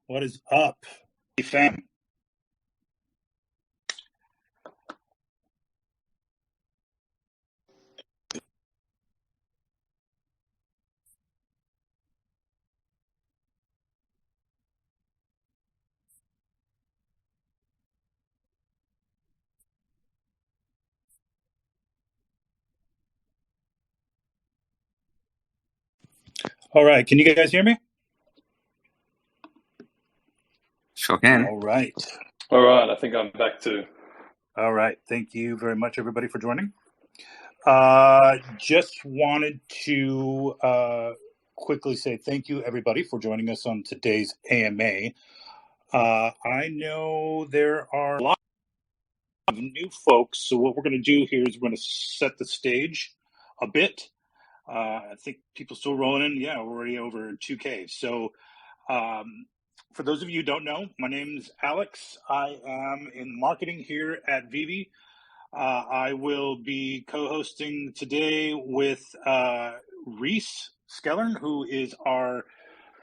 What is up, fam? All right, can you guys hear me? Sure can. All right. All right, I think I'm back too. All right, thank you very much, everybody, for joining. Just wanted to quickly say thank you, everybody, for joining us on today's AMA. I know there are a lot of new folks, so what we're going to do here is we're going to set the stage a bit. I think people still rolling in. Yeah, we're already over 2K. So for those of you who don't know, my name's Alex. I am in marketing here at Veve. I will be co-hosting today with Rhys, who is our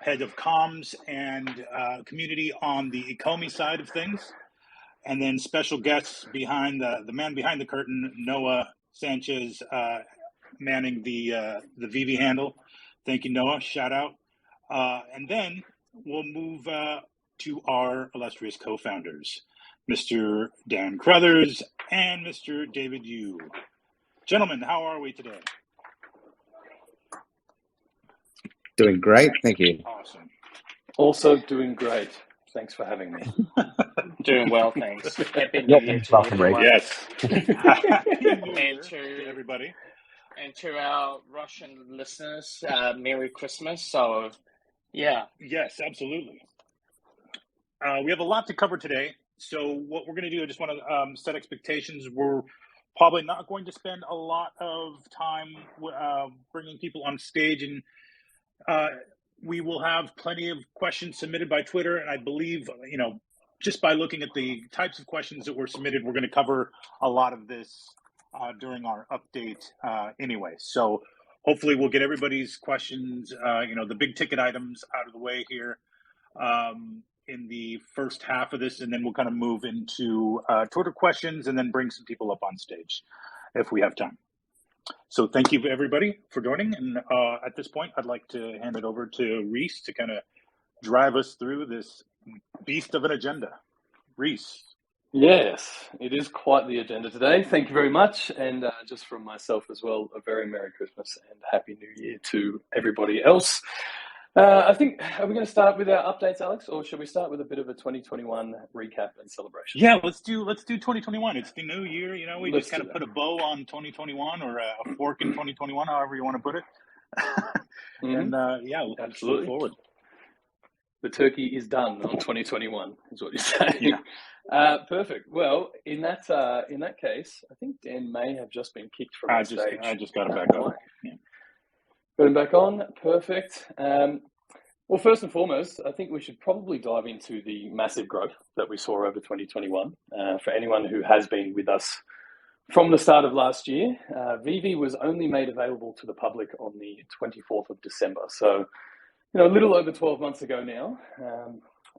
head of comms and community on the Ecomi side of things. And then special guests behind the man behind the curtain, Noah Sanchez, manning the Veve handle. Thank you, Noah. Shout out. And then we'll move to our illustrious co-founders, Mr. Dan Crothers and Mr. David Yu. Gentlemen, how are we today? Doing great, thank you. Awesome. Also doing great. Thanks for having me. Doing well, thanks. Happy New Year to everyone. Yes. Happy New Year And to everybody. And to our Russian listeners, Merry Christmas. So, yeah. Yes, absolutely. We have a lot to cover today. So what we're going to do, I just want to set expectations. We're probably not going to spend a lot of time bringing people on stage, and we will have plenty of questions submitted by Twitter. And I believe, just by looking at the types of questions that were submitted, we're going to cover a lot of this during our update anyway. So hopefully we'll get everybody's questions, the big ticket items out of the way here in the first half of this, and then we'll kind of move into Twitter questions and then bring some people up on stage if we have time. So thank you, everybody, for joining. And at this point, I'd like to hand it over to Rhys to kind of drive us through this beast of an agenda. Rhys. Yes, it is quite the agenda today. Thank you very much. And just from myself as well, a very Merry Christmas and Happy New Year to everybody else. I think, are we going to start with our updates, Alex, or should we start with a bit of a 2021 recap and celebration? Yeah, let's do 2021. It's the new year, we just kind of put a bow on 2021 or a fork in 2021, however you want to put it. And we'll absolutely look forward. The turkey is done on 2021, is what you're saying. Yeah. Perfect. Well, in that case, I think Dan may have just been kicked from the stage. I just got him back on. Yeah. Got him back on. Perfect. Well, first and foremost, I think we should probably dive into the massive growth that we saw over 2021. For anyone who has been with us from the start of last year, Veve was only made available to the public on the 24th of December. So, a little over 12 months ago now.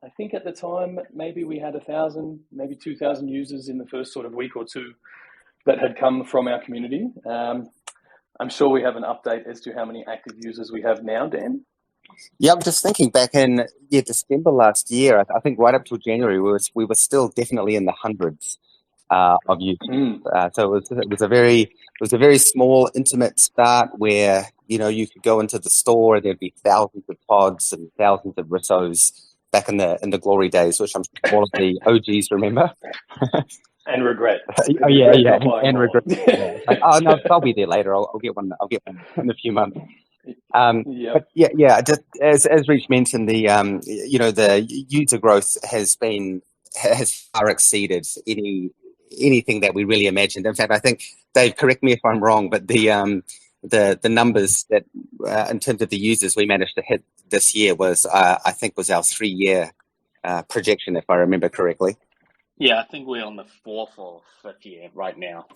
I think at the time, maybe we had 1,000, maybe 2,000 users in the first sort of week or two that had come from our community. I'm sure we have an update as to how many active users we have now, Dan. Yeah, I'm just thinking back in December last year. I think right up till January, we were still definitely in the hundreds of users. So it was a very small, intimate start where you could go into the store and there'd be thousands of pods and thousands of rissos back in the glory days, which I'm sure all of the OGs remember. And regret. And regret. Like, oh no, I'll be there later. I'll get one. I'll get one in a few months. But just as Rhys mentioned, the user growth has far exceeded anything that we really imagined. In fact, I think, Dave, correct me if I'm wrong, but the numbers that in terms of the users we managed to hit this year was our 3-year projection, if I remember correctly. Yeah, I think we're on the 4th or 5th year right now.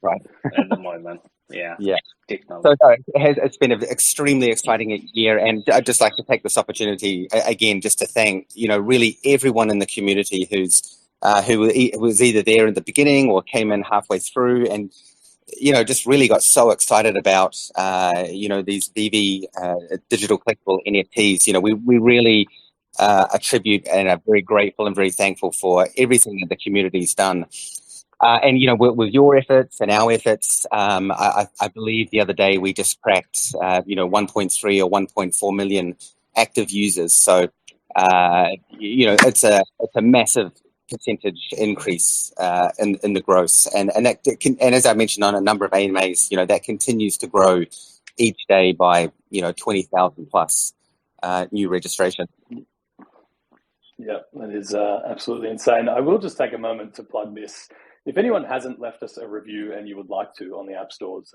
Right. At the moment. Yeah. Yeah. Definitely. So it's been an extremely exciting year, and I'd just like to take this opportunity again just to thank, really everyone in the community who was either there in the beginning or came in halfway through, and just really got so excited about these Veve digital collectible NFTs. We really attribute and are very grateful and very thankful for everything that the community's done. And with your efforts and our efforts, I believe the other day we just cracked 1.3 or 1.4 million active users. So it's a massive percentage increase in the gross, and as I mentioned on a number of AMAs, that continues to grow each day by 20,000 plus new registration. Yeah, that is absolutely insane. I will just take a moment to plug this. If anyone hasn't left us a review and you would like to on the app stores,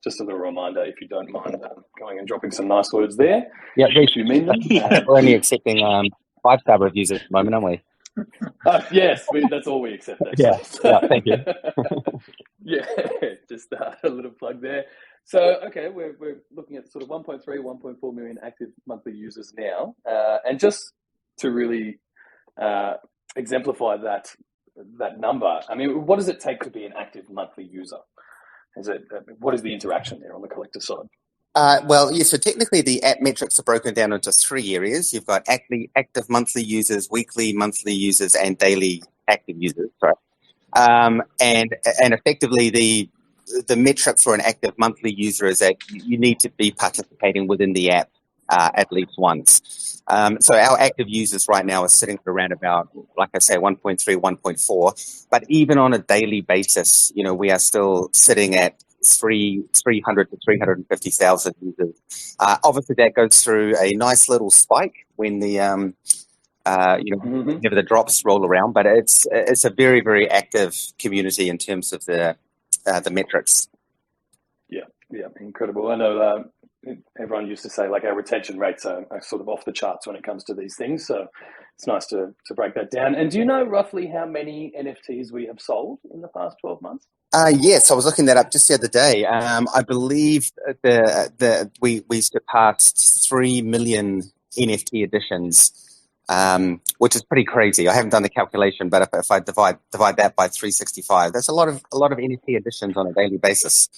just a little reminder, if you don't mind going and dropping some nice words there. Yeah, if you mean them. We're only accepting 5-star reviews at the moment, aren't we? Yes, that's all we accept, actually. Yeah, thank you. Yeah, just a little plug there. So, okay, we're looking at sort of 1.3, 1.4 million active monthly users now. And just to really exemplify that number, I mean, what does it take to be an active monthly user? What is the interaction there on the collector side? So technically the app metrics are broken down into 3 areas. You've got active monthly users, weekly monthly users, and daily active users. Sorry. And effectively the metric for an active monthly user is that you need to be participating within the app at least once. So our active users right now are sitting at around about, like I say, 1.3, 1.4. But even on a daily basis, we are still sitting at 300 to 350,000 users. Obviously, that goes through a nice little spike when the whenever the drops roll around. But it's a very, very active community in terms of the metrics. Yeah, incredible. I know everyone used to say like our retention rates are sort of off the charts when it comes to these things. So it's nice to break that down. And do you know roughly how many NFTs we have sold in the past 12 months? Yes, I was looking that up just the other day. I believe we surpassed 3 million NFT editions, which is pretty crazy. I haven't done the calculation, but if I divide that by 365, that's a lot of NFT editions on a daily basis.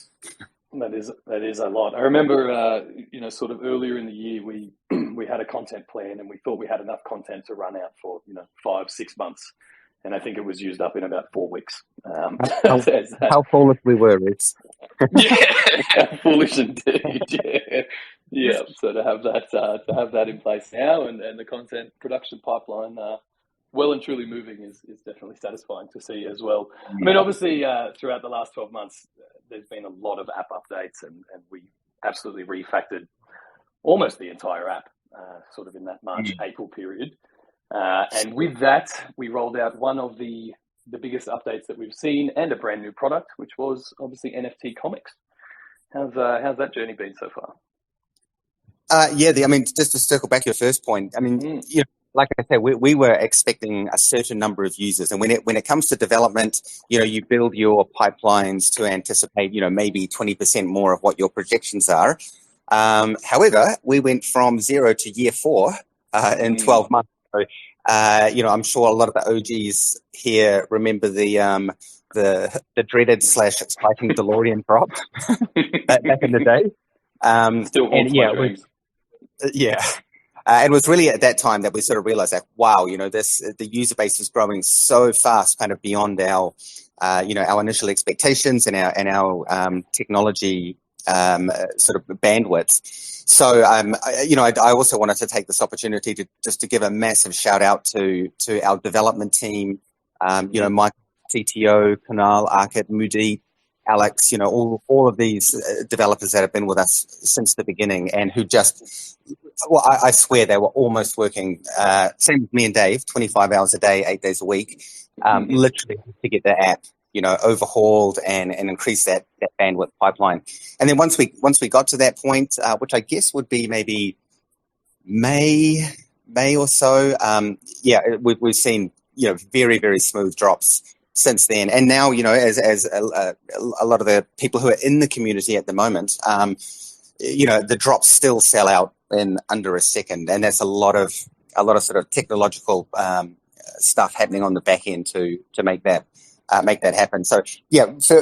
That is a lot. I remember, sort of earlier in the year, we had a content plan and we thought we had enough content to run out for 5-6 months, and I think it was used up in about 4 weeks. How foolish we were, Rhys. Yeah, foolish indeed. Yeah. So to have that in place now, and the content production pipeline well and truly moving is definitely satisfying to see as well. I mean, obviously, throughout the last 12 months, there's been a lot of app updates, and we absolutely refactored almost the entire app, sort of in that March-April period. And with that, we rolled out one of the biggest updates that we've seen, and a brand new product, which was obviously NFT comics. How's that journey been so far? I mean, just to circle back to your first point, I mean, like I said, we were expecting a certain number of users, and when it comes to development, you build your pipelines to anticipate, maybe 20% more of what your projections are. However, we went from 0 to year 4 in 12 months. So, I'm sure a lot of the OGs here remember the dreaded / spiking DeLorean drop back in the day. Still haunts my dreams. It was really at that time that we sort of realized that, wow, the user base is growing so fast, kind of beyond our initial expectations and our technology sort of bandwidth. So, I also wanted to take this opportunity to give a massive shout out to our development team, Mike, CTO, Kunal, Arkit, Mudit, Alex, all of these developers that have been with us since the beginning, and who I swear they were almost working, same as me and Dave, 25 hours a day, 8 days a week, literally to get the app, overhauled and increase that bandwidth pipeline. And then once we got to that point, which I guess would be maybe May or so, we've seen very, very smooth drops since then. And now, as a lot of the people who are in the community at the moment, the drops still sell out in under a second, and that's a lot of sort of technological stuff happening on the back end to make that happen. So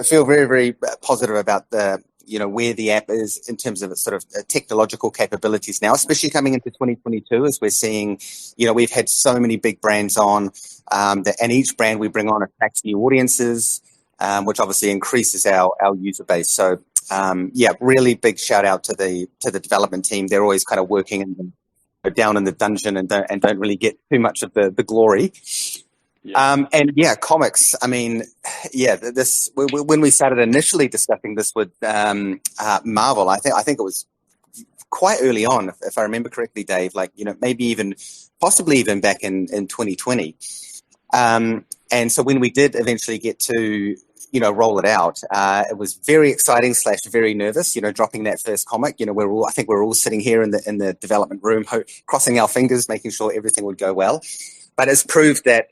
feel very, very positive about where the app is in terms of its sort of technological capabilities now, especially coming into 2022, as we're seeing, we've had so many big brands on, and each brand we bring on attracts new audiences, which obviously increases our user base. So really big shout out to the development team. They're always kind of working down in the dungeon and don't really get too much of the glory. Comics. I mean, this when we started initially discussing this with Marvel, I think it was quite early on, if I remember correctly, Dave. Like maybe possibly even back in 2020. And so when we did eventually get to roll it out, it was very exciting / very nervous. Dropping that first comic. I think we're all sitting here in the development room, crossing our fingers, making sure everything would go well. But it's proved that,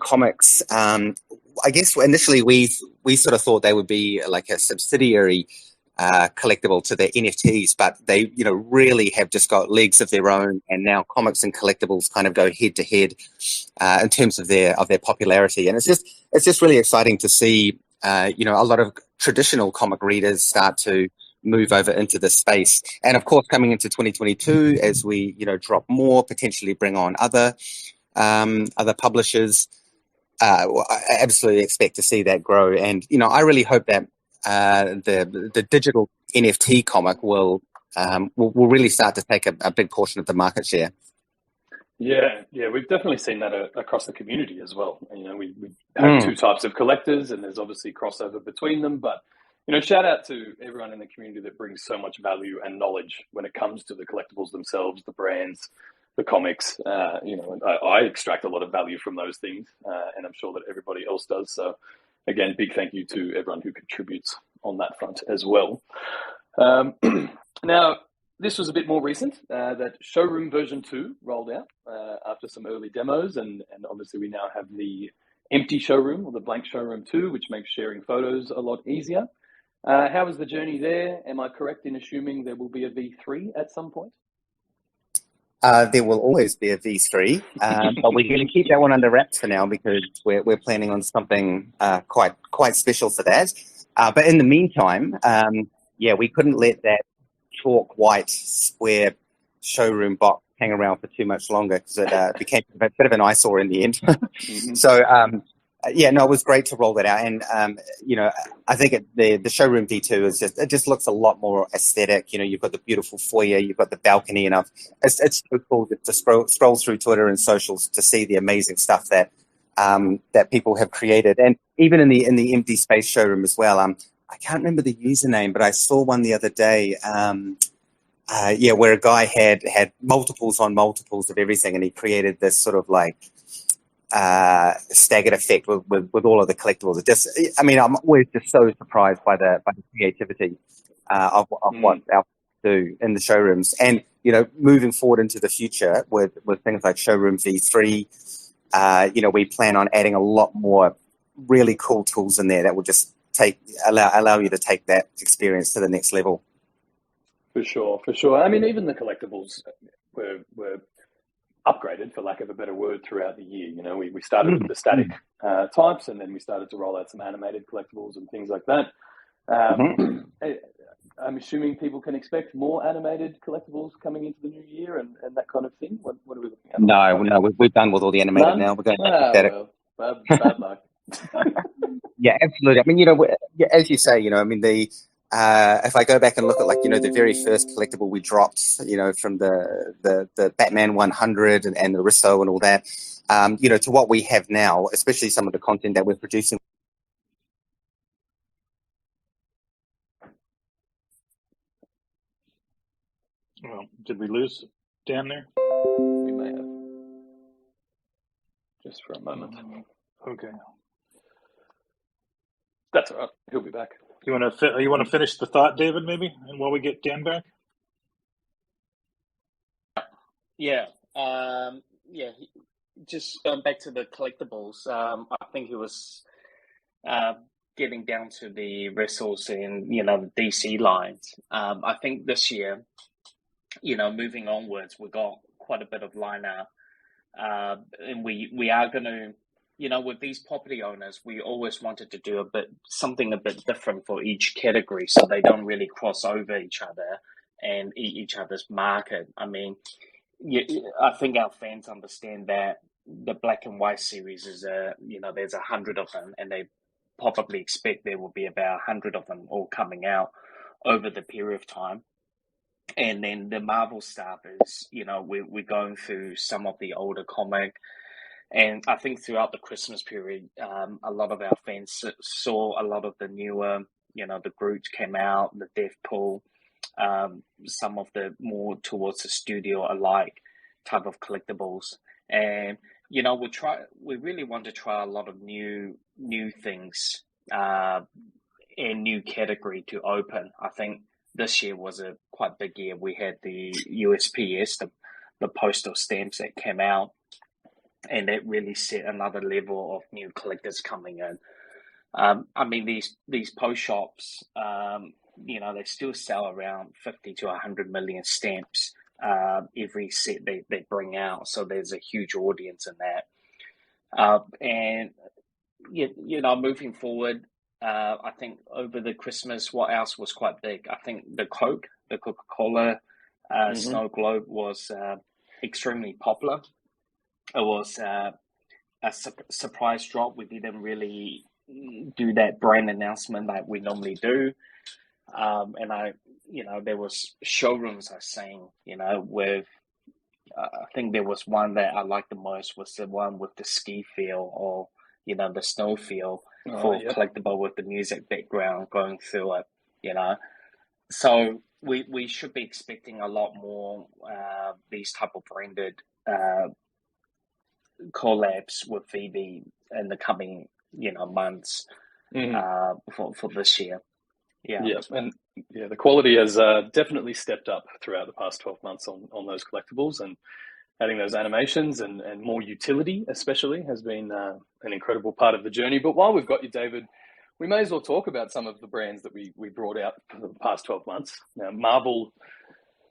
comics, I guess initially we sort of thought they would be like a subsidiary collectible to the NFTs, but they, really have just got legs of their own. And now comics and collectibles kind of go head to head in terms of their popularity. And it's just really exciting to see, a lot of traditional comic readers start to move over into this space. And of course, coming into 2022, as we, drop more, potentially bring on other publishers, I absolutely expect to see that grow. And I really hope that the digital NFT comic will really start to take a big portion of the market share. Yeah, we've definitely seen that across the community as well. We have two types of collectors, and there's obviously crossover between them. But shout out to everyone in the community that brings so much value and knowledge when it comes to the collectibles themselves, the brands, the comics. I extract a lot of value from those things, and I'm sure that everybody else does. So, again, big thank you to everyone who contributes on that front as well. Now, this was a bit more recent, that Showroom version 2 rolled out after some early demos, and obviously we now have the empty showroom, or the blank Showroom 2, which makes sharing photos a lot easier. How was the journey there? Am I correct in assuming there will be a V3 at some point? There will always be a V3, but we're going to keep that one under wraps for now because we're planning on something quite special for that. But in the meantime, we couldn't let that chalk white square showroom box hang around for too much longer because it became a bit of an eyesore in the end. So it was great to roll that out, and I think the showroom V2 it just looks a lot more aesthetic. You've got the beautiful foyer, you've got the balcony, and it's so cool to scroll through Twitter and socials to see the amazing stuff that people have created, and even in the empty space showroom as well. I can't remember the username, but I saw one the other day. Where a guy had multiples on multiples of everything, and he created this sort of like staggered effect with all of the collectibles. I'm always just so surprised by the creativity of what our do in the showrooms, and moving forward into the future with things like Showroom V3. We plan on adding a lot more really cool tools in there that will just allow you to take that experience to the next level. For sure. Even the collectibles were upgraded, for lack of a better word, throughout the year. We started with the static types, and then we started to roll out some animated collectibles and things like that. I'm assuming people can expect more animated collectibles coming into the new year and that kind of thing. What are we looking at? No, we're done with all the animated now. We're going to static. Bad luck. Yeah, absolutely. As you say, if I go back and look at the very first collectible we dropped, from the Batman 100 and the Risto and all that, to what we have now, especially some of the content that we're producing. Well, did we lose Dan there? We may have. Just for a moment. Okay. That's all right. He'll be back. You want to finish the thought, David, maybe, and while we get Dan back? just going back to the collectibles, I think it was getting down to the wrestles and, the DC lines. I think this year, moving onwards, we got quite a bit of lineup. And we are going to, with these property owners, we always wanted to do something a bit different for each category, so they don't really cross over each other and eat each other's market. I mean, I think our fans understand that the black and white series is there's 100 of them, and they probably expect there will be about 100 of them all coming out over the period of time. And then the Marvel stuff is, we're going through some of the older comic. And I think throughout the Christmas period, a lot of our fans saw a lot of the newer, the Groot came out, the Deathpool, some of the more towards the studio alike type of collectibles. And, we really want to try a lot of new things and new category to open. I think this year was a quite big year. We had the USPS, the postal stamps that came out, and that really set another level of new collectors coming in. I mean, these post shops, they still sell around 50 to 100 million stamps every set they bring out. So there's a huge audience in that. And, moving forward, I think over the Christmas, what else was quite big? I think the Coca-Cola Snow Globe was extremely popular. It was a surprise drop. We didn't really do that brand announcement like we normally do. And there was showrooms I seen, with, I think there was one that I liked the most was the one with the ski field or, the snow field for collectible with the music background going through it, So we should be expecting a lot more these type of branded collabs with Veve in the coming, months for this year. Yeah. And the quality has definitely stepped up throughout the past 12 months on those collectibles, and adding those animations and more utility especially has been an incredible part of the journey. But while we've got you, David, we may as well talk about some of the brands that we brought out for the past 12 months. Now, Marvel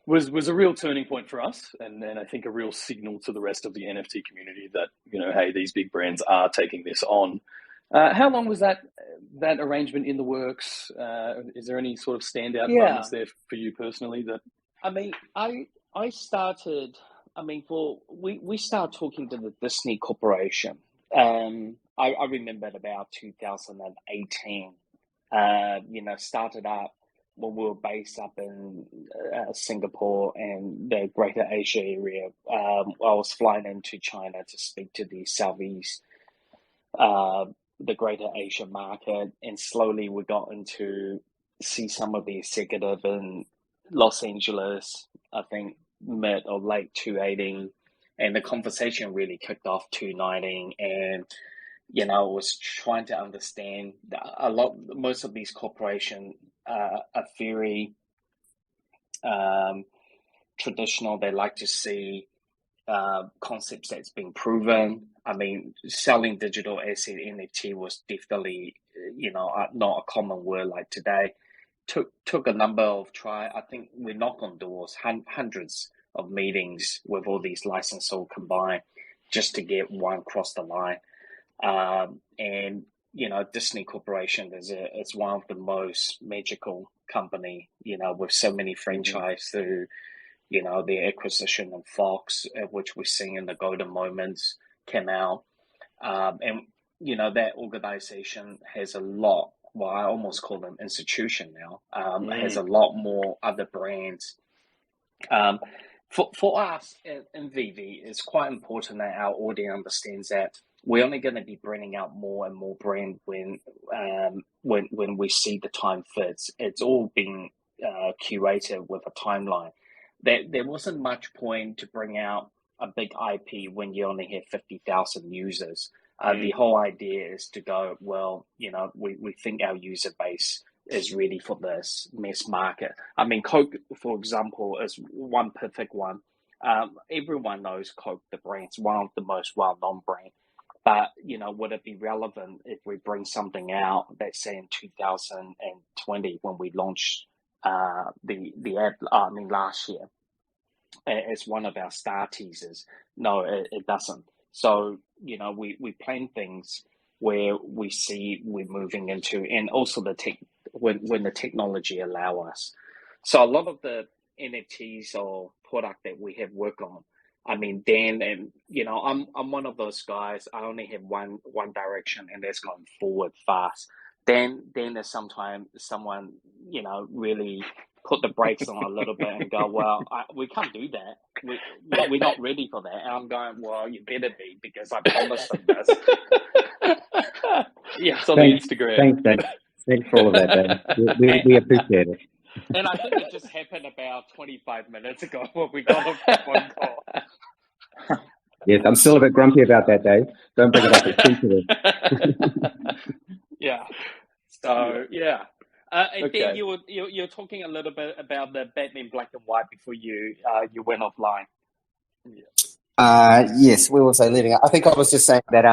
was a real turning point for us, and I think a real signal to the rest of the NFT community that, hey, these big brands are taking this on. How long was that arrangement in the works? Is there any sort of standout moments there for you personally? That I mean, I started. I mean, we started talking to the Disney Corporation. I remember about 2018. Started up when we were based up in Singapore and the Greater Asia area. I was flying into China to speak to the Southeast, the Greater Asia market, and slowly we got into see some of the executive in Los Angeles, I think mid or late 2018, and the conversation really kicked off 2019, and was trying to understand most of these corporations are very traditional. They like to see concepts that's been proven. I mean, selling digital asset NFT was definitely, not a common word like today. Took a number of try. I think we knock on doors, hundreds of meetings with all these licensors combined just to get one across the line. And Disney Corporation is one of the most magical company, with so many franchise through, the acquisition of Fox, which we're seeing in the golden moments came out. And that organization has a lot. Well, I almost call them institution now. Has a lot more other brands. For us in Veve, it's quite important that our audience understands that we're only going to be bringing out more and more brand when we see the time fits. It's all being curated with a timeline. There wasn't much point to bring out a big IP when you only have 50,000 users. The whole idea is to go, well, we think our user base is ready for this mass market. I mean, Coke, for example, is one perfect one. Everyone knows Coke, the brand's one of the most well-known brands. But, would it be relevant if we bring something out, let's say in 2020 when we launched the app, last year, as one of our star teasers? No, it doesn't. So, we plan things where we see we're moving into, and also when the technology allow us. So a lot of the NFTs or product that we have worked on, Dan, and I'm one of those guys. I only have one direction, and that's going forward fast. Then there's sometimes someone really put the brakes on a little bit and go, well, we can't do that. We're not ready for that. And I'm going, well, you better be, because I promised them this. Yeah, it's on the Instagram. Thanks, Dave. Thanks for all of that, Dave. We appreciate it. And I think it just happened about 25 minutes ago when we got a phone call. Yes, I'm still a bit grumpy about that, Dave. Don't bring it up. It's sensitive. Yeah. So, yeah. And Okay. then you're talking a little bit about the Batman Black and White before you went offline. Yes, we were also leading up. I think I was just saying that,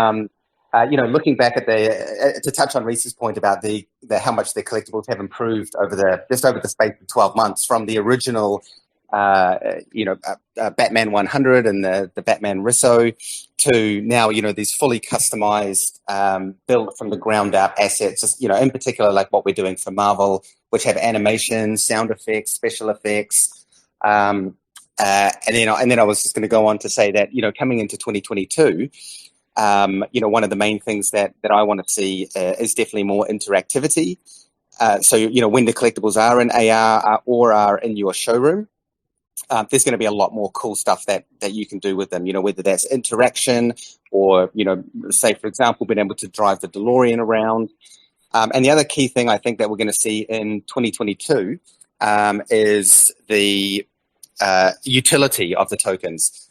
looking back at to touch on Rhys's point about the how much the collectibles have improved over the space of 12 months from the original, Batman 100 and the Batman Risso to now, these fully customized, built from the ground up assets, in particular, like what we're doing for Marvel, which have animation, sound effects, special effects. And then I was just going to go on to say that, coming into 2022, one of the main things that I want to see is definitely more interactivity. So, when the collectibles are in AR or are in your showroom, there's going to be a lot more cool stuff that you can do with them, whether that's interaction or, say, for example, being able to drive the DeLorean around. And the other key thing I think that we're going to see in 2022 is the utility of the tokens.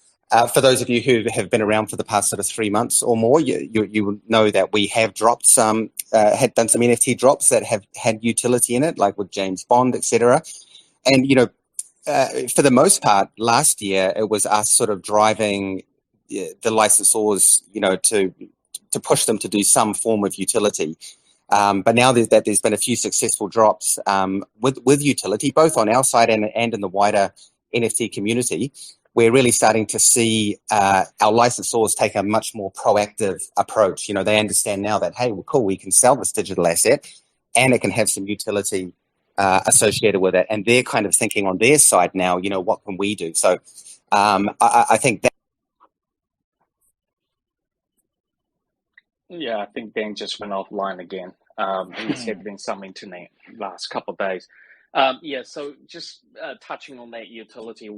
For those of you who have been around for the past sort of 3 months or more, you will know that we have dropped had done some NFT drops that have had utility in it, like with James Bond, etc. And, for the most part, last year, it was us sort of driving the licensors, to push them to do some form of utility. But now that there's been a few successful drops with utility, both on our side and in the wider NFT community, we're really starting to see our licensors take a much more proactive approach. They understand now that, hey, well, cool, we can sell this digital asset and it can have some utility associated with it. And they're kind of thinking on their side now, what can we do? So I think that. Yeah, I think Dan just went offline again. He's having some internet last couple of days. So just touching on that utility,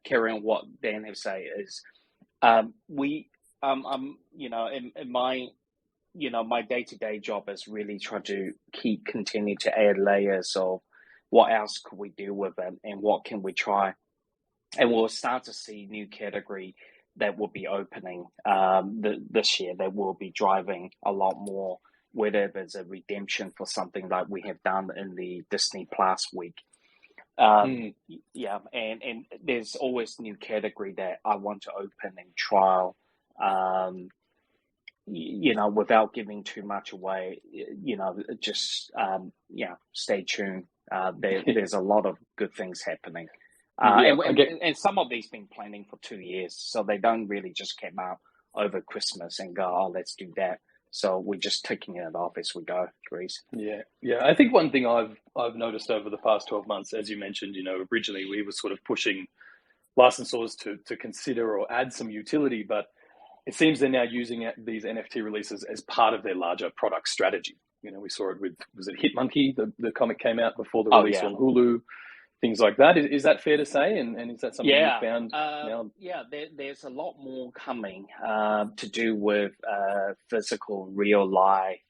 carrying on what Dan has said is, we, in my day-to-day job is really trying to continue to add layers of what else could we do with it and what can we try. And we'll start to see new category that will be opening this year that will be driving a lot more, whether there's a redemption for something like we have done in the Disney Plus week. And there's always new category that I want to open and trial, without giving too much away, just stay tuned. There's a lot of good things happening. And some of these been planning for 2 years, so they don't really just come out over Christmas and go, oh, let's do that. So we're just taking it off as we go, Rhys. Yeah. I think one thing I've noticed over the past 12 months, as you mentioned, originally we were sort of pushing licensors to consider or add some utility, but it seems they're now using these NFT releases as part of their larger product strategy. We saw it with, was it Hitmonkey? The comic came out before the release on Hulu. Things like that. Is that fair to say? And is that something you found now? Yeah, there's a lot more coming to do with physical, real life,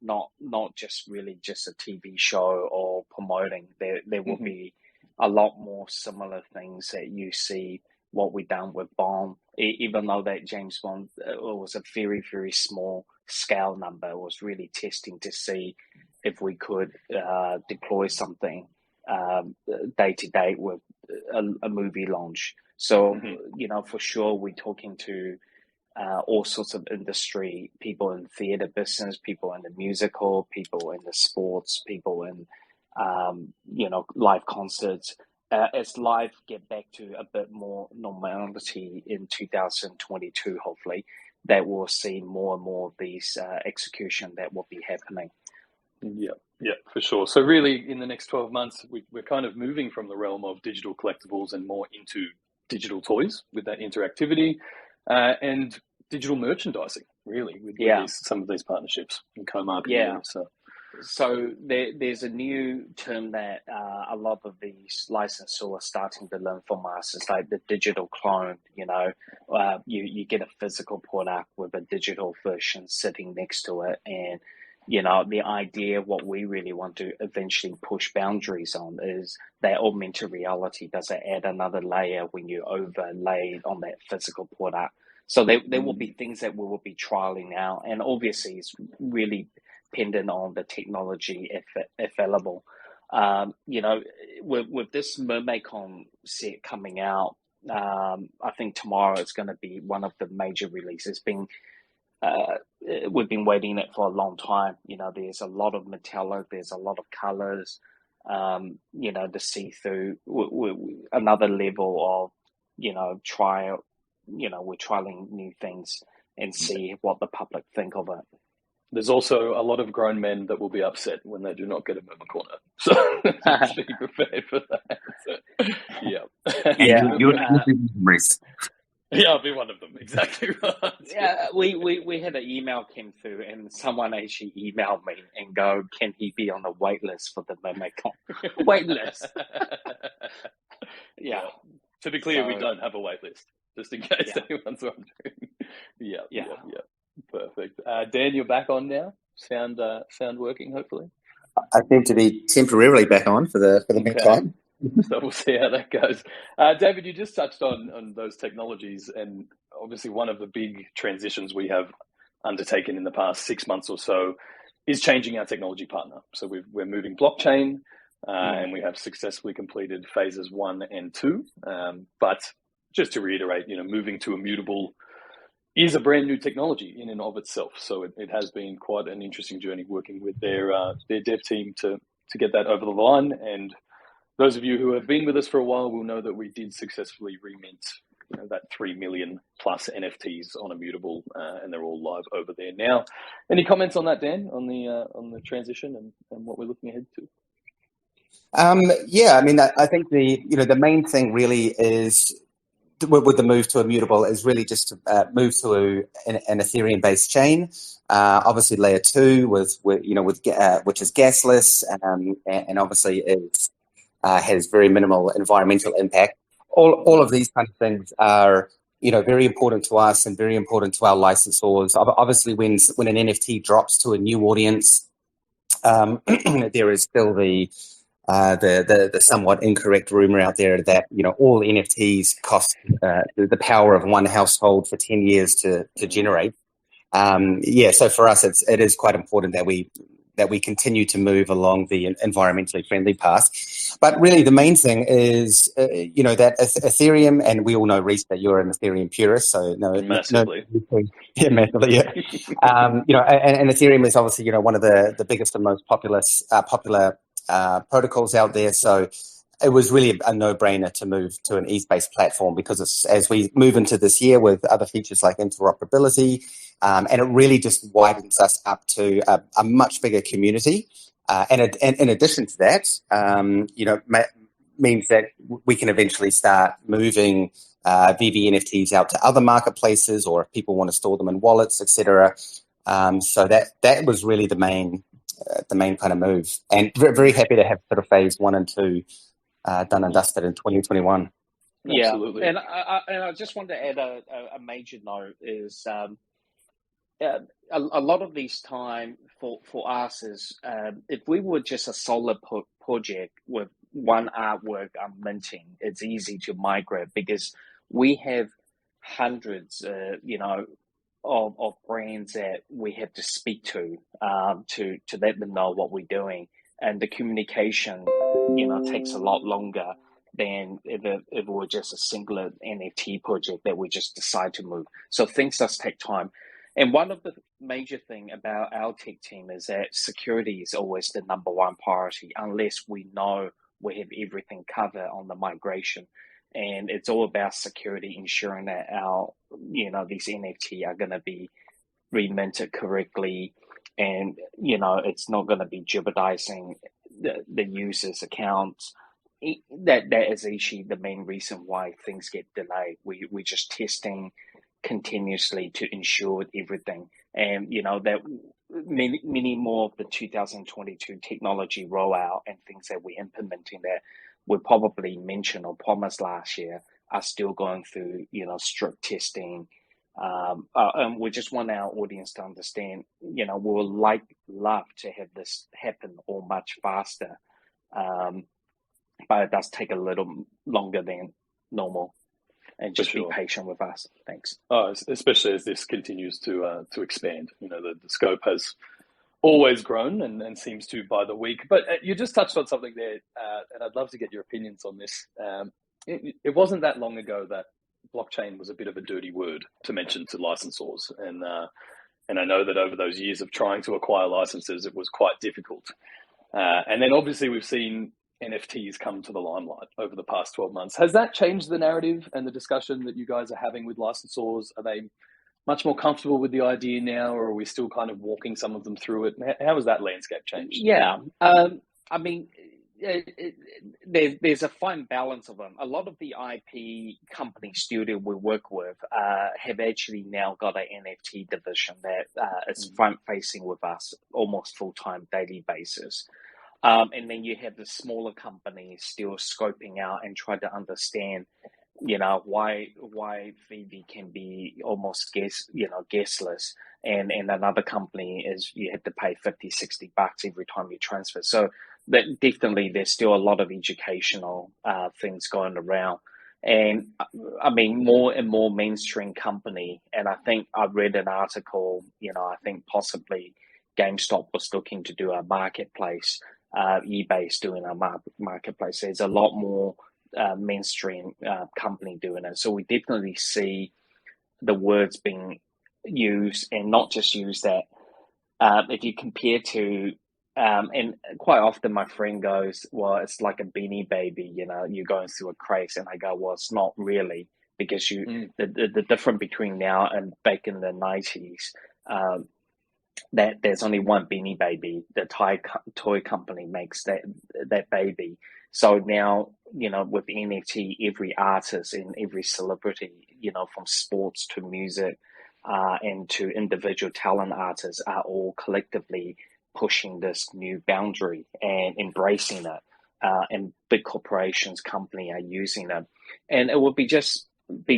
not just really just a TV show or promoting. There will be a lot more similar things that you see what we done with Bond, even though that James Bond was a very, very small scale number. It was really testing to see if we could deploy something day to day with a movie launch. So, for sure, we're talking to all sorts of industry, people in theater business, people in the musical, people in the sports, people in, live concerts. As live get back to a bit more normality in 2022, hopefully, that we'll see more and more of these execution that will be happening. Yeah, for sure. So really, in the next 12 months, we're kind of moving from the realm of digital collectibles and more into digital toys with that interactivity and digital merchandising, really, with some of these partnerships and co-marketing. Yeah. So there's a new term that a lot of these licensors are starting to learn from us. It's like the digital clone. You get a physical product with a digital version sitting next to it, and the idea, what we really want to eventually push boundaries on, is that augmented reality. Does it add another layer when you overlay it on that physical product? So there will be things that we will be trialing now, and obviously it's really dependent on the technology if available. With this MermaidCon set coming out, I think tomorrow it's going to be one of the major releases. We've been waiting it for a long time. There's a lot of metallic, there's a lot of colors, the see-through, another level of trial. We're trialing new things and see what the public think of it. There's also a lot of grown men that will be upset when they do not get a Murmur Corner. So be prepared for that. So, yeah. You're Rhys. Yeah, I'll be one of them. Exactly right. Yeah, we had an email came through, and someone actually emailed me and go, "Can he be on the wait list for the MermaidCon?" Wait list. Yeah. To be clear, we don't have a wait list, just in case anyone's wondering. Yeah. Perfect. Dan, you're back on now. Sound working, hopefully. I seem to be temporarily back on for the meantime. So we'll see how that goes. David, you just touched on those technologies, and obviously one of the big transitions we have undertaken in the past 6 months or so is changing our technology partner. So we're moving blockchain, and we have successfully completed phases 1 and 2. But just to reiterate, moving to immutable is a brand new technology in and of itself. So it has been quite an interesting journey working with their dev team to get that over the line. And those of you who have been with us for a while will know that we did successfully remint that 3 million plus NFTs on Immutable, and they're all live over there now. Any comments on that, Dan, on the transition and what we're looking ahead to? I think the main thing really is with the move to Immutable is really just to move to an Ethereum-based chain. Obviously, layer 2 which is gasless, and obviously it has very minimal environmental impact. All of these kind of things are very important to us and very important to our licensors. Obviously, when an NFT drops to a new audience, there is still the somewhat incorrect rumor out there that all NFTs cost the power of one household for 10 years to generate. So for us, it is quite important that we continue to move along the environmentally friendly path. But really, the main thing is that Ethereum, and we all know, Rhys, that you're an Ethereum purist, so massively. Massively, yeah. And Ethereum is obviously one of the biggest and most popular protocols out there. So it was really a no-brainer to move to an ETH-based platform, because as we move into this year with other features like interoperability, and it really just widens us up to a much bigger community. And in addition to that, means that we can eventually start moving Veve NFTs out to other marketplaces, or if people want to store them in wallets, etc. So that was really the main kind of move, and very happy to have sort of phase 1 and 2 done and dusted in 2021. Yeah, absolutely. And I just want to add a major note is a lot of these time for us is if we were just a solo project with one artwork I'm minting, it's easy to migrate because we have hundreds, of brands that we have to speak to let them know what we're doing, and the communication, takes a lot longer. than if it were just a singular NFT project that we just decide to move. So things just take time. And one of the major thing about our tech team is that security is always the number one priority, unless we know we have everything covered on the migration. And it's all about security, ensuring that our, these NFT are going to be reminted correctly, and it's not going to be jeopardizing the user's accounts. That is actually the main reason why things get delayed. We're just testing continuously to ensure everything, and that many more of the 2022 technology rollout and things that we're implementing that we probably mentioned or promised last year are still going through strict testing. And we just want our audience to understand, we would love to have this happen all much faster, but it does take a little longer than normal. And just be patient with us. Thanks. Oh, especially as this continues to expand. The scope has always grown and seems to by the week. But you just touched on something there, and I'd love to get your opinions on this. It wasn't that long ago that blockchain was a bit of a dirty word to mention to licensors, and I know that over those years of trying to acquire licenses, it was quite difficult. And then obviously we've seen NFTs come to the limelight over the past 12 months. Has that changed the narrative and the discussion that you guys are having with licensors? Are they much more comfortable with the idea now, or are we still kind of walking some of them through it? How has that landscape changed? Yeah, I mean, there's a fine balance of them. A lot of the IP company studio we work with have actually now got an NFT division that is front-facing with us almost full-time, daily basis. And then you have the smaller companies still scoping out and trying to understand, why Veve can be almost guessless. And another company is you have to pay $50-$60 every time you transfer. So that definitely there's still a lot of educational things going around. And I mean, more and more mainstream company. And I think I read an article, I think possibly GameStop was looking to do a marketplace. eBay's doing a marketplace. There's a lot more mainstream company doing it. So we definitely see the words being used, and not just used that. If you compare to, and quite often my friend goes, well, it's like a Beanie Baby, you're going through a craze. And I go, well, it's not really, because the difference between now and back in the 90s, that there's only one Beanie Baby. The toy company makes that baby. So now, with NFT, every artist and every celebrity, from sports to music and to individual talent artists are all collectively pushing this new boundary and embracing it. And big corporations, company are using it. And it will be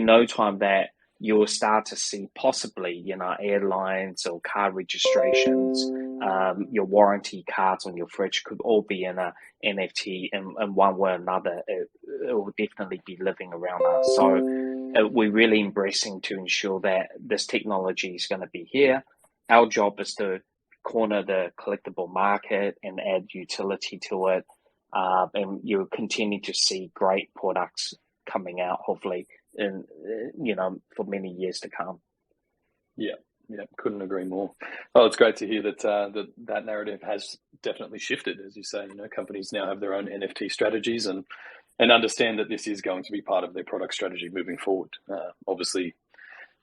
no time that you'll start to see possibly, airlines or car registrations, your warranty cards on your fridge could all be in a NFT in one way or another. It will definitely be living around us. So we're really embracing to ensure that this technology is going to be here. Our job is to corner the collectible market and add utility to it. And you'll continue to see great products coming out, hopefully, in for many years to come. Yeah, couldn't agree more. Oh, it's great to hear that that narrative has definitely shifted. As you say, companies now have their own NFT strategies and understand that this is going to be part of their product strategy moving forward. Obviously,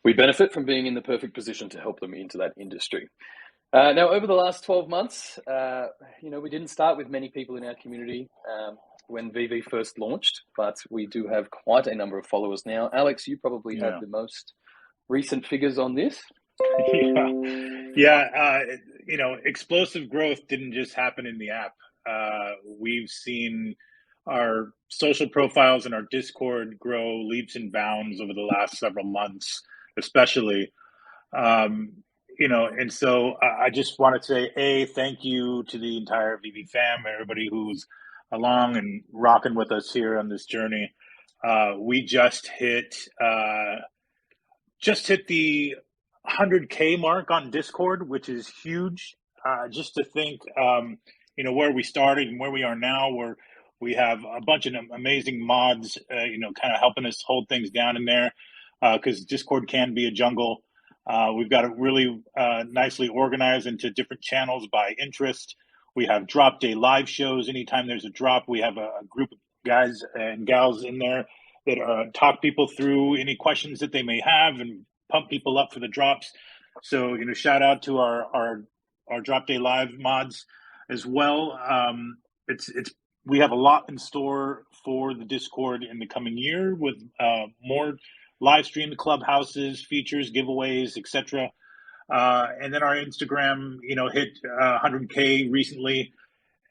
we benefit from being in the perfect position to help them into that industry. Now, over the last 12 months, we didn't start with many people in our community when Veve first launched, but we do have quite a number of followers now. Alex, you probably have the most recent figures on this. Explosive growth didn't just happen in the app. We've seen our social profiles and our Discord grow leaps and bounds over the last several months, especially. And so I just want to say, thank you to the entire Veve fam, everybody who's along and rocking with us here on this journey. We just hit the 100K mark on Discord, which is huge. Just to think, where we started and where we are now, We have a bunch of amazing mods, kind of helping us hold things down in there, because Discord can be a jungle. We've got it really nicely organized into different channels by interest. We have drop day live shows. Anytime there's a drop, we have a group of guys and gals in there that talk people through any questions that they may have and pump people up for the drops. So, shout out to our drop day live mods as well. We have a lot in store for the Discord in the coming year with more live stream clubhouses, features, giveaways, etc. And then our Instagram, hit 100K recently,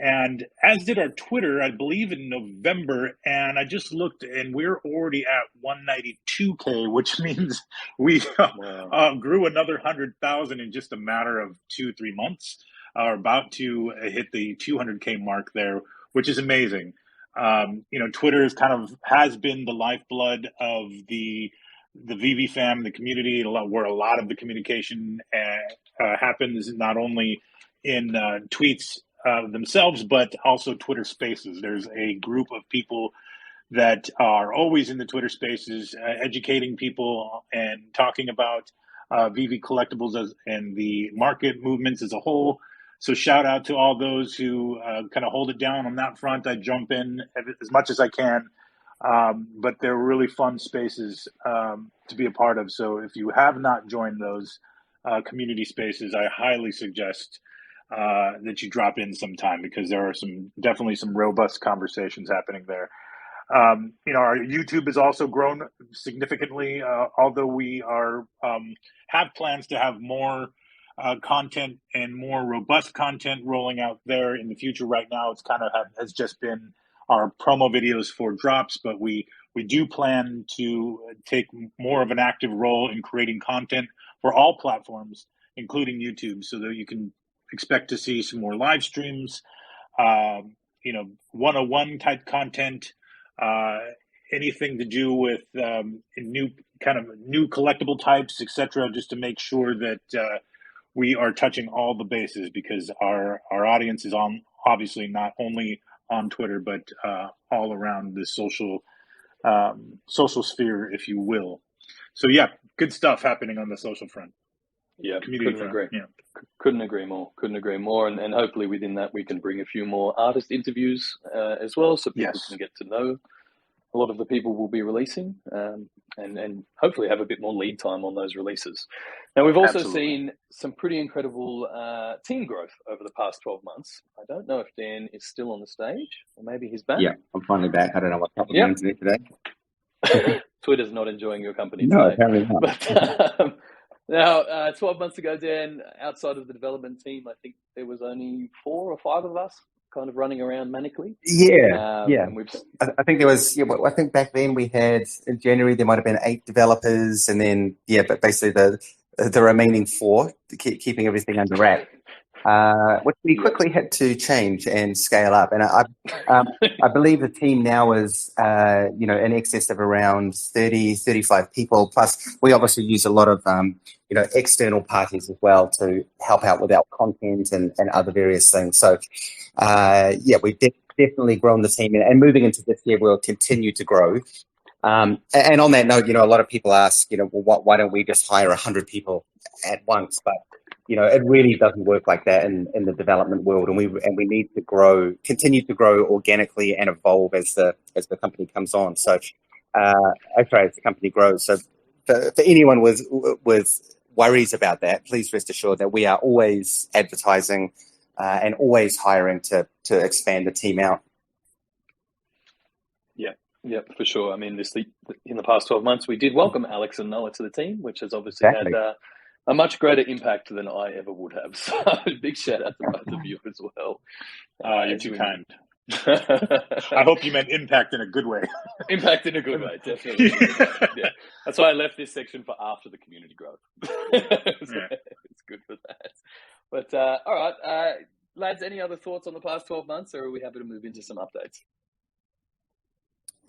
and as did our Twitter, I believe in November. And I just looked, and we're already at 192K, which means we grew another 100,000 in just a matter of 2-3 months. Are about to hit the 200K mark there, which is amazing. Twitter has been the lifeblood of the Veve fam, the community, where a lot of the communication happens, not only in tweets themselves, but also Twitter Spaces. There's a group of people that are always in the Twitter Spaces, educating people and talking about Veve Collectibles and the market movements as a whole. So shout out to all those who kind of hold it down on that front. I jump in as much as I can. But they're really fun spaces to be a part of. So if you have not joined those community spaces, I highly suggest that you drop in sometime, because there are definitely some robust conversations happening there. Our YouTube has also grown significantly, although we have plans to have more content and more robust content rolling out there in the future. Right now, it's has just been our promo videos for drops, but we do plan to take more of an active role in creating content for all platforms, including YouTube, so that you can expect to see some more live streams, 101 type content, anything to do with new collectible types, etc., just to make sure that we are touching all the bases, because our audience is obviously not only on Twitter, but all around the social sphere, if you will. So yeah, good stuff happening on the social front. Yeah, community couldn't front. agree. Yeah. Couldn't agree more. And hopefully within that we can bring a few more artist interviews as well, so people can get to know a lot of the people we'll be releasing, and hopefully have a bit more lead time on those releases. Now, we've also seen some pretty incredible team growth over the past 12 months. I don't know if Dan is still on the stage, or maybe he's back. Yeah, I'm finally back. I don't know what's happening on the internet today. Twitter's not enjoying your company today. No, apparently not. But, now, 12 months ago, Dan, outside of the development team, I think there was only 4 or 5 of us kind of running around manically. Yeah. I think there was, I think back then we had, in January, there might have been 8 developers, and then, but basically the remaining 4, keeping everything under wrap, which we quickly had to change and scale up. And I believe the team now is, in excess of around 30, 35 people. Plus, we obviously use a lot of, external parties as well to help out with our content and other various things. So, we've definitely grown the team. And moving into this year, we'll continue to grow. And on that note, a lot of people ask, why don't we just hire 100 people at once? But it really doesn't work like that in the development world, and we need to continue to grow organically and evolve as the company comes on. So, as the company grows. So, for anyone with worries about that, please rest assured that we are always advertising and always hiring to expand the team out. Yeah, for sure. I mean, in the past 12 months, we did welcome Alex and Noah to the team, which has obviously had a much greater impact than I ever would have. So big shout out to both of you as well. You're too kind. I hope you meant impact in a good way. Impact in a good way, definitely. Yeah. That's why I left this section for after the community growth. It's good for that. But all right, lads, any other thoughts on the past 12 months, or are we happy to move into some updates?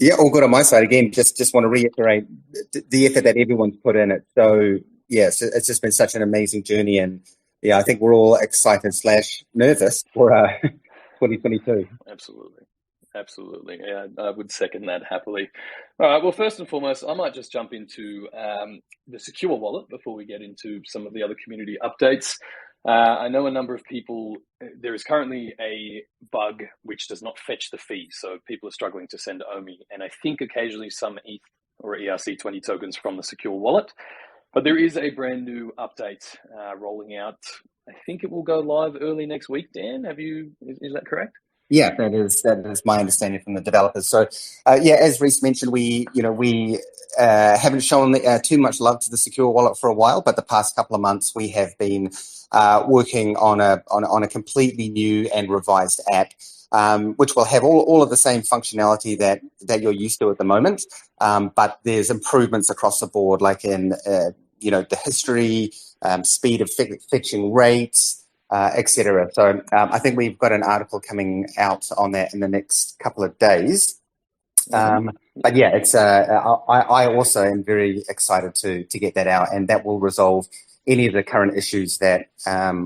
Yeah, all good on my side. Again, just want to reiterate the effort that everyone's put in it. So, yes, it's just been such an amazing journey. And, I think we're all excited / nervous for 2022. Absolutely. Absolutely. Yeah, I would second that happily. All right. Well, first and foremost, I might just jump into the secure wallet before we get into some of the other community updates. I know a number of people, there is currently a bug which does not fetch the fee. So people are struggling to send OMI, and I think occasionally some ETH or ERC20 tokens from the secure wallet. But there is a brand new update rolling out. I think it will go live early next week. Dan, is that correct? Yeah, that is my understanding from the developers. So, as Rhys mentioned, we haven't shown too much love to the secure wallet for a while, but the past couple of months we have been working on a completely new and revised app, which will have all of the same functionality that you're used to at the moment, but there's improvements across the board, like in the history, speed of fetching rates, etc. So I think we've got an article coming out on that in the next couple of days. But yeah, it's I also am very excited to get that out, and that will resolve any of the current issues that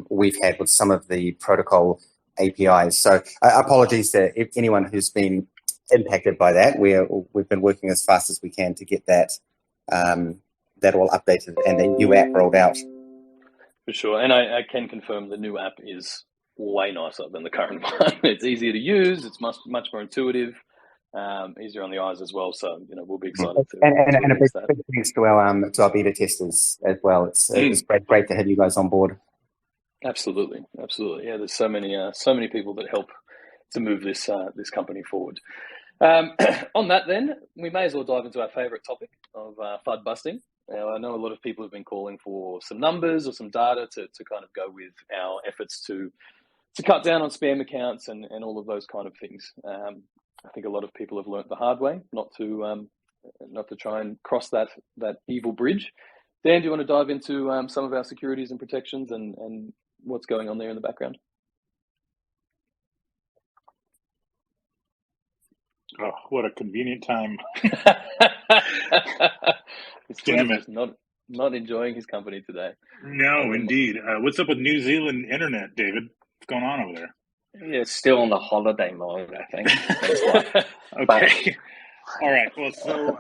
we've had with some of the protocol APIs. So apologies to anyone who's been impacted by that. We've been working as fast as we can to get that all updated and the new app rolled out. For sure. And I can confirm the new app is way nicer than the current one. It's easier to use. It's much more intuitive, easier on the eyes as well. So, we'll be excited to and a big that. thanks to our beta testers as well. It's great to have you guys on board. Absolutely. Yeah, there's so many people that help to move this company forward. On that, then, we may as well dive into our favorite topic of FUD busting. Now, I know a lot of people have been calling for some numbers or some data to kind of go with our efforts to cut down on spam accounts and all of those kind of things. I think a lot of people have learnt the hard way not to try and cross that evil bridge. Dan, do you want to dive into some of our securities and protections and what's going on there in the background? Oh, what a convenient time. Damn it. Not enjoying his company today. No, indeed. What's up with New Zealand internet, David? What's going on over there? Yeah, it's still on the holiday mode, I think. Okay. All right. Well, so,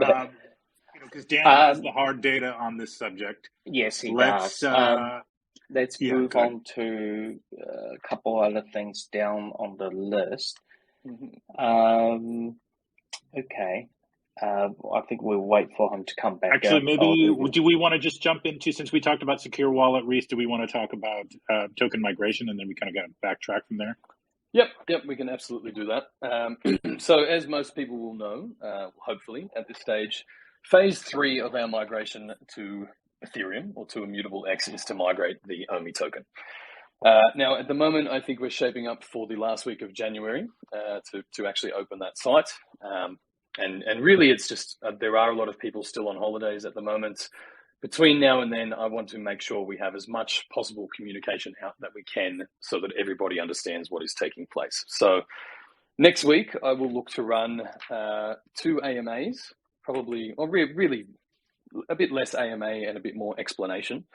because Dan has the hard data on this subject. Yes, he does. Let's move on to a couple other things down on the list. Okay. I think we'll wait for him to come back. Actually, maybe do we want to just jump into, since we talked about secure wallet, Rhys, do we want to talk about token migration, and then we kind of got to backtrack from there? Yep, we can absolutely do that. So as most people will know, hopefully at this stage, phase 3 of our migration to Ethereum or to Immutable X is to migrate the OMI token. Now, at the moment, I think we're shaping up for the last week of January to actually open that site. And really, it's just there are a lot of people still on holidays at the moment. Between now and then, I want to make sure we have as much possible communication out that we can so that everybody understands what is taking place. So next week, I will look to run 2 AMAs, probably, or really a bit less AMA and a bit more explanation.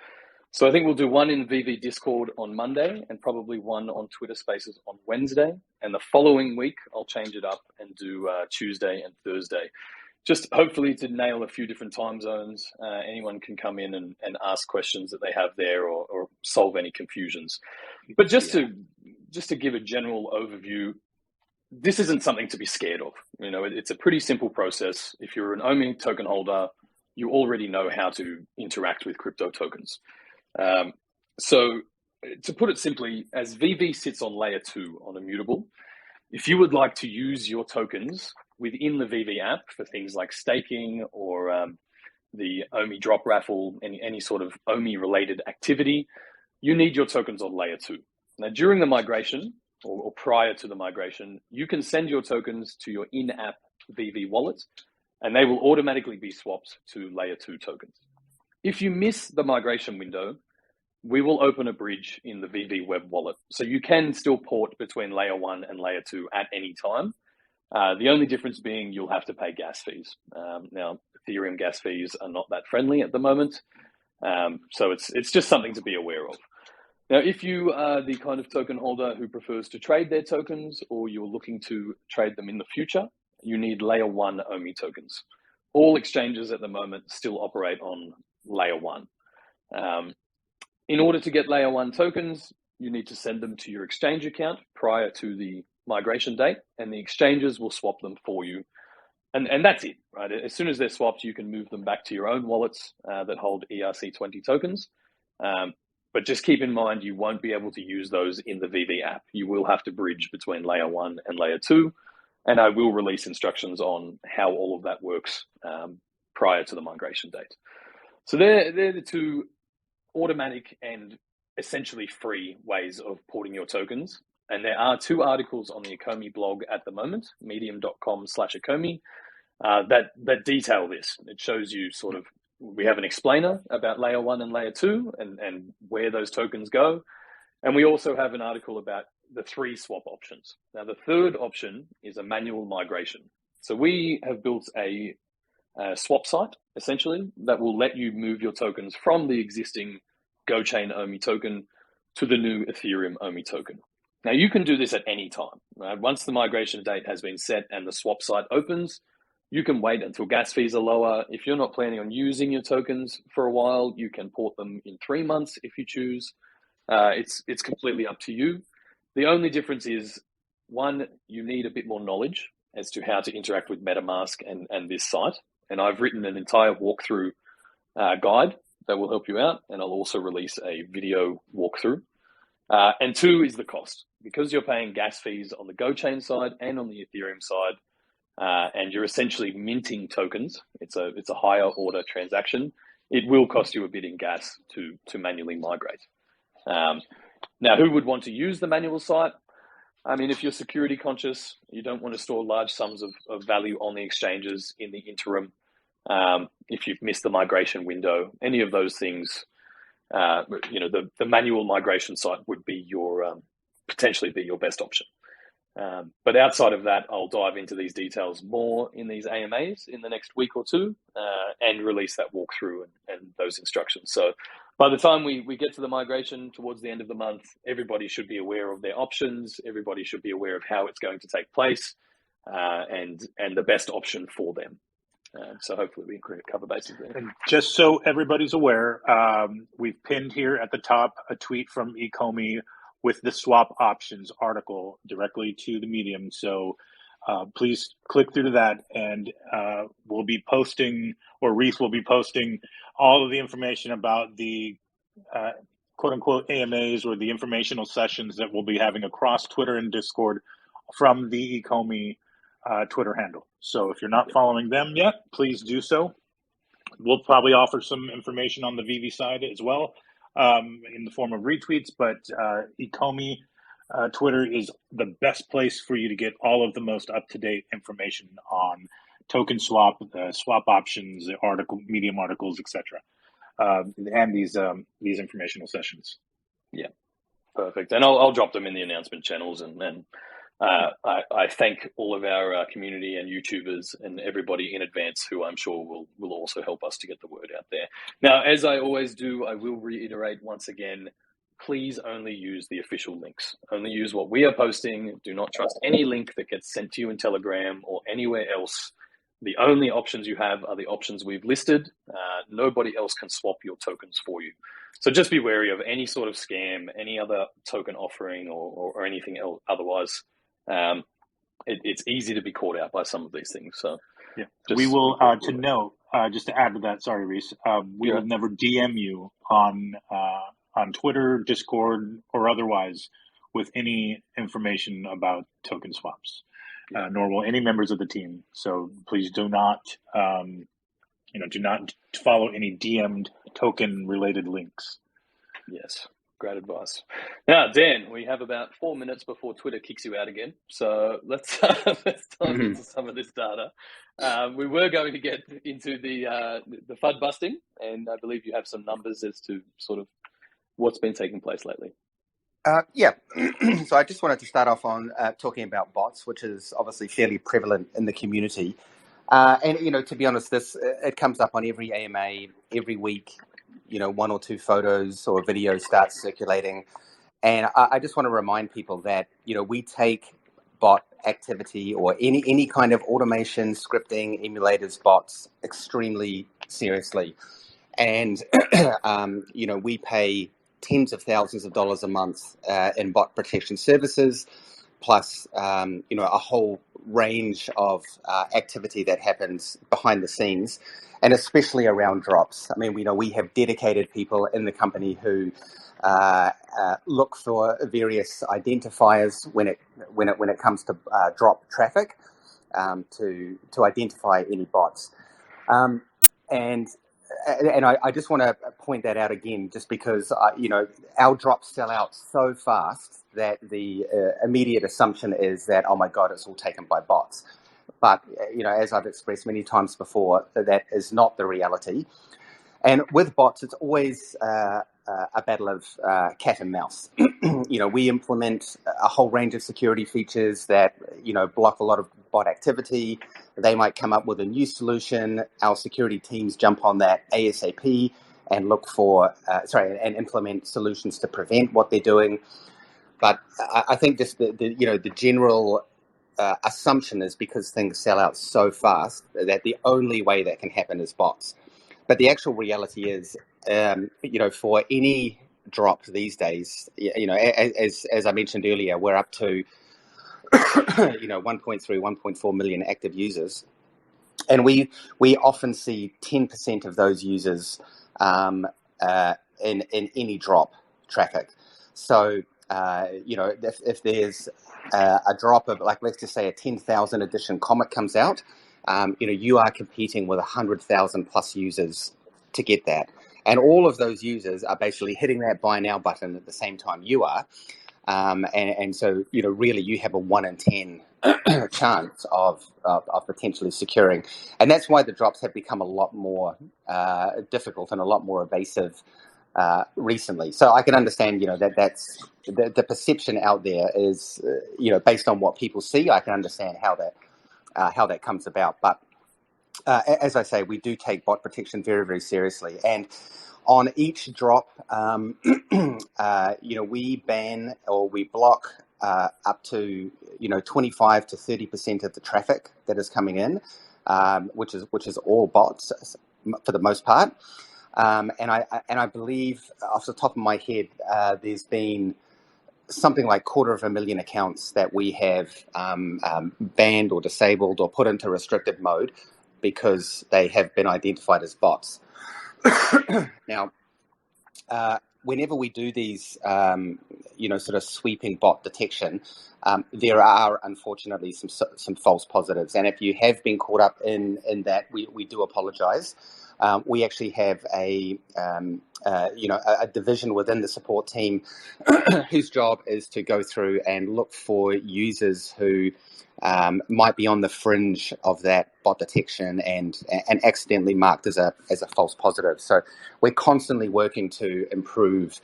So I think we'll do one in Veve Discord on Monday and probably one on Twitter Spaces on Wednesday. And the following week, I'll change it up and do Tuesday and Thursday. Just hopefully to nail a few different time zones. Anyone can come in and ask questions that they have there or solve any confusions. But just to give a general overview, this isn't something to be scared of. It's a pretty simple process. If you're an OMI token holder, you already know how to interact with crypto tokens. So to put it simply, as Veve sits on layer 2 on Immutable, if you would like to use your tokens within the Veve app for things like staking or the OMI drop raffle, any sort of OMI related activity, you need your tokens on layer 2. Now, during the migration or prior to the migration, you can send your tokens to your in-app Veve wallet, and they will automatically be swapped to layer 2 tokens. If you miss the migration window, we will open a bridge in the Veve web wallet. So you can still port between layer 1 and layer 2 at any time. The only difference being you'll have to pay gas fees. Now, Ethereum gas fees are not that friendly at the moment. So it's just something to be aware of. Now, if you are the kind of token holder who prefers to trade their tokens, or you're looking to trade them in the future, you need layer 1 OMI tokens. All exchanges at the moment still operate on layer 1. In order to get layer 1 tokens, you need to send them to your exchange account prior to the migration date, and the exchanges will swap them for you. And that's it, right? As soon as they're swapped, you can move them back to your own wallets that hold ERC20 tokens. But just keep in mind, you won't be able to use those in the Veve app. You will have to bridge between layer 1 and layer 2. And I will release instructions on how all of that works prior to the migration date. So they're the two automatic and essentially free ways of porting your tokens. And there are 2 articles on the Ecomi blog at the moment, medium.com/Ecomi, that detail this. It shows you sort of, we have an explainer about layer 1 and layer 2 and where those tokens go. And we also have an article about the 3 swap options. Now, the third option is a manual migration. So we have built a swap site, essentially, that will let you move your tokens from the existing GoChain OMI token to the new Ethereum OMI token. Now, you can do this at any time, right? Once the migration date has been set and the swap site opens, you can wait until gas fees are lower. If you're not planning on using your tokens for a while, you can port them in 3 months if you choose. It's completely up to you. The only difference is, one, you need a bit more knowledge as to how to interact with MetaMask and this site. And I've written an entire walkthrough guide that will help you out. And I'll also release a video walkthrough. And 2 is the cost. Because you're paying gas fees on the GoChain side and on the Ethereum side, and you're essentially minting tokens, it's a higher order transaction, it will cost you a bit in gas to manually migrate. Now, who would want to use the manual site? I mean, if you're security conscious, you don't want to store large sums of value on the exchanges in the interim. If you've missed the migration window, any of those things, the manual migration site would be potentially be your best option. But outside of that, I'll dive into these details more in these AMAs in the next week or 2 and release that walkthrough and those instructions. So by the time we get to the migration towards the end of the month, everybody should be aware of their options. Everybody should be aware of how it's going to take place and the best option for them. So hopefully we can cover bases there. And just so everybody's aware, we've pinned here at the top a tweet from Ecomi with the swap options article directly to the Medium. So please click through to that, and we'll be posting, or Rhys will be posting, all of the information about the quote-unquote AMAs, or the informational sessions that we'll be having across Twitter and Discord from the Ecomi Twitter handle. So if you're not following them yet, please do so. We'll probably offer some information on the Veve side as well, in the form of retweets, but Ecomi Twitter is the best place for you to get all of the most up-to-date information on token swap, swap options, the article, Medium articles, etc., and these informational sessions. Yeah, perfect. And I'll drop them in the announcement channels, and I thank all of our community and YouTubers and everybody in advance who I'm sure will also help us to get the word out there. Now, as I always do, I will reiterate once again, please only use the official links. Only use what we are posting. Do not trust any link that gets sent to you in Telegram or anywhere else. The only options you have are the options we've listed. Nobody else can swap your tokens for you. So just be wary of any sort of scam, any other token offering or anything else otherwise. It's easy to be caught out by some of these things. So yeah, we will to note, just to add to that. Sorry, Rhys. We will never DM you on Twitter, Discord, or otherwise with any information about token swaps, nor will any members of the team. So please do not, do not follow any DM'd token related links. Yes. Great advice. Now, Dan, we have about 4 minutes before Twitter kicks you out again. So let's dive into some of this data. We were going to get into the FUD busting, and I believe you have some numbers as to sort of what's been taking place lately. Yeah. So I just wanted to start off on talking about bots, which is obviously fairly prevalent in the community. And, to be honest, it comes up on every AMA every week. one or two photos or videos start circulating. And I just want to remind people that, we take bot activity or any kind of automation, scripting, emulators, bots extremely seriously. And, we pay tens of thousands of dollars a month in bot protection services, plus, a whole range of activity that happens behind the scenes, and especially around drops. I mean, we have dedicated people in the company who look for various identifiers when it comes to drop traffic to identify any bots. And I just want to point that out again, just because our drops sell out so fast that the immediate assumption is that, oh my God, it's all taken by bots. But as I've expressed many times before, that is not the reality. And with bots, it's always a battle of cat and mouse. We implement a whole range of security features that block a lot of bot activity. They might come up with a new solution. Our security teams jump on that ASAP and look for and implement solutions to prevent what they're doing. But I think just the general assumption is because things sell out so fast that the only way that can happen is bots. But the actual reality is, for any drop these days, as I mentioned earlier, we're up to 1.3, 1.4 million active users, and we often see 10% of those users in any drop traffic. So if there's a drop of, like, let's just say a 10,000 edition comic comes out, you are competing with 100,000 plus users to get that. And all of those users are basically hitting that buy now button at the same time you are. And so, really you have a 1 in 10 chance of potentially securing. And that's why the drops have become a lot more difficult and a lot more evasive recently. So I can understand, that's the perception out there is, based on what people see. I can understand how that comes about. But as I say, we do take bot protection very, very seriously. And on each drop, we ban or we block up to 25 to 30% of the traffic that is coming in, which is all bots for the most part. And I believe, off the top of my head, there's been something like 250,000 accounts that we have banned or disabled or put into restricted mode because they have been identified as bots. Now, whenever we do these, sort of sweeping bot detection, there are unfortunately some false positives. And if you have been caught up in that, we do apologise. We actually have a division within the support team whose job is to go through and look for users who might be on the fringe of that bot detection and accidentally marked as a false positive. So we're constantly working to improve,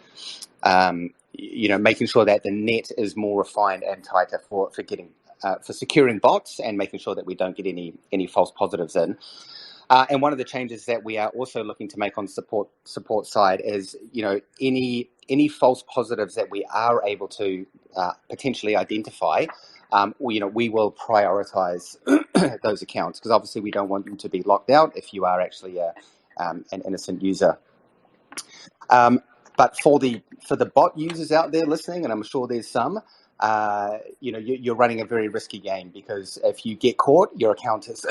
making sure that the net is more refined and tighter for securing bots and making sure that we don't get any false positives in. And one of the changes that we are also looking to make on support side is, any false positives that we are able to potentially identify, we will prioritize those accounts, because obviously we don't want them to be locked out if you are actually an innocent user. But for the bot users out there listening, and I'm sure there's some, you're running a very risky game, because if you get caught, your account is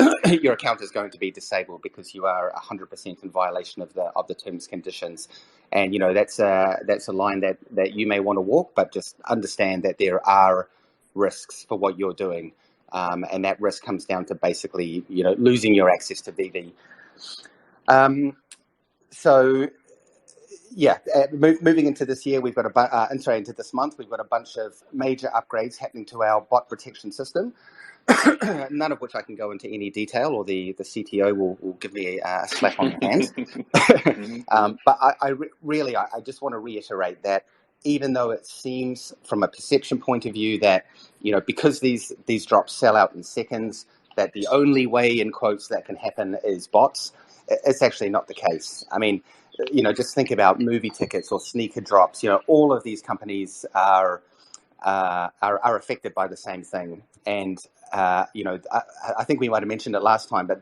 going to be disabled because you are 100% in violation of the terms and conditions. And that's a line that you may want to walk, but just understand that there are risks for what you're doing, and that risk comes down to basically losing your access to Veve. Moving into this year, we've got into this month, we've got a bunch of major upgrades happening to our bot protection system, none of which I can go into any detail, or the CTO will give me a slap on the hand. But I just want to reiterate that even though it seems from a perception point of view that, because these drops sell out in seconds, that the only way, in quotes, that can happen is bots, it's actually not the case. I mean, just think about movie tickets or sneaker drops. All of these companies are affected by the same thing. And I think we might have mentioned it last time, but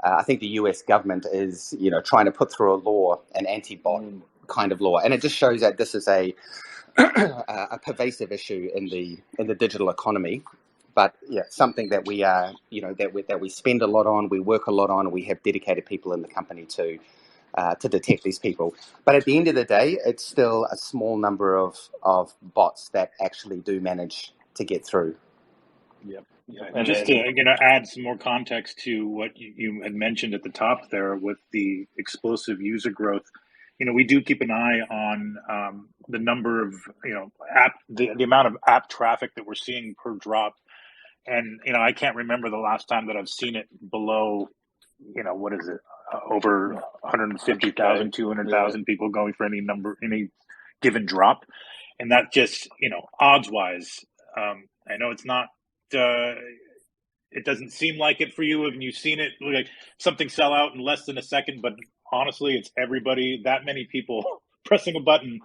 I think the US government is trying to put through a law, an anti-bot kind of law, and it just shows that this is a pervasive issue in the digital economy. But something that we that we spend a lot on, we work a lot on, and we have dedicated people in the company to detect these people. But at the end of the day, it's still a small number of bots that actually do manage to get through. Yep. And just to add some more context to what you had mentioned at the top there with the explosive user growth, we do keep an eye on the number of the amount of app traffic that we're seeing per drop. And I can't remember the last time that I've seen it below what is it, over 150,000, 200,000 people going for any given drop. And that just odds wise, I know it's not it doesn't seem like it for you when you've seen it, like something sell out in less than a second, but honestly, it's everybody, that many people pressing a button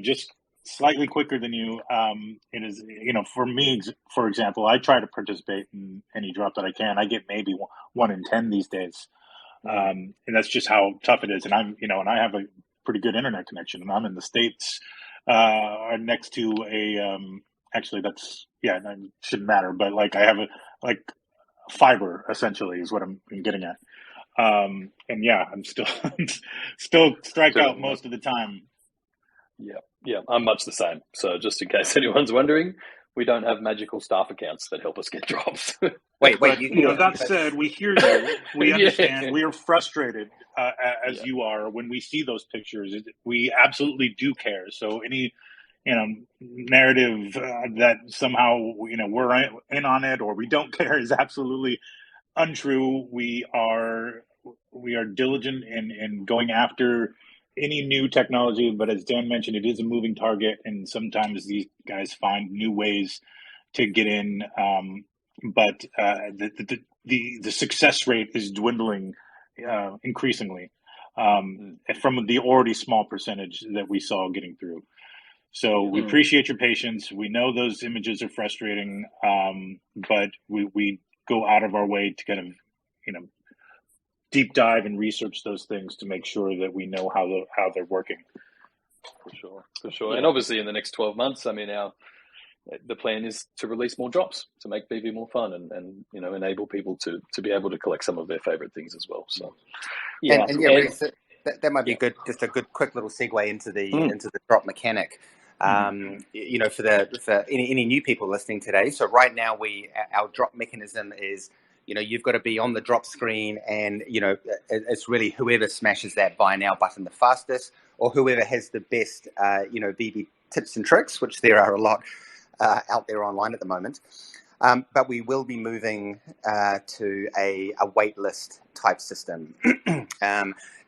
just slightly quicker than you. It is, for me, for example, I try to participate in any drop that I can. I get maybe 1 in 10 these days. And that's just how tough it is. And I'm, and I have a pretty good internet connection, and I'm in the States, next to a, actually that's, it shouldn't matter, but like I have fiber essentially is what I'm getting at. And I'm still strike out most of the time. Yeah, I'm much the same. So just in case anyone's wondering, we don't have magical staff accounts that help us get drops. Wait. That said, we hear you. We understand. We are frustrated as you are when we see those pictures. We absolutely do care. So any narrative that somehow we're in on it or we don't care is absolutely untrue. We are diligent in going after any new technology, but as Dan mentioned, it is a moving target, and sometimes these guys find new ways to get in. But the success rate is dwindling increasingly from the already small percentage that we saw getting through. So we appreciate your patience. We know those images are frustrating, but we go out of our way to kind of deep dive and research those things to make sure that we know how they're working. For sure. And obviously in the next 12 months, I mean, the plan is to release more drops to make Veve more fun and enable people to be able to collect some of their favorite things as well. So Rhys, that might be good. Just a good quick little segue into the drop mechanic. For any new people listening today. So right now our drop mechanism is, you've got to be on the drop screen, and it's really whoever smashes that buy now button the fastest, or whoever has the best Veve tips and tricks, which there are a lot out there online at the moment. But we will be moving to a waitlist type system.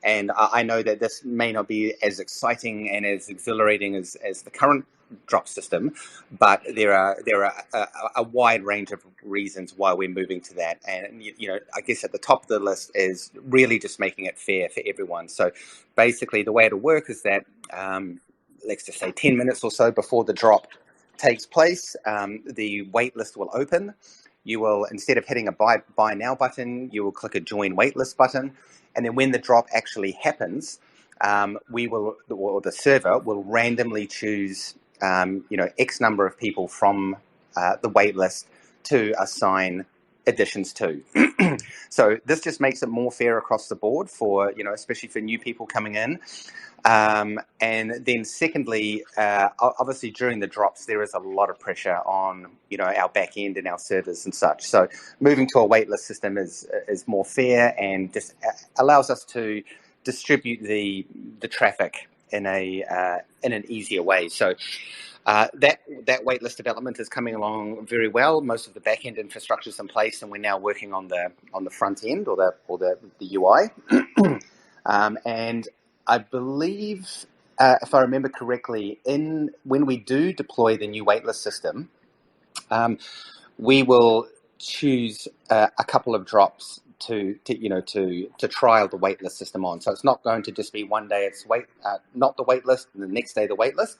And I know that this may not be as exciting and as exhilarating as the current drop system, but there are a wide range of reasons why we're moving to that. And I guess at the top of the list is really just making it fair for everyone. So basically, the way it'll work is that let's just say 10 minutes or so before the drop takes place, the waitlist will open. You will, instead of hitting a buy now button, you will click a join waitlist button. And then when the drop actually happens, the server will randomly choose, X number of people from the waitlist to assign additions to. So this just makes it more fair across the board for, especially for new people coming in. And then secondly, obviously during the drops, there is a lot of pressure on, our back end and our servers and such. So moving to a waitlist system is more fair and just allows us to distribute the traffic in an easier way. So that waitlist development is coming along very well. Most of the back end infrastructure is in place, and we're now working on the front end or the UI. And I believe, if I remember correctly, when we do deploy the new waitlist system, we will choose a couple of drops to trial the waitlist system on. So it's not going to just be one day it's not the waitlist and the next day the waitlist.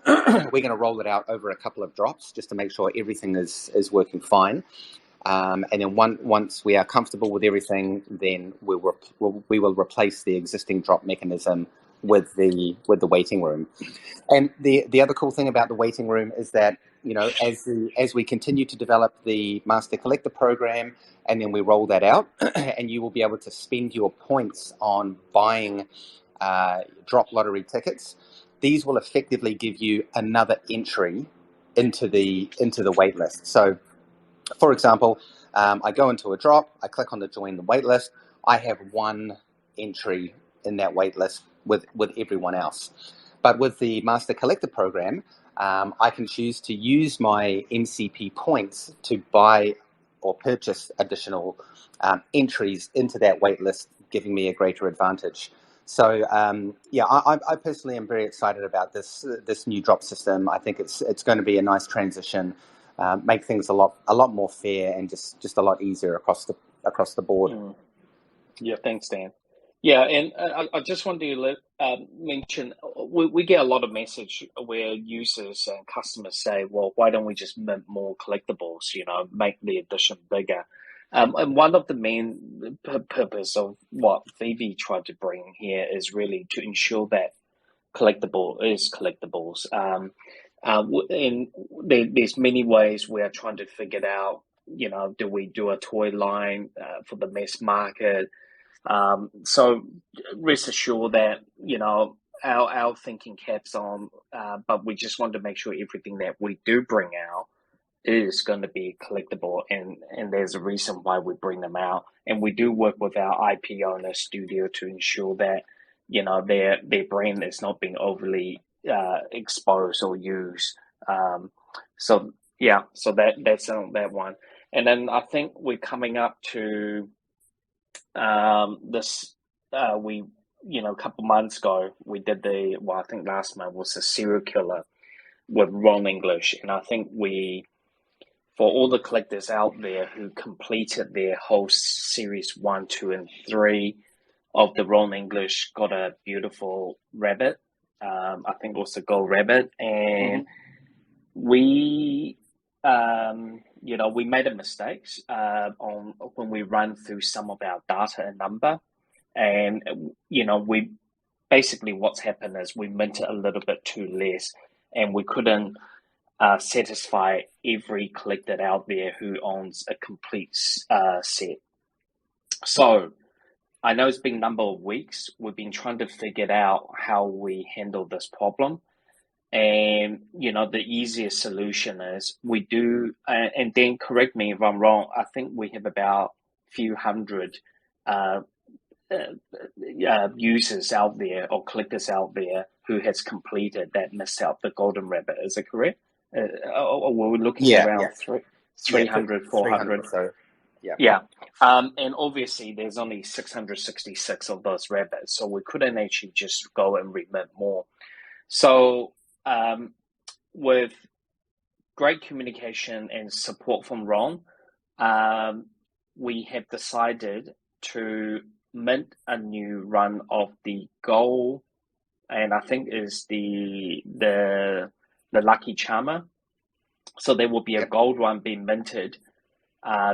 We're going to roll it out over a couple of drops just to make sure everything is working fine. And then once we are comfortable with everything, then we will replace the existing drop mechanism with the waiting room. And the other cool thing about the waiting room is that, as we continue to develop the Master Collector program, and then we roll that out, and you will be able to spend your points on buying drop lottery tickets. These will effectively give you another entry into the waitlist. So, for example, I go into a drop, I click on the join the waitlist, I have one entry in that waitlist with everyone else. But with the Master Collector program, I can choose to use my MCP points to buy or purchase additional entries into that waitlist, giving me a greater advantage. So I personally am very excited about this new drop system. I think it's going to be a nice transition, make things a lot more fair and just a lot easier across the board. Yeah, thanks, Dan. Yeah, and I just wanted to mention we get a lot of message where users and customers say, "Well, why don't we just mint more collectibles? Make the edition bigger." And one of the main purpose of what Veve tried to bring here is really to ensure that collectible is collectibles. And there's many ways we are trying to figure it out. Do we do a toy line for the mass market? So rest assured that our thinking caps on, but we just want to make sure everything that we do bring out is going to be collectible, and there's a reason why we bring them out. And we do work with our IP owner studio to ensure that their brand is not being overly exposed or used. So that's that one. And then I think we're coming up to this. We a couple months ago we did I think last month was a serial killer with Ron English, and I think for all the collectors out there who completed their whole series 1, 2, and 3 of the Ron English, got a beautiful rabbit. I think it was a gold rabbit, and we made a mistake on when we run through some of our data and number, and we basically what's happened is we minted a little bit too less, and we couldn't satisfy every collector out there who owns a complete set. So I know it's been a number of weeks. We've been trying to figure out how we handle this problem. And, the easiest solution is we do, and then correct me if I'm wrong, I think we have about a few hundred users out there or collectors out there who has completed that missed out the golden rabbit. Is it correct? We're looking around 300, 400. So, yeah. And obviously there's only 666 of those rabbits, so we couldn't actually just go and remit more. So with great communication and support from Ron, we have decided to mint a new run of the gold, and I think is the Lucky Charmer. So there will be a gold one being minted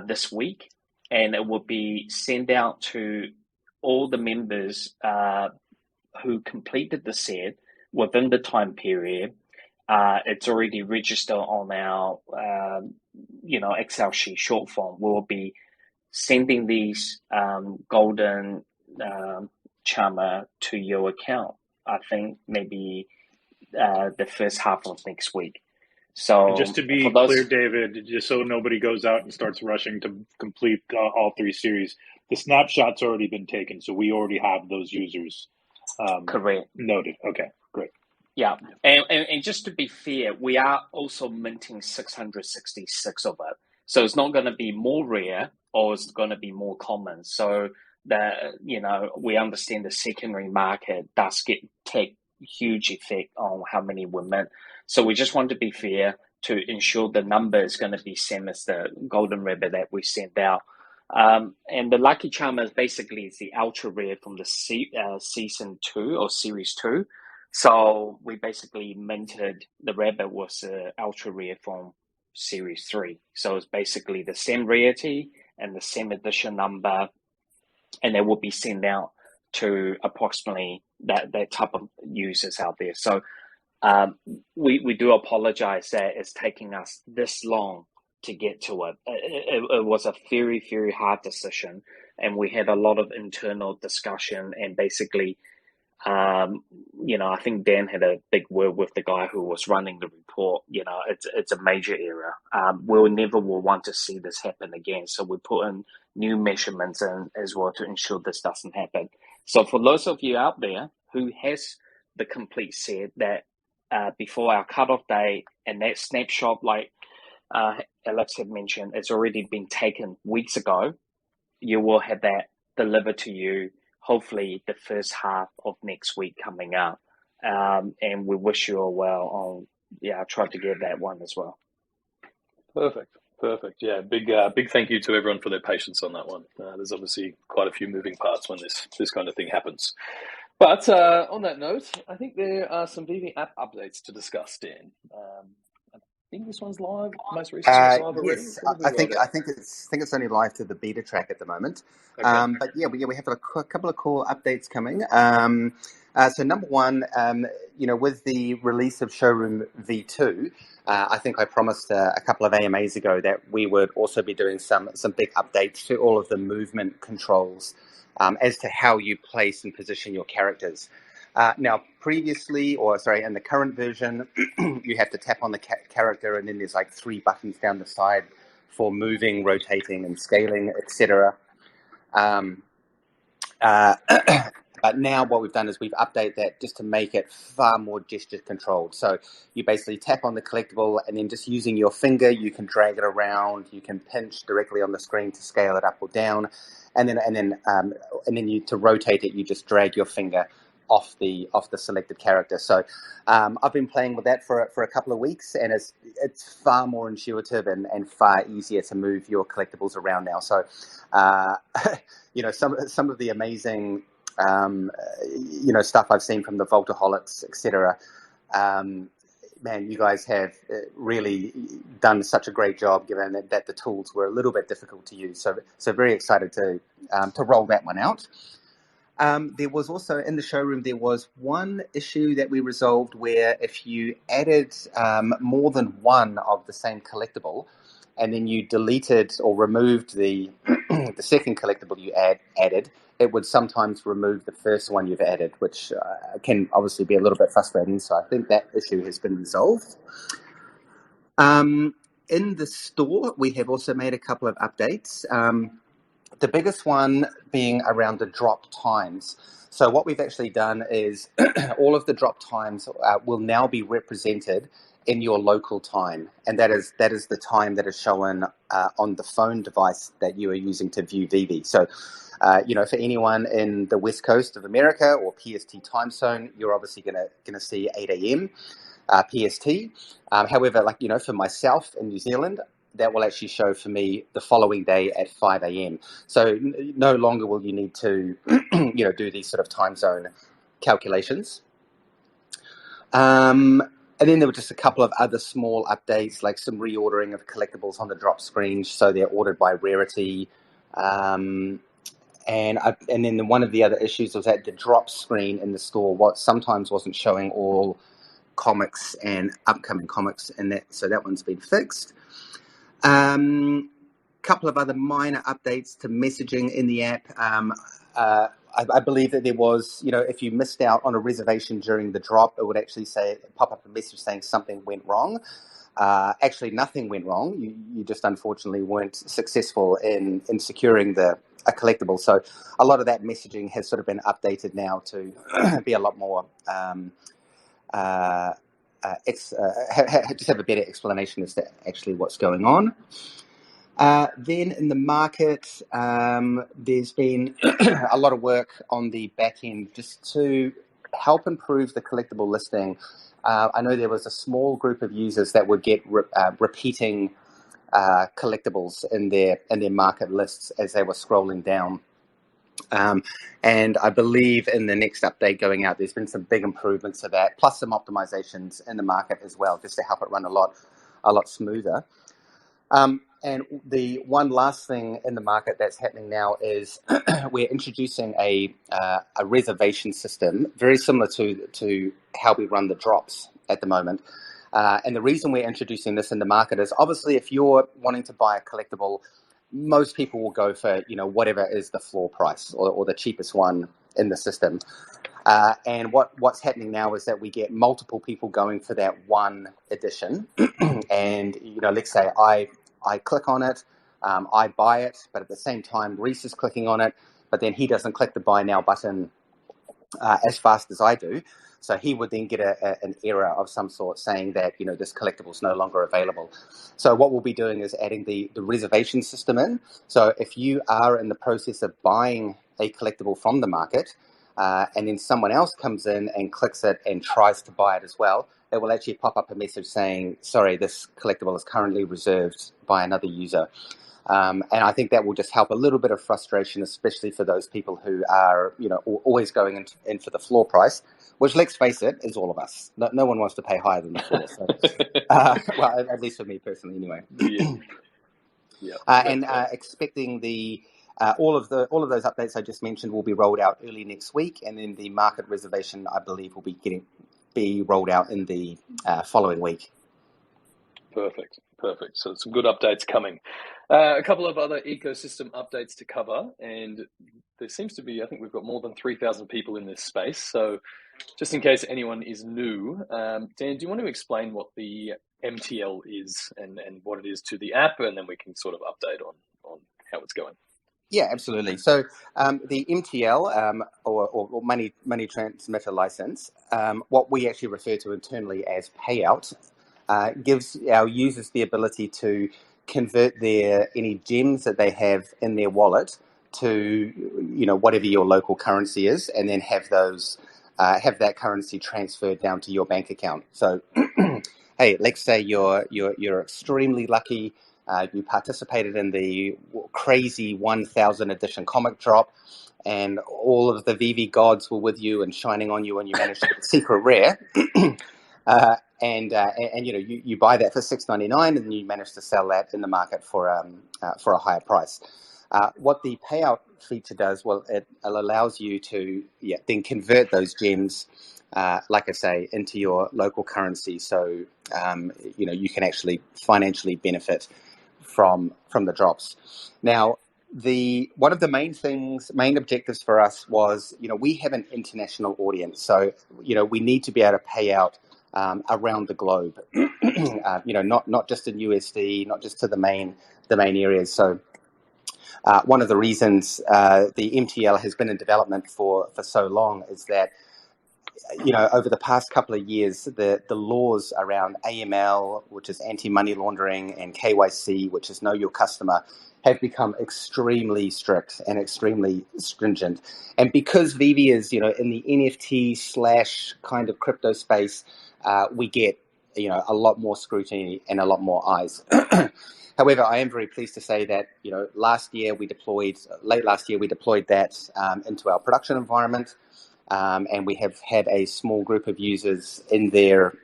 this week, and it will be sent out to all the members who completed the set within the time period. It's already registered on our Excel sheet short form. We'll be sending these golden charmer to your account, I think maybe the first half of next week. So just to be clear, David, just so nobody goes out and starts rushing to complete all 3 series, the snapshot's already been taken, so we already have those users. Correct. Noted. Okay, great. Yeah, and just to be fair, we are also minting 666 of it. So it's not going to be more rare, or it's going to be more common. So we understand the secondary market does take huge effect on how many we mint. So we just want to be fair to ensure the number is going to be same as the golden rabbit that we sent out. And the Lucky Charm is basically the ultra rare from the season 2 or series 2. So we basically minted the rabbit was ultra rare from series 3. So it's basically the same rarity and the same edition number, and it will be sent out to approximately that type of users out there. So we do apologize that it's taking us this long to get to it. It was a very, very hard decision, and we had a lot of internal discussion, and basically, I think Dan had a big word with the guy who was running the report. It's a major error. We'll never will want to see this happen again. So we put in new measurements in as well to ensure this doesn't happen. So for those of you out there who has the complete set that before our cutoff date, and that snapshot, like Alex had mentioned, it's already been taken weeks ago, you will have that delivered to you hopefully the first half of next week coming up. And we wish you all well on, I'll try to get that one as well. Perfect. Yeah, big thank you to everyone for their patience on that one. There's obviously quite a few moving parts when this kind of thing happens. But on that note, I think there are some Veve app updates to discuss, Dan. I think this one's live. Most recent was live already. Yes, I think it's only live to the beta track at the moment. Okay. But yeah, we have a couple of cool updates coming. So number one, with the release of Showroom V2, I think I promised a couple of AMAs ago that we would also be doing some big updates to all of the movement controls as to how you place and position your characters. Now, in the current version, you have to tap on the character, and then there's like 3 buttons down the side for moving, rotating, and scaling, etc. But now what we've done is we've updated that just to make it far more gesture controlled. So you basically tap on the collectible, and then just using your finger, you can drag it around. You can pinch directly on the screen to scale it up or down, and then to rotate it, you just drag your finger off the selected character. So I've been playing with that for a couple of weeks, and it's far more intuitive and far easier to move your collectibles around now. So some of the amazing stuff I've seen from the Vaultaholics, etc. Man, you guys have really done such a great job, given that the tools were a little bit difficult to use. So very excited to roll that one out. There was also, in the showroom, there was one issue that we resolved where if you added more than one of the same collectible, and then you deleted or removed the the second collectible you added, it would sometimes remove the first one you've added, which can obviously be a little bit frustrating. So I think that issue has been resolved. In the store, we have also made a couple of updates. The biggest one being around the drop times. So what we've actually done is all of the drop times will now be represented in your local time, and that is the time that is shown on the phone device that you are using to view Veve. So, for anyone in the West Coast of America or PST time zone, you're obviously gonna see 8 a.m. PST. However, for myself in New Zealand, that will actually show for me the following day at 5 a.m. So no longer will you need to, do these sort of time zone calculations. And then there were just a couple of other small updates, like some reordering of collectibles on the drop screen, so they're ordered by rarity. And then one of the other issues was that the drop screen in the store sometimes wasn't showing all comics and upcoming comics, so that one's been fixed. Couple of other minor updates to messaging in the app. I believe that there was, if you missed out on a reservation during the drop, it would actually pop up a message saying something went wrong. Actually, nothing went wrong. You just unfortunately weren't successful in securing a collectible. So a lot of that messaging has sort of been updated now to be a lot more, just have a better explanation as to actually what's going on. Then in the market, there's been a lot of work on the back end just to help improve the collectible listing. I know there was a small group of users that would get repeating collectibles in their market lists as they were scrolling down. And I believe in the next update going out, there's been some big improvements to that, plus some optimizations in the market as well, just to help it run a lot smoother. And the one last thing in the market that's happening now is we're introducing a reservation system, very similar to how we run the drops at the moment. And the reason we're introducing this in the market is obviously if you're wanting to buy a collectible, most people will go for, whatever is the floor price or the cheapest one in the system. And what's happening now is that we get multiple people going for that one edition. And, let's say I click on it, I buy it, but at the same time, Rhys is clicking on it, but then he doesn't click the buy now button as fast as I do. So he would then get an error of some sort saying that, this collectible is no longer available. So what we'll be doing is adding the reservation system in. So if you are in the process of buying a collectible from the market, and then someone else comes in and clicks it and tries to buy it as well, it will actually pop up a message saying, sorry, this collectible is currently reserved by another user. And I think that will just help a little bit of frustration, especially for those people who are, always going in for the floor price, which, let's face it, is all of us. No one wants to pay higher than the floor. So, well, at least for me personally, anyway. And expecting all of those updates I just mentioned will be rolled out early next week, and then the market reservation, I believe, will be rolled out in the following week. Perfect. So some good updates coming. A couple of other ecosystem updates to cover, and there seems to be, I think we've got more than 3,000 people in this space. So just in case anyone is new, Dan, do you want to explain what the MTL is and what it is to the app, and then we can sort of update on how it's going? Yeah, absolutely. So the MTL, or money transmitter license, what we actually refer to internally as payout, gives our users the ability to convert any gems that they have in their wallet to, whatever your local currency is, and then have that currency transferred down to your bank account. So, hey, let's say you're extremely lucky. You participated in the crazy 1000 edition comic drop, and all of the Veve gods were with you and shining on you, and you managed to get a secret rare. And you buy that for $6.99, and then you manage to sell that in the market for a higher price. What the payout feature does, well, it allows you to then convert those gems, like I say, into your local currency. So you can actually financially benefit from the drops. Now, one of the main objectives for us was, we have an international audience, so we need to be able to pay out around the globe, not just in USD, not just to the main areas. So one of the reasons the MTL has been in development for so long is that, over the past couple of years, the laws around AML, which is anti-money laundering, and KYC, which is know your customer, have become extremely strict and extremely stringent. And because Veve is, in the NFT / kind of crypto space, we get, a lot more scrutiny and a lot more eyes. However, I am very pleased to say that, late last year we deployed that into our production environment. And we have had a small group of users in there,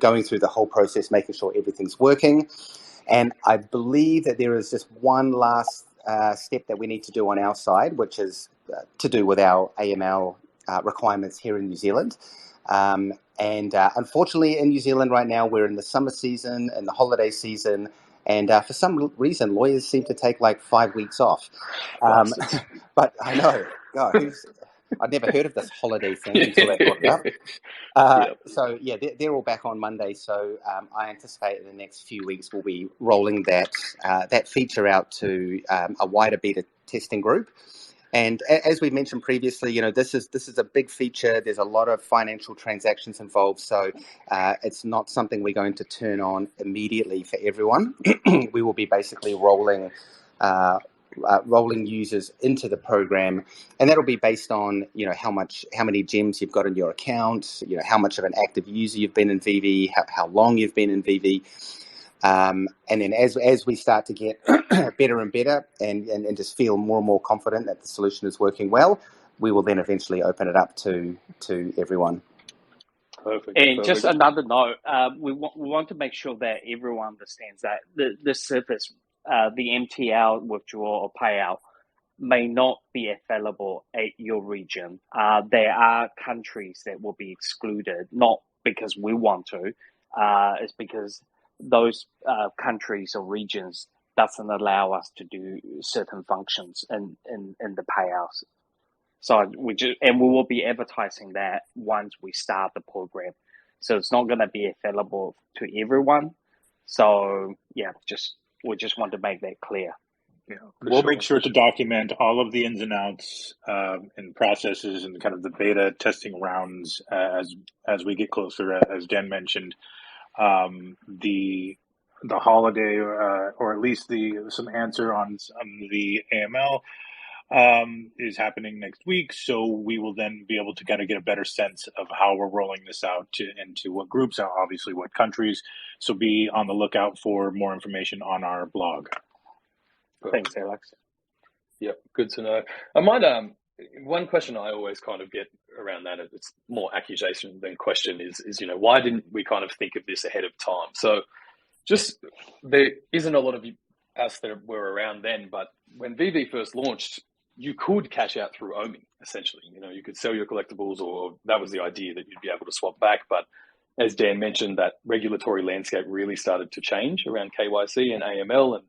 going through the whole process, making sure everything's working. And I believe that there is just one last step that we need to do on our side, which is to do with our AML requirements here in New Zealand. And unfortunately, in New Zealand right now, we're in the summer season and the holiday season. And for some reason, lawyers seem to take like 5 weeks off. But I know, God, I'd never heard of this holiday thing until they brought it up. So, they're all back on Monday. So I anticipate in the next few weeks we'll be rolling that feature out to a wider beta testing group. And as we mentioned previously, this is a big feature. There's a lot of financial transactions involved. So it's not something we're going to turn on immediately for everyone. We will be basically rolling users into the program, and that'll be based on how many gems you've got in your account, how much of an active user you've been in Veve, how long you've been in Veve. And then as we start to get better and better and just feel more and more confident that the solution is working well, we will then eventually open it up to everyone. Perfect. And just another note, we want to make sure that everyone understands that the service, the MTL withdrawal or payout, may not be available at your region. There are countries that will be excluded, not because we want to, it's because those countries or regions doesn't allow us to do certain functions in the payouts. So we will be advertising that once we start the program. So it's not going to be available to everyone. So yeah, we just want to make that clear. Yeah, we'll make sure to document all of the ins and outs and processes and kind of the beta testing rounds as we get closer. As Dan mentioned, the holiday or at least some answer on the AML is happening next week. So we will then be able to kind of get a better sense of how we're rolling this out into what groups, obviously what countries. So be on the lookout for more information on our blog. Thanks, Alex. Yep, good to know. I might one question I always kind of get around that, it's more accusation than question, is why didn't we kind of think of this ahead of time? So just there isn't a lot of us that were around then, but when Veve first launched, you could cash out through Omi, essentially. You could sell your collectibles, or that was the idea, that you'd be able to swap back. But as Dan mentioned, that regulatory landscape really started to change around KYC and AML,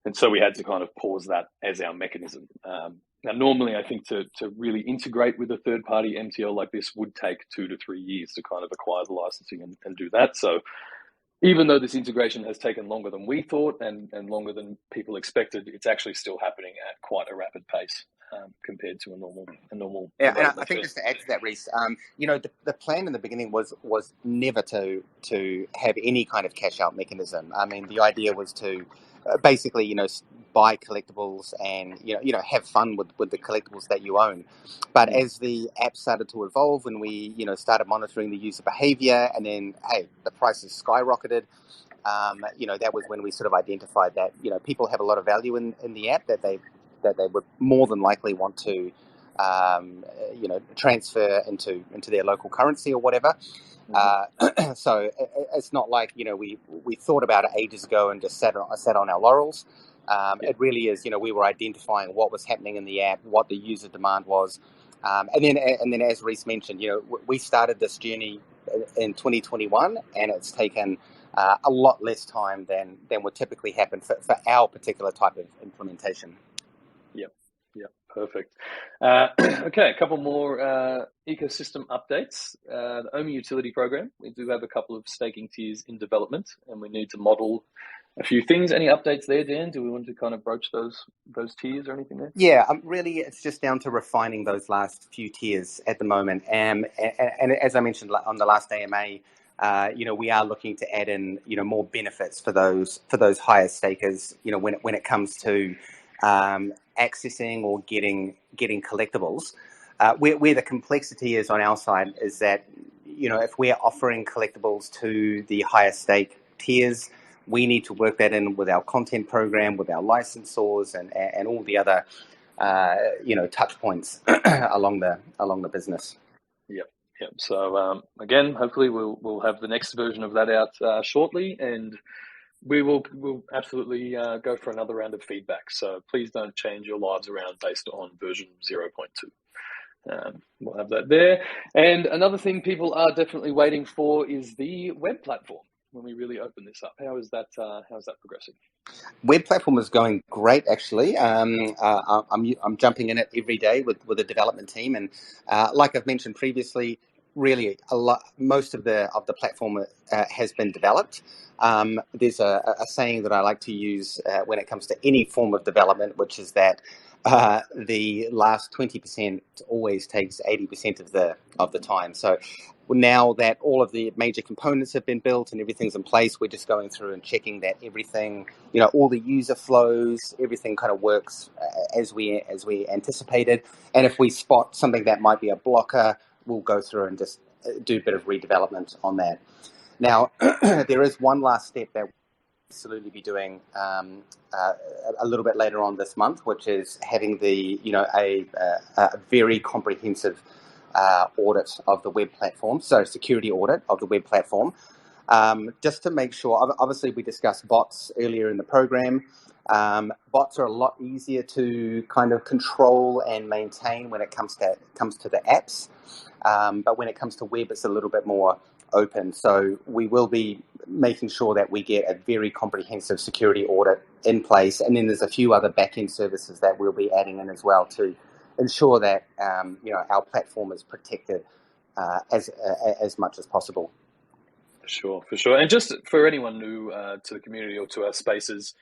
and so we had to kind of pause that as our mechanism. Now, normally, I think to really integrate with a third-party MTL like this would take 2 to 3 years to kind of acquire the licensing and do that. So even though this integration has taken longer than we thought and longer than people expected, it's actually still happening at quite a rapid pace compared to a normal. Yeah, and I think just to add to that, Rhys, the plan in the beginning was never to have any kind of cash out mechanism. I mean, the idea was to basically, buy collectibles and have fun with the collectibles that you own. But as the app started to evolve and we started monitoring the user behavior, and then the prices skyrocketed, that was when we sort of identified that people have a lot of value in the app that they would more than likely want to transfer into their local currency or whatever. So it's not like we thought about it ages ago and just sat on our laurels. It really is we were identifying what was happening in the app, what the user demand was, and then as Rhys mentioned, we started this journey in 2021, and it's taken a lot less time than would typically happen for our particular type of implementation. Yep, perfect. Okay, a couple more ecosystem updates. The Omi utility program, we do have a couple of staking tiers in development, and we need to model a few things. Any updates there, Dan? Do we want to kind of broach those tiers or anything there? Yeah, really, it's just down to refining those last few tiers at the moment. And as I mentioned on the last AMA, we are looking to add in more benefits for those higher stakers. When it comes to accessing or getting collectibles, where the complexity is on our side is that if we're offering collectibles to the higher stake tiers, we need to work that in with our content program, with our licensors, and all the other touch points along the business. Yep. So again, hopefully we'll have the next version of that out shortly, and we'll absolutely go for another round of feedback. So please don't change your lives around based on version 0.2. We'll have that there. And another thing people are definitely waiting for is the web platform. When we really open this up, how's that progressing? Web platform is going great, actually. I'm jumping in it every day with the development team, and like I've mentioned previously, really most of the platform has been developed. There's a saying that I like to use when it comes to any form of development, which is that the last 20% always takes 80% of the time. So now that all of the major components have been built and everything's in place, we're just going through and checking that everything, all the user flows, everything kind of works as we anticipated. And if we spot something that might be a blocker, we'll go through and just do a bit of redevelopment on that. Now, there is one last step that absolutely be doing a little bit later on this month, which is having the a very comprehensive audit of the web platform, so security audit of the web platform, just to make sure. Obviously, we discussed bots earlier in the program. Bots are a lot easier to kind of control and maintain when it comes to the apps, but when it comes to web, it's a little bit more open. So we will be making sure that we get a very comprehensive security audit in place, and then there's a few other back-end services that we'll be adding in as well to ensure that our platform is protected as much as possible. For sure. And just for anyone new to the community or to our spaces,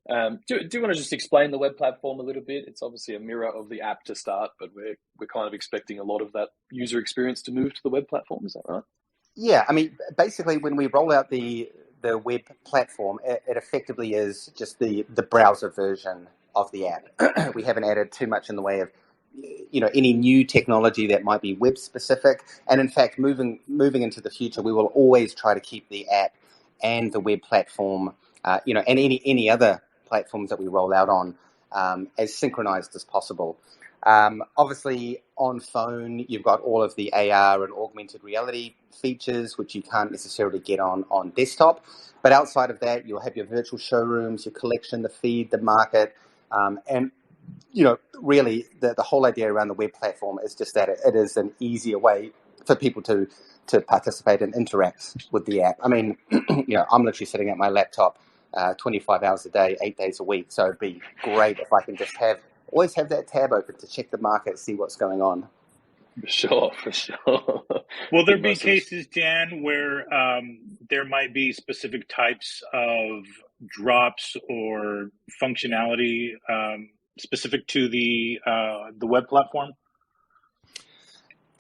do you want to just explain the web platform a little bit? It's obviously a mirror of the app to start, but we're kind of expecting a lot of that user experience to move to the web platform. Is that right? Yeah, I mean, basically, when we roll out the web platform, it effectively is just the browser version of the app. We haven't added too much in the way of any new technology that might be web specific. And in fact, moving into the future, we will always try to keep the app and the web platform, and any other platforms that we roll out on as synchronized as possible. Obviously, on phone, you've got all of the AR and augmented reality features, which you can't necessarily get on desktop. But outside of that, you'll have your virtual showrooms, your collection, the feed, the market, and really the whole idea around the web platform is just that it is an easier way for people to participate and interact with the app. I mean, I'm literally sitting at my laptop 25 hours a day, 8 days a week. So it'd be great if I can just always have that tab open to check the market, see what's going on. For sure. Will there be cases, Jan, where there might be specific types of drops or functionality specific to the web platform?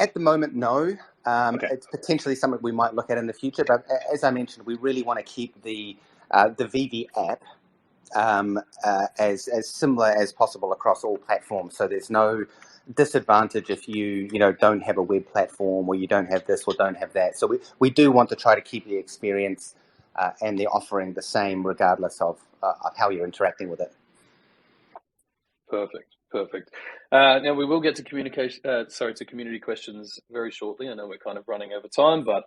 At the moment, no. Okay. It's potentially something we might look at in the future, but as I mentioned, we really want to keep the Veve app as similar as possible across all platforms. So there's no disadvantage if you don't have a web platform, or you don't have this or don't have that. So we do want to try to keep the experience and the offering the same, regardless of how you're interacting with it. Perfect. Now we will get to community questions very shortly. I know we're kind of running over time, but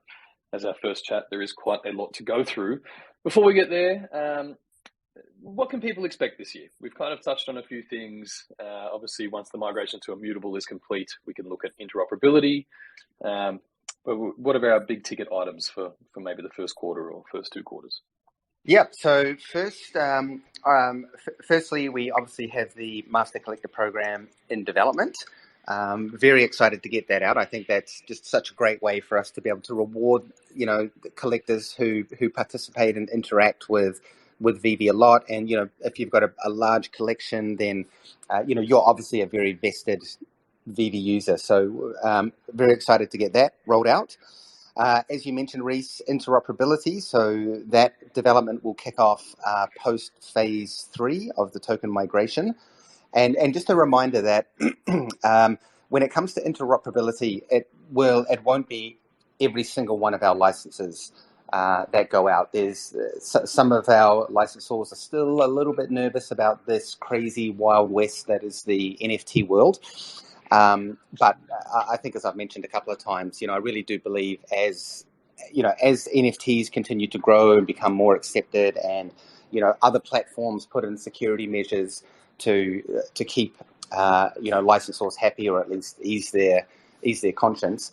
as our first chat, there is quite a lot to go through. Before we get there, what can people expect this year? We've kind of touched on a few things. Obviously, once the migration to Immutable is complete, we can look at interoperability. But what are our big ticket items for maybe the first quarter or first 2 quarters? Yeah, so firstly, we obviously have the Master Collector program in development. Very excited to get that out. I think that's just such a great way for us to be able to reward, the collectors who participate and interact with Veve a lot. And, if you've got a large collection, then, you're obviously a very vested Veve user. So very excited to get that rolled out. As you mentioned, Rhys, interoperability. So that development will kick off post phase 3 of the token migration. And just a reminder that when it comes to interoperability, it won't be every single one of our licenses that go out. There's some of our licensors are still a little bit nervous about this crazy Wild West that is the NFT world. But I think, as I've mentioned a couple of times, I really do believe as NFTs continue to grow and become more accepted, and other platforms put in security measures to keep licensors happy, or at least ease their conscience,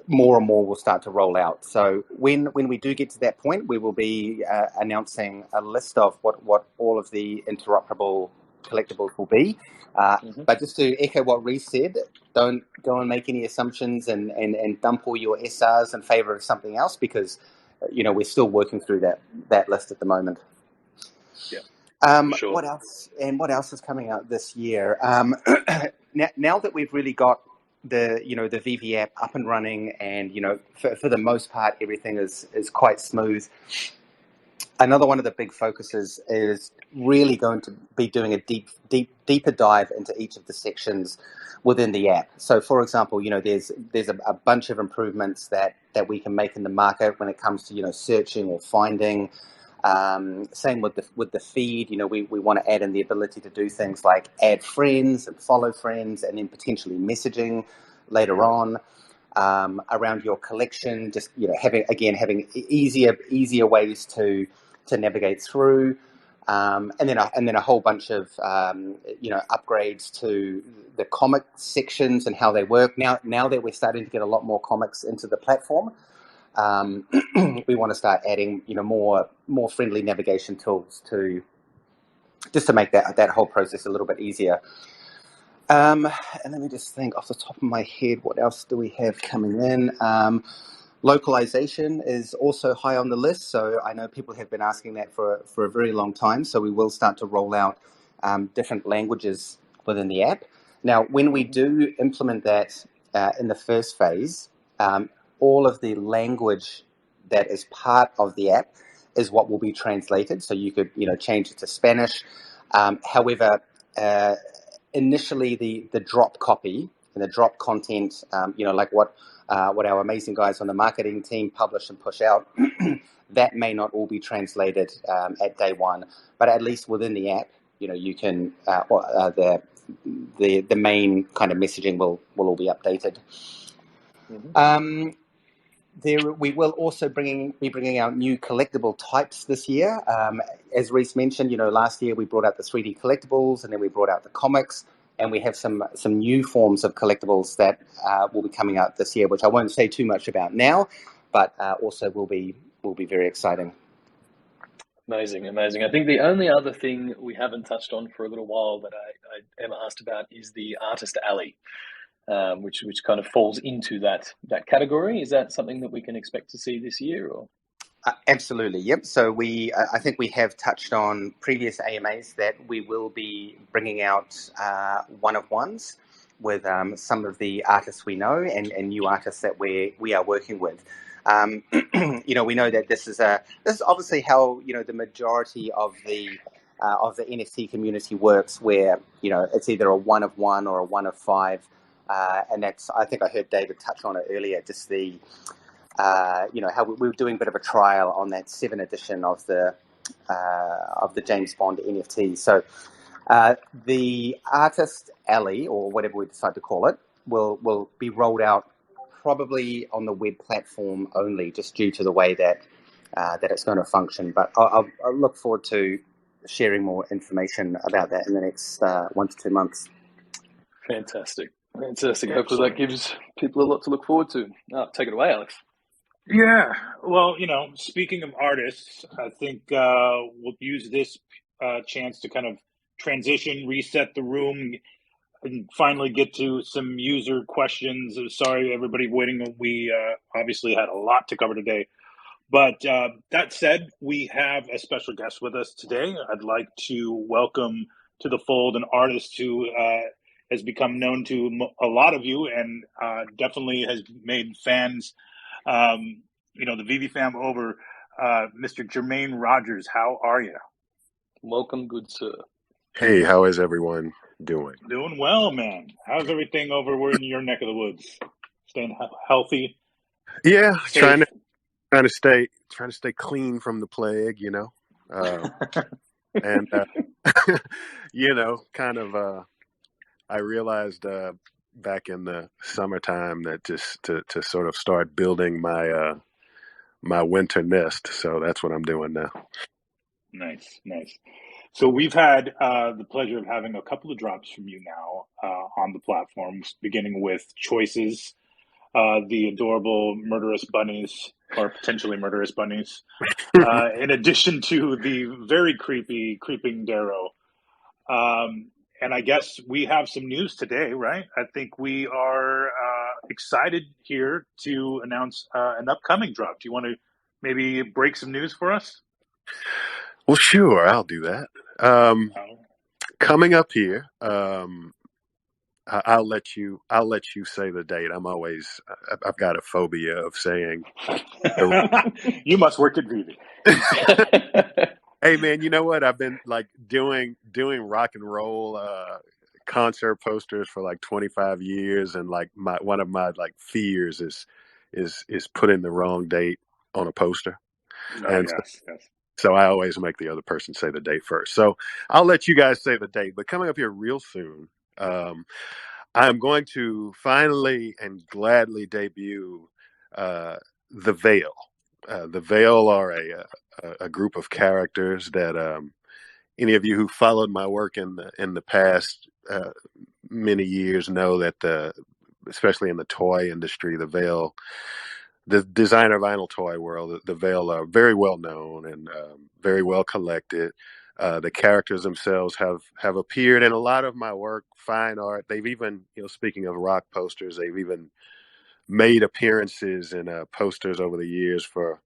more and more will start to roll out. So when we do get to that point, we will be announcing a list of what all of the interoperable collectibles will be. But just to echo what Rhys said, don't go and make any assumptions and dump all your SRs in favor of something else, because we're still working through that list at the moment. Yeah. Sure. What else is coming out this year? Now that we've really got the Veve app up and running, and for the most part everything is quite smooth. Another one of the big focuses is really going to be doing a deeper dive into each of the sections within the app. So, for example, there's a bunch of improvements that we can make in the market when it comes to searching or finding. Same with the feed. We want to add in the ability to do things like add friends and follow friends, and then potentially messaging later on. Around your collection, just having easier ways to navigate through, and then a whole bunch of upgrades to the comic sections and how they work. Now that we're starting to get a lot more comics into the platform, we want to start adding more friendly navigation tools to make that whole process a little bit easier. And let me just think off the top of my head, what else do we have coming in? Localization is also high on the list. So I know people have been asking that for a very long time. So we will start to roll out different languages within the app. Now, when we do implement that in the first phase, all of the language that is part of the app is what will be translated. So you could change it to Spanish. However, initially the drop copy and the drop content, like what our amazing guys on the marketing team publish and push out, that may not all be translated at day one, but at least within the app, you can the main kind of messaging will all be updated. Mm-hmm. We will also be bringing out new collectible types this year. As Rhys mentioned, last year we brought out the 3D collectibles, and then we brought out the comics, and we have some new forms of collectibles that will be coming out this year, which I won't say too much about now, but also will be very exciting. Amazing. I think the only other thing we haven't touched on for a little while that I Emma asked about is the Artist Alley. Which kind of falls into that category. Is that something that we can expect to see this year? Or? Absolutely, yep. So I think we have touched on previous AMAs that we will be bringing out one-of-ones with some of the artists we know and new artists that we are working with. We know that this is obviously how the majority of the NFT community works, where it's either a one-of-one or a one-of-5. And that's, I think I heard David touch on it earlier, just the, how we were doing a bit of a trial on that 7th edition of the James Bond NFT. So the Artist Alley, or whatever we decide to call it, will be rolled out probably on the web platform only, just due to the way that it's going to function. But I'll look forward to sharing more information about that in the next 1 to 2 months. Fantastic. Hopefully that gives people a lot to look forward to. Take it away, Alex. Yeah. Well, speaking of artists, I think we'll use this chance to kind of transition, reset the room, and finally get to some user questions. Sorry, everybody waiting. We obviously had a lot to cover today. But that said, we have a special guest with us today. I'd like to welcome to the fold an artist who has become known to a lot of you, and definitely has made fans, the Veve fam over, Mr. Jermaine Rogers. How are you? Welcome, good sir. Hey, how is everyone doing? Doing well, man. How's everything over in your neck of the woods? Staying healthy? Yeah, safe? trying to stay clean from the plague, and kind of. I realized back in the summertime that just to sort of start building my my winter nest. So that's what I'm doing now. Nice. So we've had the pleasure of having a couple of drops from you now on the platform, beginning with Choices, the adorable murderous bunnies, or potentially murderous bunnies, in addition to the very creeping Darrow. And I guess we have some news today, right? I think we are excited here to announce an upcoming drop. Do you want to maybe break some news for us? Well, sure, I'll do that. Coming up here, I'll let you say the date. I've got a phobia of saying. You must work at Veve. Hey man, you know what? I've been like doing rock and roll concert posters for like 25 years, and like one of my like fears is putting the wrong date on a poster. Oh, yes. So I always make the other person say the date first. So I'll let you guys say the date. But coming up here real soon, I'm going to finally and gladly debut the Veil. The Veil are a group of characters that any of you who followed my work in the past many years know that especially in the toy industry, the Veil, the designer vinyl toy world, the Veil are very well known and very well collected. The characters themselves have appeared in a lot of my work, fine art. They've even, speaking of rock posters, they've even made appearances in posters over the years for,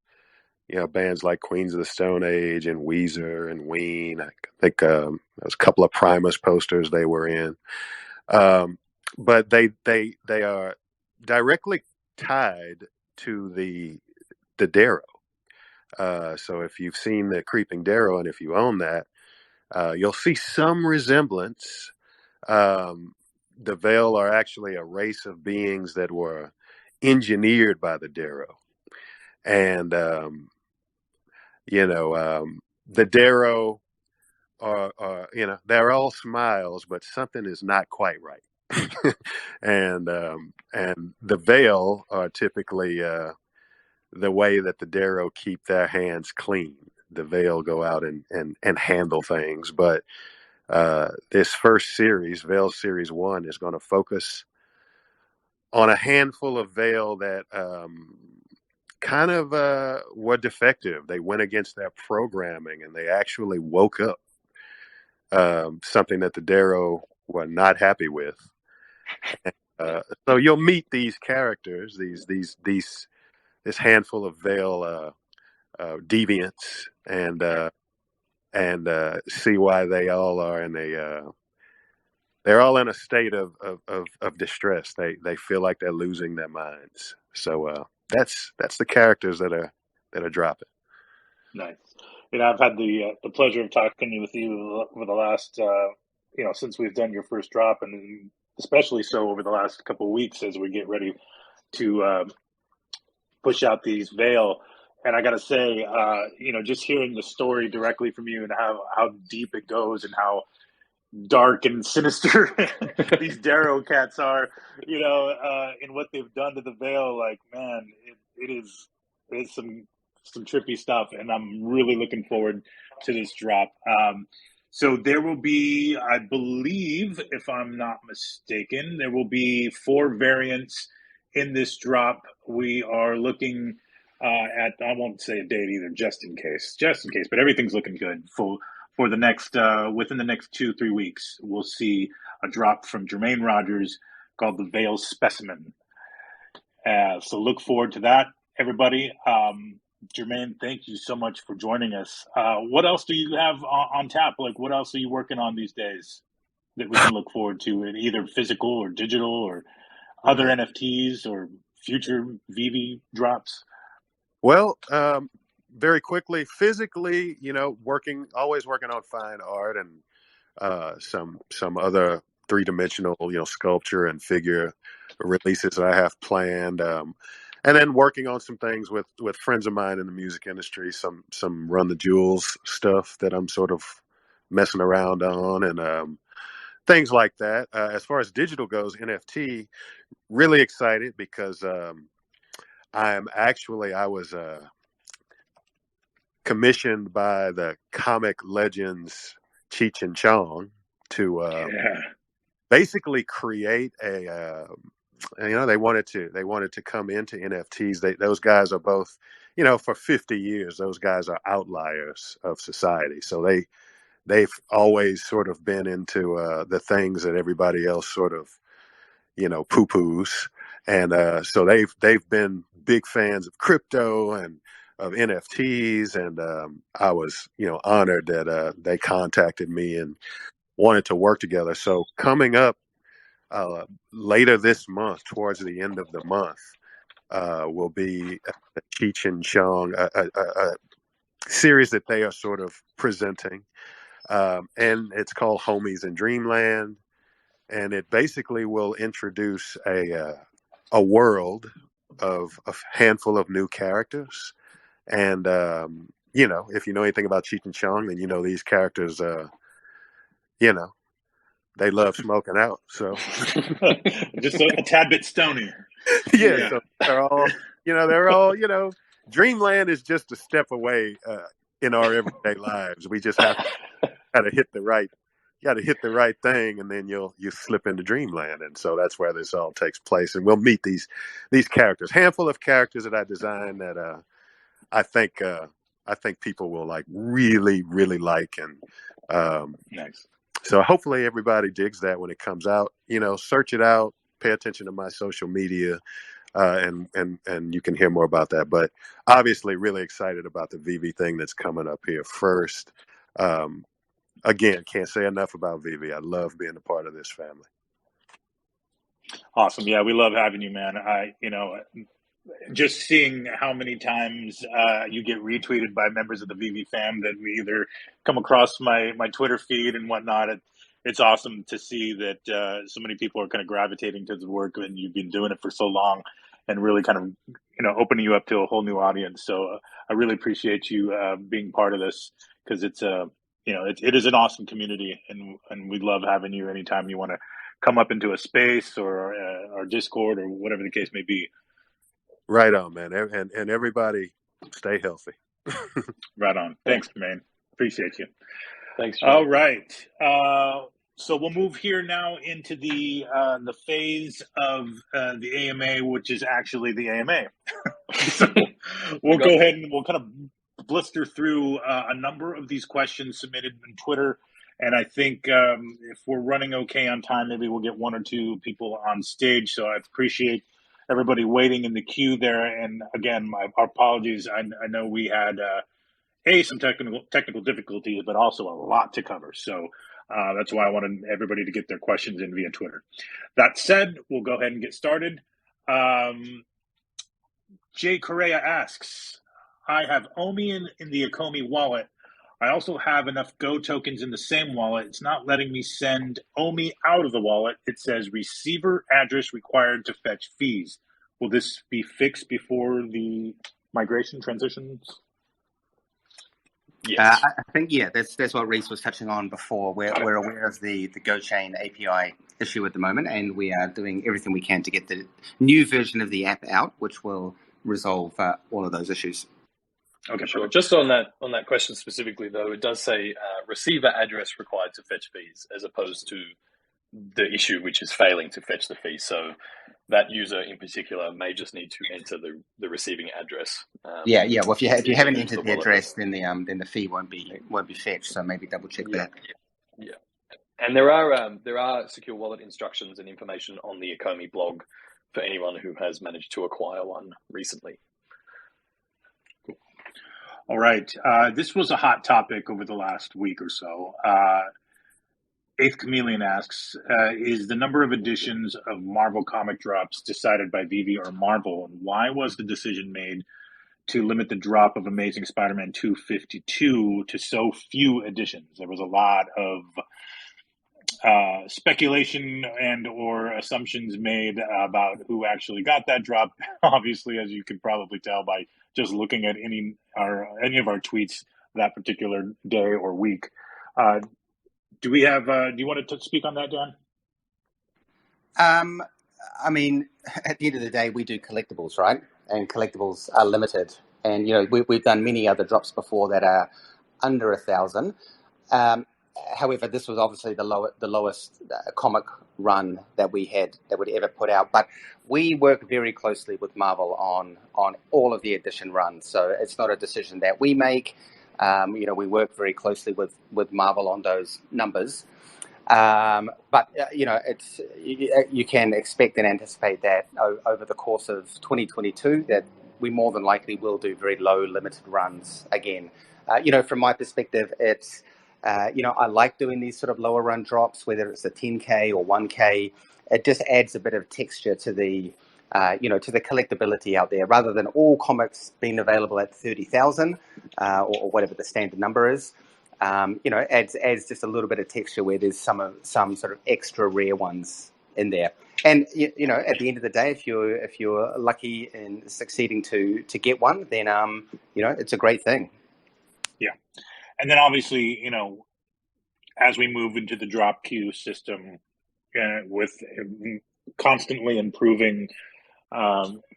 bands like Queens of the Stone Age and Weezer and Ween. I think there was a couple of Primus posters they were in. But they are directly tied to the Darrow. So if you've seen the Creeping Darrow and if you own that, you'll see some resemblance. The Veil are actually a race of beings that were engineered by the Darrow. And, the Darrow are, they're all smiles, but something is not quite right. And the Veil are typically the way that the Darrow keep their hands clean. The Veil go out and handle things. But this first series, Veil Series 1, is going to focus on a handful of Veil that kind of were defective. They went against their programming and they actually woke up, something that the Darrow were not happy with. So you'll meet these characters, this handful of Veil deviants, and see why they all are they're all in a state of distress. They feel like they're losing their minds. So that's the characters that are dropping. Nice. I've had the pleasure of talking with you over the last since we've done your first drop, and especially so over the last couple of weeks as we get ready to push out these Veil. And I got to say, just hearing the story directly from you and how deep it goes and how dark and sinister these Darrow cats are, in what they've done to the Veil, like, man, it's some trippy stuff. And I'm really looking forward to this drop. So there will be, I believe, if I'm not mistaken, there will be 4 variants in this drop. We are looking at, I won't say a date either, just in case, but everything's looking good for the next, within the next 2-3 weeks. We'll see a drop from Jermaine Rogers called the Veil Specimen. So look forward to that, everybody. Jermaine, thank you so much for joining us. What else do you have on tap? Like, what else are you working on these days that we can look forward to in either physical or digital or other NFTs or future Veve drops? Well, very quickly, physically, always working on fine art and some other 3-dimensional, sculpture and figure releases that I have planned. And then working on some things with friends of mine in the music industry, some Run the Jewels stuff that I'm sort of messing around on, and things like that. As far as digital goes, NFT, really excited because I was commissioned by the comic legends Cheech and Chong to basically create a. They wanted to come into NFTs. Those guys are both, for 50 years, those guys are outliers of society. So they've always sort of been into the things that everybody else sort of, poo-poos. And so they've been big fans of crypto and of NFTs. And I was, honored that they contacted me and wanted to work together. So coming up, later this month, towards the end of the month, will be a Cheech and Chong, a series that they are sort of presenting. And it's called Homies in Dreamland. And it basically will introduce a world of a handful of new characters. And if you know anything about Cheech and Chong, then these characters, they love smoking out. So just a tad bit stony. yeah, so they're all, Dreamland is just a step away in our everyday lives. We just have to hit the right. You got to hit the right thing, and then you slip into Dreamland, and so that's where this all takes place. And we'll meet these characters, handful of characters that I designed that I think people will really like, and nice. So hopefully everybody digs that when it comes out. Search it out, pay attention to my social media, and you can hear more about that. But obviously, really excited about the Veve thing that's coming up here first. Again, can't say enough about Veve. I love being a part of this family. Awesome. Yeah, we love having you, man. Just seeing how many times you get retweeted by members of the Veve fam that we either come across my Twitter feed and whatnot. It's awesome to see that so many people are kind of gravitating to the work, and you've been doing it for so long and really kind of opening you up to a whole new audience. So I really appreciate you being part of this, because it's it is an awesome community, and we love having you anytime you want to come up into a space or Discord or whatever the case may be. Right on, man. And everybody stay healthy. Right on. Thanks, man. Appreciate you. Thanks, John. All right. So we'll move here now into the phase of the AMA, which is actually the AMA. So we'll go ahead and we'll kind of blister through a number of these questions submitted on Twitter. And I think if we're running okay on time, maybe we'll get one or two people on stage. So I appreciate everybody waiting in the queue there. And again, our apologies. I know we had some technical difficulties, but also a lot to cover. So that's why I wanted everybody to get their questions in via Twitter. That said, we'll go ahead and get started. Jay Correa asks, I have Omi in the Ecomi wallet. I also have enough Go tokens in the same wallet. It's not letting me send Omi out of the wallet. It says receiver address required to fetch fees. Will this be fixed before the migration transitions? Yes. I think, that's what Rhys was touching on before. We're aware of the GoChain API issue at the moment, and we are doing everything we can to get the new version of the app out, which will resolve all of those issues. Okay, sure. Just on that question specifically, though, it does say receiver address required to fetch fees, as opposed to the issue which is failing to fetch the fees. So that user in particular may just need to enter the receiving address. Well, if you haven't entered the address, then the fee won't be fetched. So maybe double check that. Yeah. And there are secure wallet instructions and information on the Ecomi blog for anyone who has managed to acquire one recently. All right. This was a hot topic over the last week or so. Eighth Chameleon asks, is the number of editions of Marvel comic drops decided by Veve or Marvel? And why was the decision made to limit the drop of Amazing Spider-Man 252 to so few editions? There was a lot of speculation and or assumptions made about who actually got that drop. Obviously, as you could probably tell by just looking at any of our tweets that particular day or week. Do we have? Do you want to speak on that, Dan? I mean, at the end of the day, we do collectibles, right? And collectibles are limited. And we've done many other drops before that are under 1,000. However, this was obviously the lowest comic run that we would ever put out. But we work very closely with Marvel on all of the edition runs. So it's not a decision that we make. We work very closely with Marvel on those numbers. But it's you can expect and anticipate that over the course of 2022 that we more than likely will do very low limited runs again. From my perspective, it's I like doing these sort of lower run drops, whether it's a 10K or 1K. It just adds a bit of texture to the to the collectability out there, rather than all comics being available at 30,000 or whatever the standard number is. Adds just a little bit of texture where there's some sort of extra rare ones in there. And at the end of the day, if you're lucky in succeeding to get one, then it's a great thing. And then obviously, as we move into the drop queue system, with constantly improving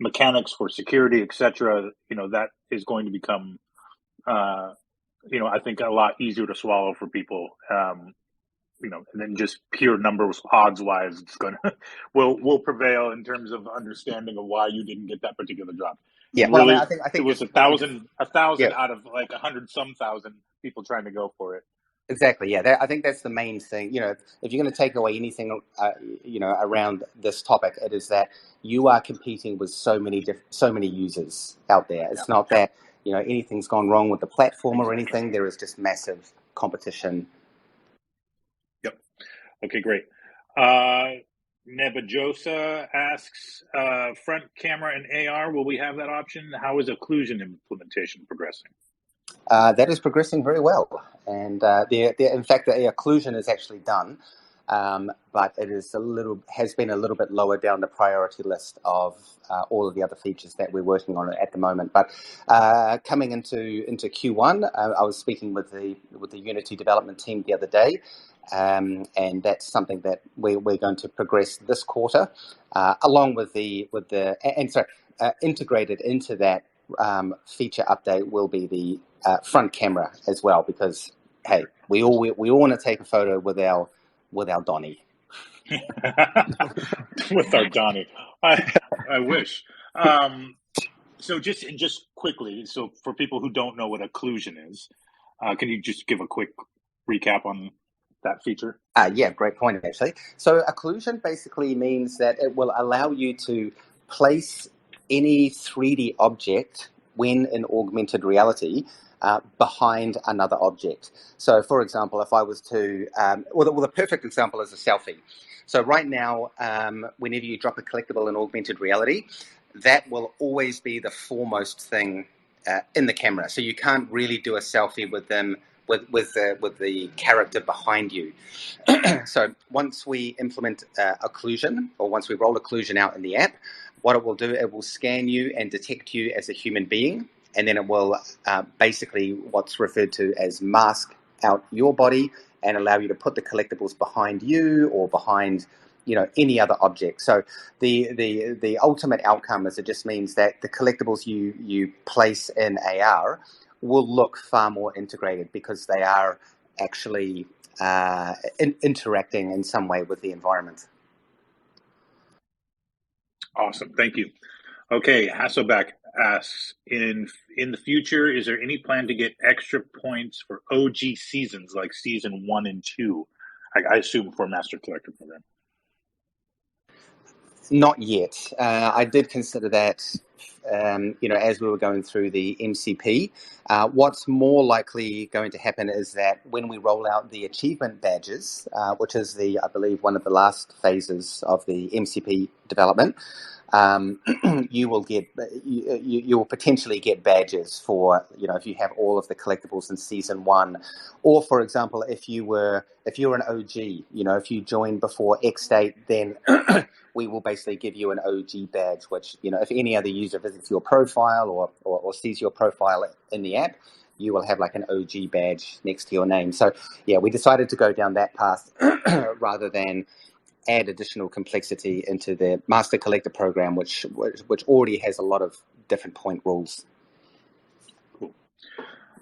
mechanics for security, etc., that is going to become, I think a lot easier to swallow for people. And then just pure numbers, odds wise, it's will prevail in terms of understanding of why you didn't get that particular drop. Yeah, well, I think it was a thousand out of like 100,000 people trying to go for it. Exactly. Yeah, I think that's the main thing. If you're going to take away anything, around this topic, it is that you are competing with so many users out there. It's not that anything's gone wrong with the platform or anything. There is just massive competition. Yep. Okay, great. Nebajosa asks, front camera and AR, will we have that option? How is occlusion implementation progressing? That is progressing very well, and in fact, the occlusion is actually done, but it is has been a little bit lower down the priority list of all of the other features that we're working on at the moment. But coming into Q1, I was speaking with the Unity development team the other day, and that's something that we're going to progress this quarter, along with integrated into that feature update will be the front camera as well, because hey, we all want to take a photo with our Donnie. With our Donnie, I wish. So just quickly, so for people who don't know what occlusion is, can you just give a quick recap on that feature? Yeah, great point actually. So occlusion basically means that it will allow you to place any 3D object when in augmented reality behind another object. So, for example, if I was to, the perfect example is a selfie. So right now, whenever you drop a collectible in augmented reality, that will always be the foremost thing in the camera. So you can't really do a selfie with them with the character behind you. So once we implement occlusion, or once we roll occlusion out in the app, what it will do, it will scan you and detect you as a human being, and then it will basically what's referred to as mask out your body and allow you to put the collectibles behind you or behind any other object. So the ultimate outcome is it just means that the collectibles you place in AR will look far more integrated because they are actually interacting in some way with the environment. Awesome, thank you. Okay, Hasselbeck asks, in the future, is there any plan to get extra points for OG seasons like season 1 and 2? I assume for Master Collector Program. Not yet. I did consider that, as we were going through the MCP. What's more likely going to happen is that when we roll out the achievement badges, which is I believe, one of the last phases of the MCP development, you will potentially get badges for if you have all of the collectibles in season 1, or for example if you're an OG, if you joined before X date, then we will basically give you an OG badge, which if any other user visits your profile or sees your profile in the app, you will have like an OG badge next to your name. So yeah, we decided to go down that path rather than add additional complexity into the Master Collector Program, which already has a lot of different point rules. Cool.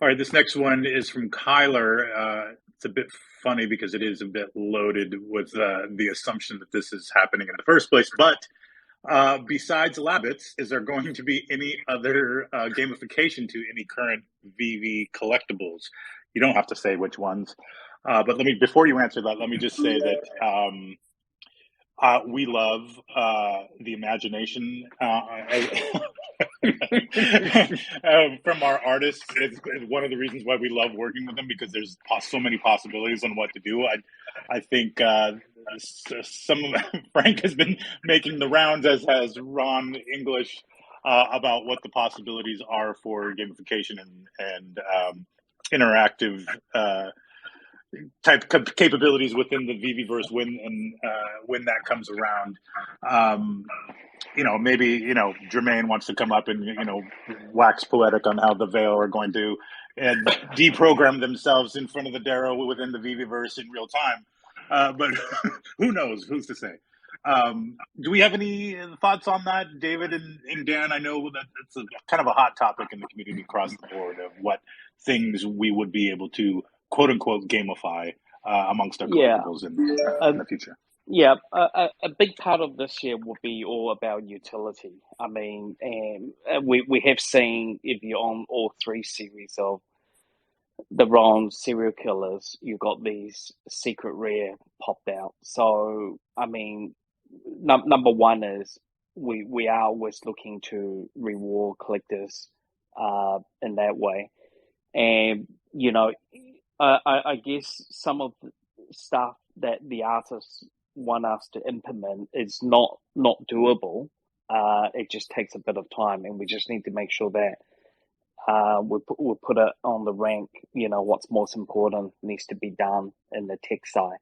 All right, this next one is from Kyler. It's a bit funny because it is a bit loaded with the assumption that this is happening in the first place. But besides Labbits, is there going to be any other gamification to any current Veve collectibles? You don't have to say which ones. But before you answer that, let me just say that we love the imagination from our artists. It's one of the reasons why we love working with them, because there's so many possibilities on what to do. I think Frank has been making the rounds, as has Ron English, about what the possibilities are for gamification and interactive type capabilities within the Veveverse when that comes around. maybe, Jermaine wants to come up and, wax poetic on how the Veil are going to and deprogram themselves in front of the Darrow within the Veveverse in real time. But who knows? Who's to say? Do we have any thoughts on that, David and Dan? I know that it's kind of a hot topic in the community across the board of what things we would be able to, quote unquote, gamify amongst our collectibles in the future. Yeah, a big part of this year will be all about utility. I mean, we have seen, if you're on all three series of the wrong serial killers, you got these secret rare popped out. So, I mean, number one is we are always looking to reward collectors in that way. And, I guess some of the stuff that the artists want us to implement is not doable. It just takes a bit of time, and we just need to make sure that we'll put it on the rank. What's most important needs to be done in the tech side.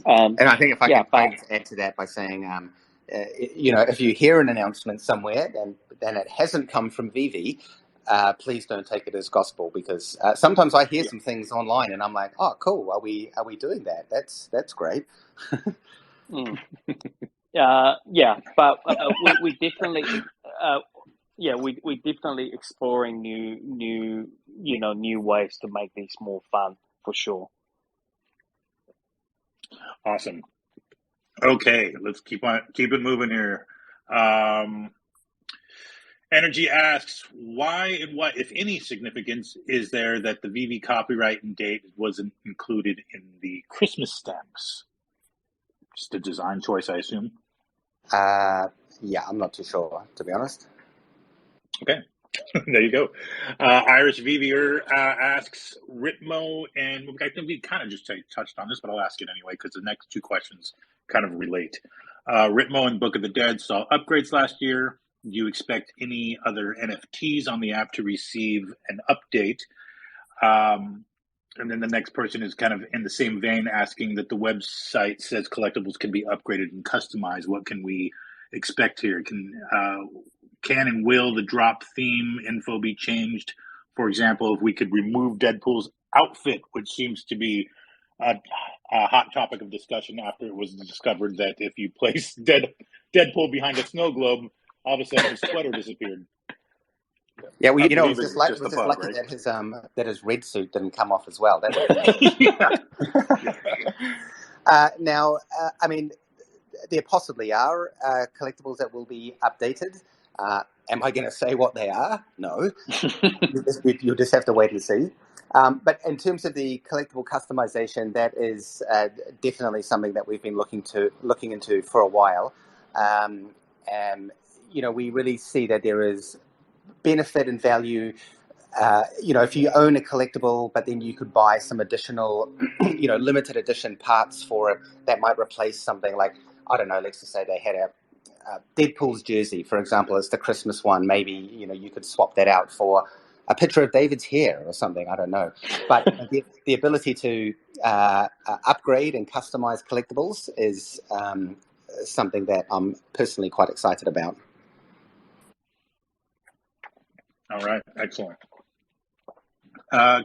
And I think if I can add to that by saying, if you hear an announcement somewhere and it hasn't come from Veve, please don't take it as gospel, because sometimes I hear some things online and I'm like, oh, cool. Are we doing that? That's great. But we definitely, we definitely exploring new ways to make these more fun for sure. Awesome. Okay, let's keep it moving here. Energy asks, why and what, if any, significance is there that the Veve copyright and date wasn't included in the Christmas stamps? Just a design choice, I assume. I'm not too sure, to be honest. Okay, there you go. Irish Vivier asks, Ritmo, and I think we kind of just touched on this, but I'll ask it anyway because the next two questions kind of relate. Ritmo and Book of the Dead saw upgrades last year. Do you expect any other NFTs on the app to receive an update? And then the next person is kind of in the same vein, asking that the website says collectibles can be upgraded and customized. What can we expect here? Can and will the drop theme info be changed? For example, if we could remove Deadpool's outfit, which seems to be a hot topic of discussion after it was discovered that if you place Deadpool behind a snow globe, all of a sudden his sweater disappeared. Yeah, well, it's just lucky right? that his red suit didn't come off as well. Now, I mean, there possibly are collectibles that will be updated. Am I going to say what they are? No. You'll just have to wait and see. But in terms of the collectible customization, that is definitely something that we've been looking into for a while. We really see that there is benefit and value. If you own a collectible, but then you could buy some additional, limited edition parts for it that might replace something like, I don't know, let's just say they had a Deadpool's jersey, for example, it's the Christmas one. Maybe, you could swap that out for a picture of David's hair or something. I don't know. But the ability to upgrade and customize collectibles is something that I'm personally quite excited about. All right, excellent.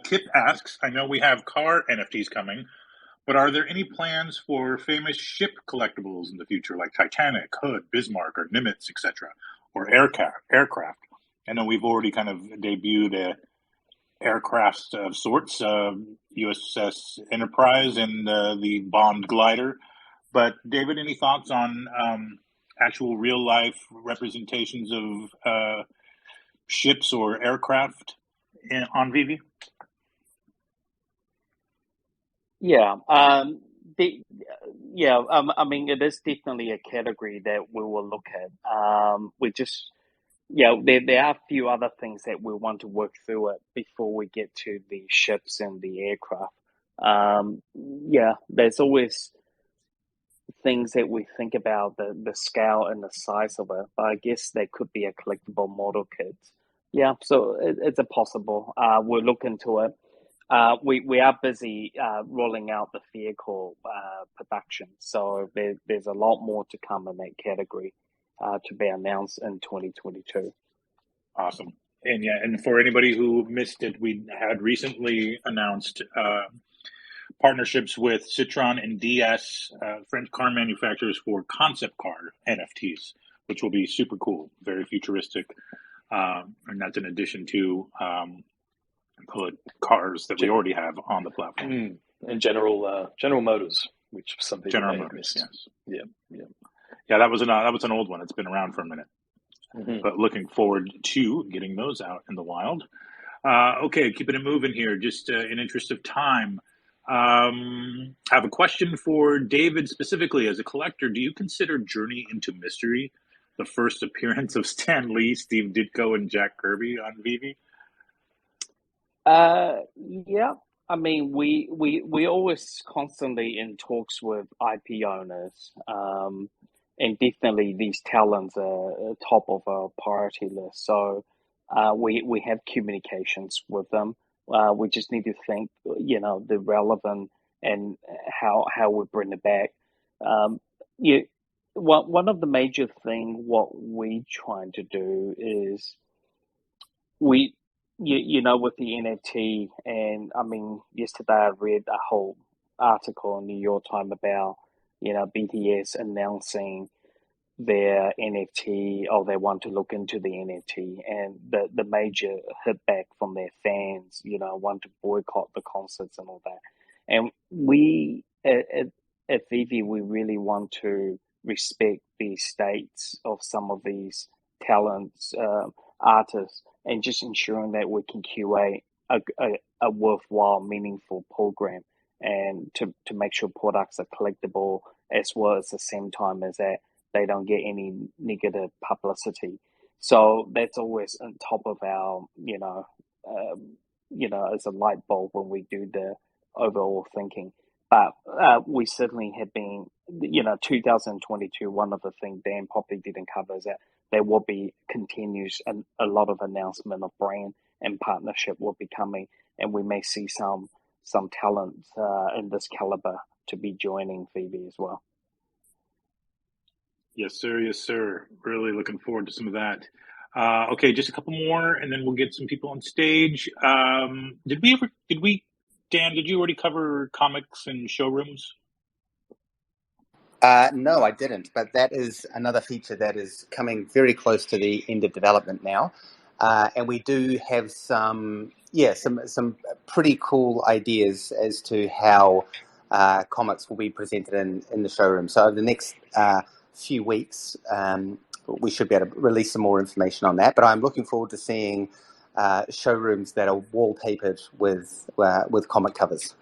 Kip asks, I know we have car NFTs coming, but are there any plans for famous ship collectibles in the future, like Titanic, Hood, Bismarck, or Nimitz, etc., or aircraft? I know we've already kind of debuted aircraft of sorts, USS Enterprise and the Bond glider. But David, any thoughts on actual real-life representations of ships or aircraft on Veve? I mean, it is definitely a category that we will look at. There are a few other things that we want to work through it before we get to the ships and the aircraft. There's always things that we think about, the scale and the size of it, but I guess they could be a collectible model kit. Yeah, so it's a possible. We'll look into it. We are busy rolling out the vehicle production, so there's a lot more to come in that category. to be announced in 2022. Awesome. And yeah, and for anybody who missed it, we had recently announced partnerships with Citron and DS, French car manufacturers, for concept car NFTs, which will be super cool, very futuristic. And that's in addition to cars that we already have on the platform. And General Motors, which some people General may have Motors, missed. yes. Yeah. That was an old one. It's been around for a minute. But looking forward to getting those out in the wild. Okay, keeping it moving here, just in interest of time. I have a question for David specifically. As a collector, do you consider Journey into Mystery the first appearance of Stan Lee, Steve Ditko, and Jack Kirby on Veve? Yeah. I mean, we always constantly in talks with IP owners, and definitely these talents are top of our priority list. So we have communications with them. We just need to think, the relevant and how we bring it back. One of the major thing what we trying to do is with the NFT, and I mean, yesterday I read a whole article in New York Times about, BTS announcing their NFT, or they want to look into the NFT, and the major hitback from their fans, want to boycott the concerts and all that. And we at Veve, we really want to respect the states of some of these talents, artists, and just ensuring that we can curate a worthwhile, meaningful program, and to make sure products are collectible, as well as the same time as that they don't get any negative publicity. So that's always on top of our, as a light bulb when we do the overall thinking. But we certainly have been, 2022, one of the things Dan probably didn't cover is that there will be continues a lot of announcement of brand and partnership will be coming, and we may see some talent in this caliber to be joining Veve as well. Yes, sir. Yes, sir. Really looking forward to some of that. Okay, just a couple more, and then we'll get some people on stage. Dan, did you already cover comics and showrooms? No, I didn't, but that is another feature that is coming very close to the end of development now. And we do have some pretty cool ideas as to how comics will be presented in the showroom. So over the next few weeks, we should be able to release some more information on that. But I'm looking forward to seeing showrooms that are wallpapered with comic covers.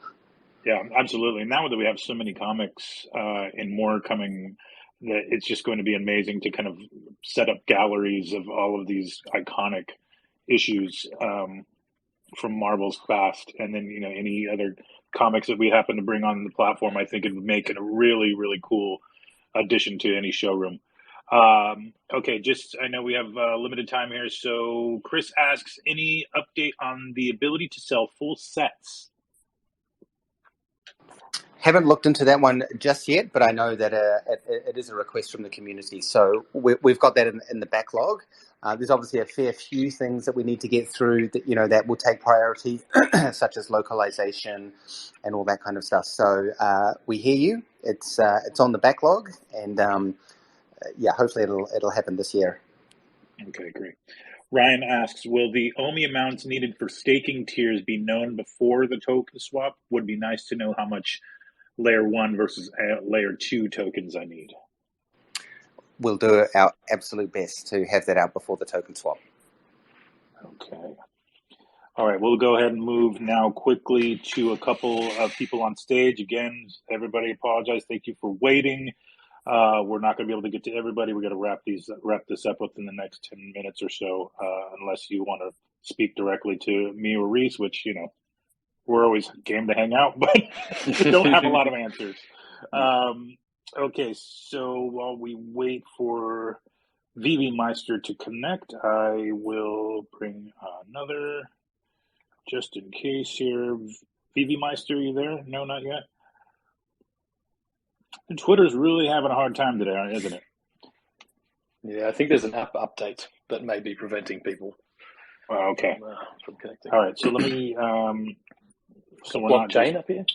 Yeah, absolutely. Now that we have so many comics and more coming, that it's just going to be amazing to kind of set up galleries of all of these iconic issues from Marvel's past, and then any other comics that we happen to bring on the platform. I think it would make it a really, really cool addition to any showroom. Okay, I know we have limited time here, so Chris asks, any update on the ability to sell full sets? Haven't looked into that one just yet, but I know that it is a request from the community. So we've got that in the backlog. There's obviously a fair few things that we need to get through that will take priority, such as localization and all that kind of stuff. So we hear you. It's on the backlog, and hopefully it'll happen this year. Okay, great. Ryan asks, will the OMI amounts needed for staking tiers be known before the token swap? Would be nice to know how much layer 1 versus layer 2 tokens I need. We'll do our absolute best to have that out before the token swap. Okay. All right, we'll go ahead and move now quickly to a couple of people on stage. Again, everybody apologize. Thank you for waiting. We're not going to be able to get to everybody. We're going to wrap this up within the next 10 minutes or so, unless you want to speak directly to me or Rhys, which, we're always game to hang out, but don't have a lot of answers. Okay, so while we wait for Veve Meister to connect, I will bring another, just in case here. Veve Meister, are you there? No, not yet. Twitter's really having a hard time today, isn't it? Yeah, I think there's an app update that may be preventing people Okay. from connecting. All right. So let me. So we're not Blockchain just. up here?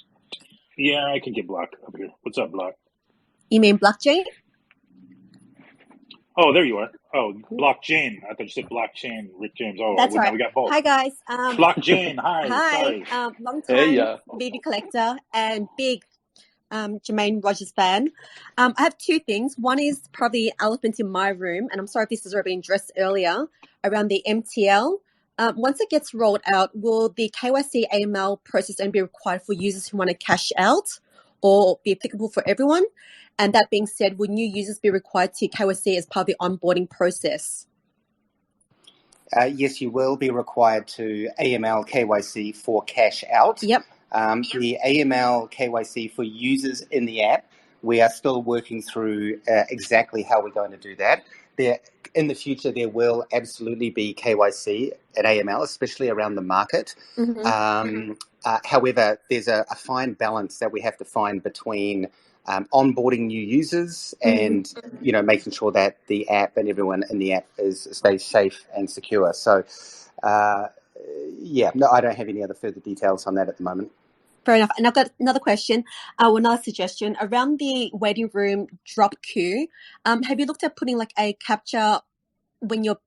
Yeah, I can get Block up here. What's up, Block? You mean blockchain? Oh, there you are. Oh, Blockchain. I thought you said blockchain, Rick James. Oh, That's now right. we got both. Hi guys. Blockchain. Hi. Hi. Sorry. Long Hey, time Veve collector and big Jermaine Rogers fan. I have two things. One is probably elephant in my room, and I'm sorry if this has already been addressed earlier, around the MTL. Once it gets rolled out, will the KYC AML process only be required for users who want to cash out or be applicable for everyone? And that being said, will new users be required to KYC as part of the onboarding process? Yes, you will be required to AML KYC for cash out. Yep. The AML KYC for users in the app, we are still working through exactly how we're going to do that. In the future, there will absolutely be KYC and AML, especially around the market. Mm-hmm. However, there's a fine balance that we have to find between onboarding new users and making sure that the app and everyone in the app stays safe and secure. So, no, I don't have any other further details on that at the moment. Fair enough. And I've got another question, another suggestion around the waiting room drop queue. Have you looked at putting like a capture when you're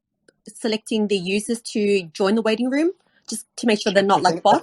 selecting the users to join the waiting room, just to make sure they're not like bots?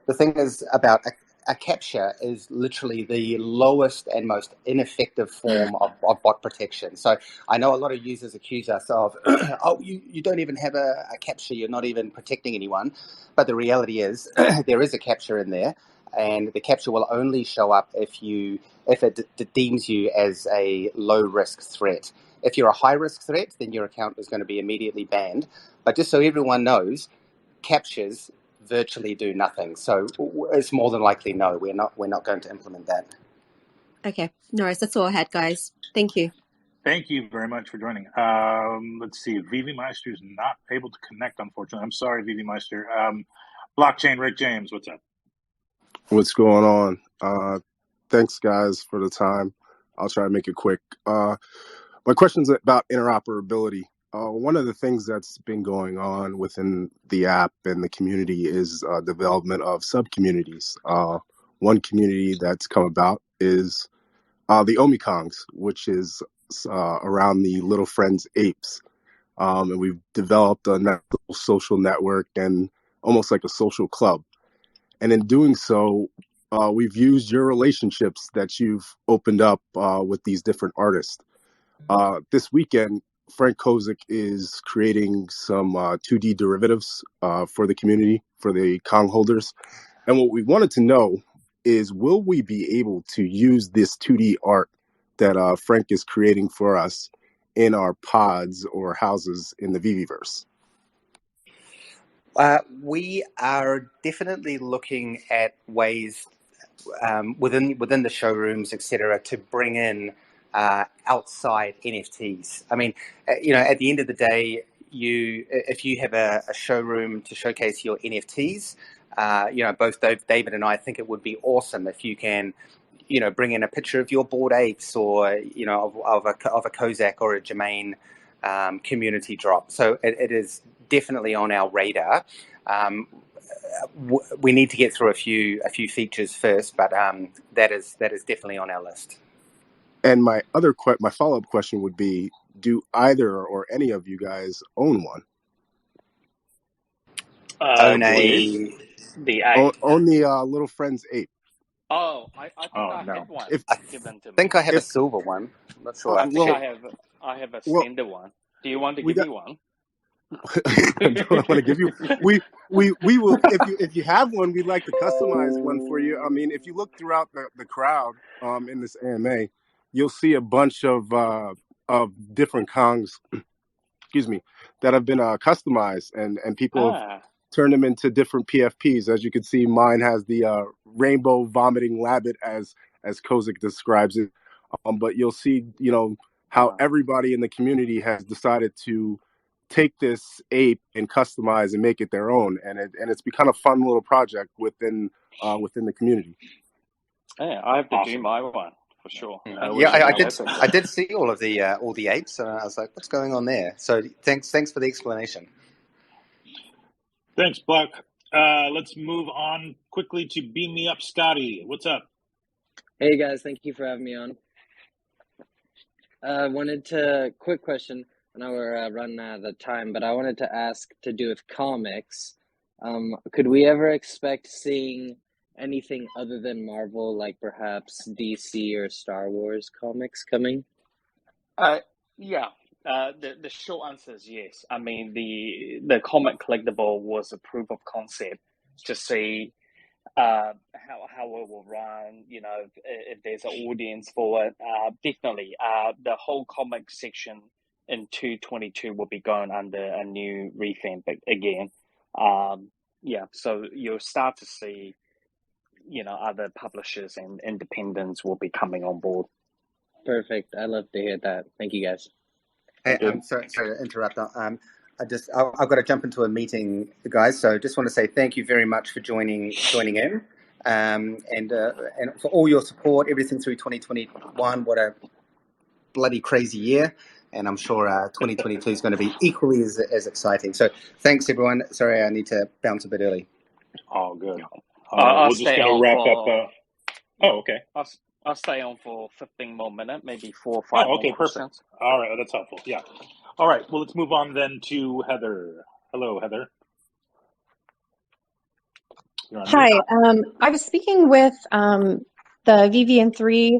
The thing is about a capture is literally the lowest and most ineffective form of bot protection. So I know a lot of users accuse us of, oh, you don't even have a capture, you're not even protecting anyone. But the reality is there is a capture in there, and the capture will only show up if it deems you as a low-risk threat. If you're a high-risk threat, then your account is going to be immediately banned. But just so everyone knows, captures virtually do nothing. So it's more than likely no, we're not going to implement that. Okay, no worries. That's all I had, guys. Thank you. Thank you very much for joining. Let's see. Veve Meister is not able to connect, unfortunately. I'm sorry, Veve Meister. Blockchain, Rick James, what's up? What's going on? Thanks, guys, for the time. I'll try to make it quick. My question's about interoperability. One of the things that's been going on within the app and the community is development of sub-communities. One community that's come about is the Omikongs, which is around the Little Friends apes. And we've developed a social network and almost like a social club. And in doing so, we've used your relationships that you've opened up with these different artists. This weekend, Frank Kozik is creating some 2D derivatives for the community, for the Kong holders. And what we wanted to know is, will we be able to use this 2D art that Frank is creating for us in our pods or houses in the Veveverse? We are definitely looking at ways within the showrooms, etc., to bring in outside NFTs. I mean, at the end of the day, if you have a showroom to showcase your NFTs, both David and I think it would be awesome if you can, bring in a picture of your Bored Apes or of a Kozak or a Jermaine community drop. So it is definitely on our radar. We need to get through a few features first, but that is definitely on our list. And my follow-up question would be, do either or any of you guys own one? Own the ape. Own the Little Friends ape. Oh, I think I had one given to me. I think I have a silver one. I'm not sure. I think I have a standard one. Do you want to give me one? Do I want to give you? We will. If you have one, we'd like to customize one for you. I mean, if you look throughout the crowd in this AMA, you'll see a bunch of different Kongs, excuse me, that have been customized, and people have turned them into different PFPs. As you can see, mine has the rainbow vomiting rabbit as Kozik describes it. But you'll see, how everybody in the community has decided to take this ape and customize and make it their own, and it's become a fun little project within the community. Yeah, I have to do my one. for sure. I did see all the 8s, and I was like, what's going on there? So thanks for the explanation. Thanks, Buck. Let's move on quickly to Beam Me Up, Scotty. What's up? Hey guys, thank you for having me on. Quick question. I know we're running out of the time, but I wanted to ask to do with comics. Could we ever expect seeing anything other than Marvel, like perhaps DC or Star Wars comics coming? Yeah. The short answer is yes. I mean, the comic collectible was a proof of concept to see how it will run. You know, if there's an audience for it. Definitely, the whole comic section in 222 will be going under a new revamp again. Yeah, so you'll start to see, you know, other publishers and independents will be coming on board. Perfect. I love to hear that. Thank you, guys. Hey, sorry to interrupt. I've got to jump into a meeting, guys. So just want to say thank you very much for joining in, and for all your support, everything through 2021. What a bloody crazy year, and I'm sure 2022 is going to be equally as exciting. So thanks, everyone. Sorry, I need to bounce a bit early. Oh, good. We're just going to wrap up. Okay. I'll stay on for 15 more minutes, maybe 4 or 5 okay, more perfect. questions. All right, that's helpful. Yeah. All right, well, let's move on then to Heather. Hello, Heather. Hi. I was speaking with the VVN3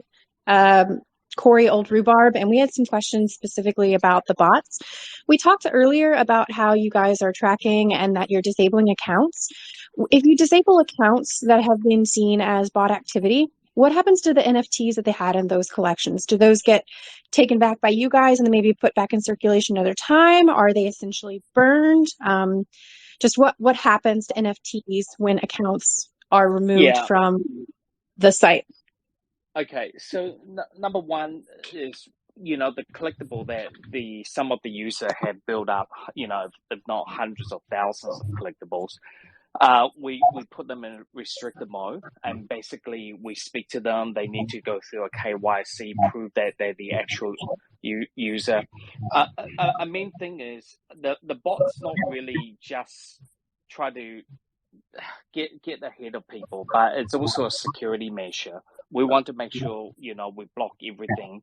Corey Old Rhubarb, and we had some questions specifically about the bots. We talked earlier about how you guys are tracking and that you're disabling accounts. If you disable accounts that have been seen as bot activity, what happens to the NFTs that they had in those collections? Do those get taken back by you guys and then maybe put back in circulation another time? Are they essentially burned? Just what happens to NFTs when accounts are removed from the site? Okay, so number one is, you know, the collectible that some of the user have built up, you know, if not hundreds of thousands of collectibles. We put them in restricted mode, and basically we speak to them. They need to go through a KYC, prove that they're the actual user. A main thing is the bot's not really just try to get ahead of people, but it's also a security measure. We want to make sure, you know, we block everything.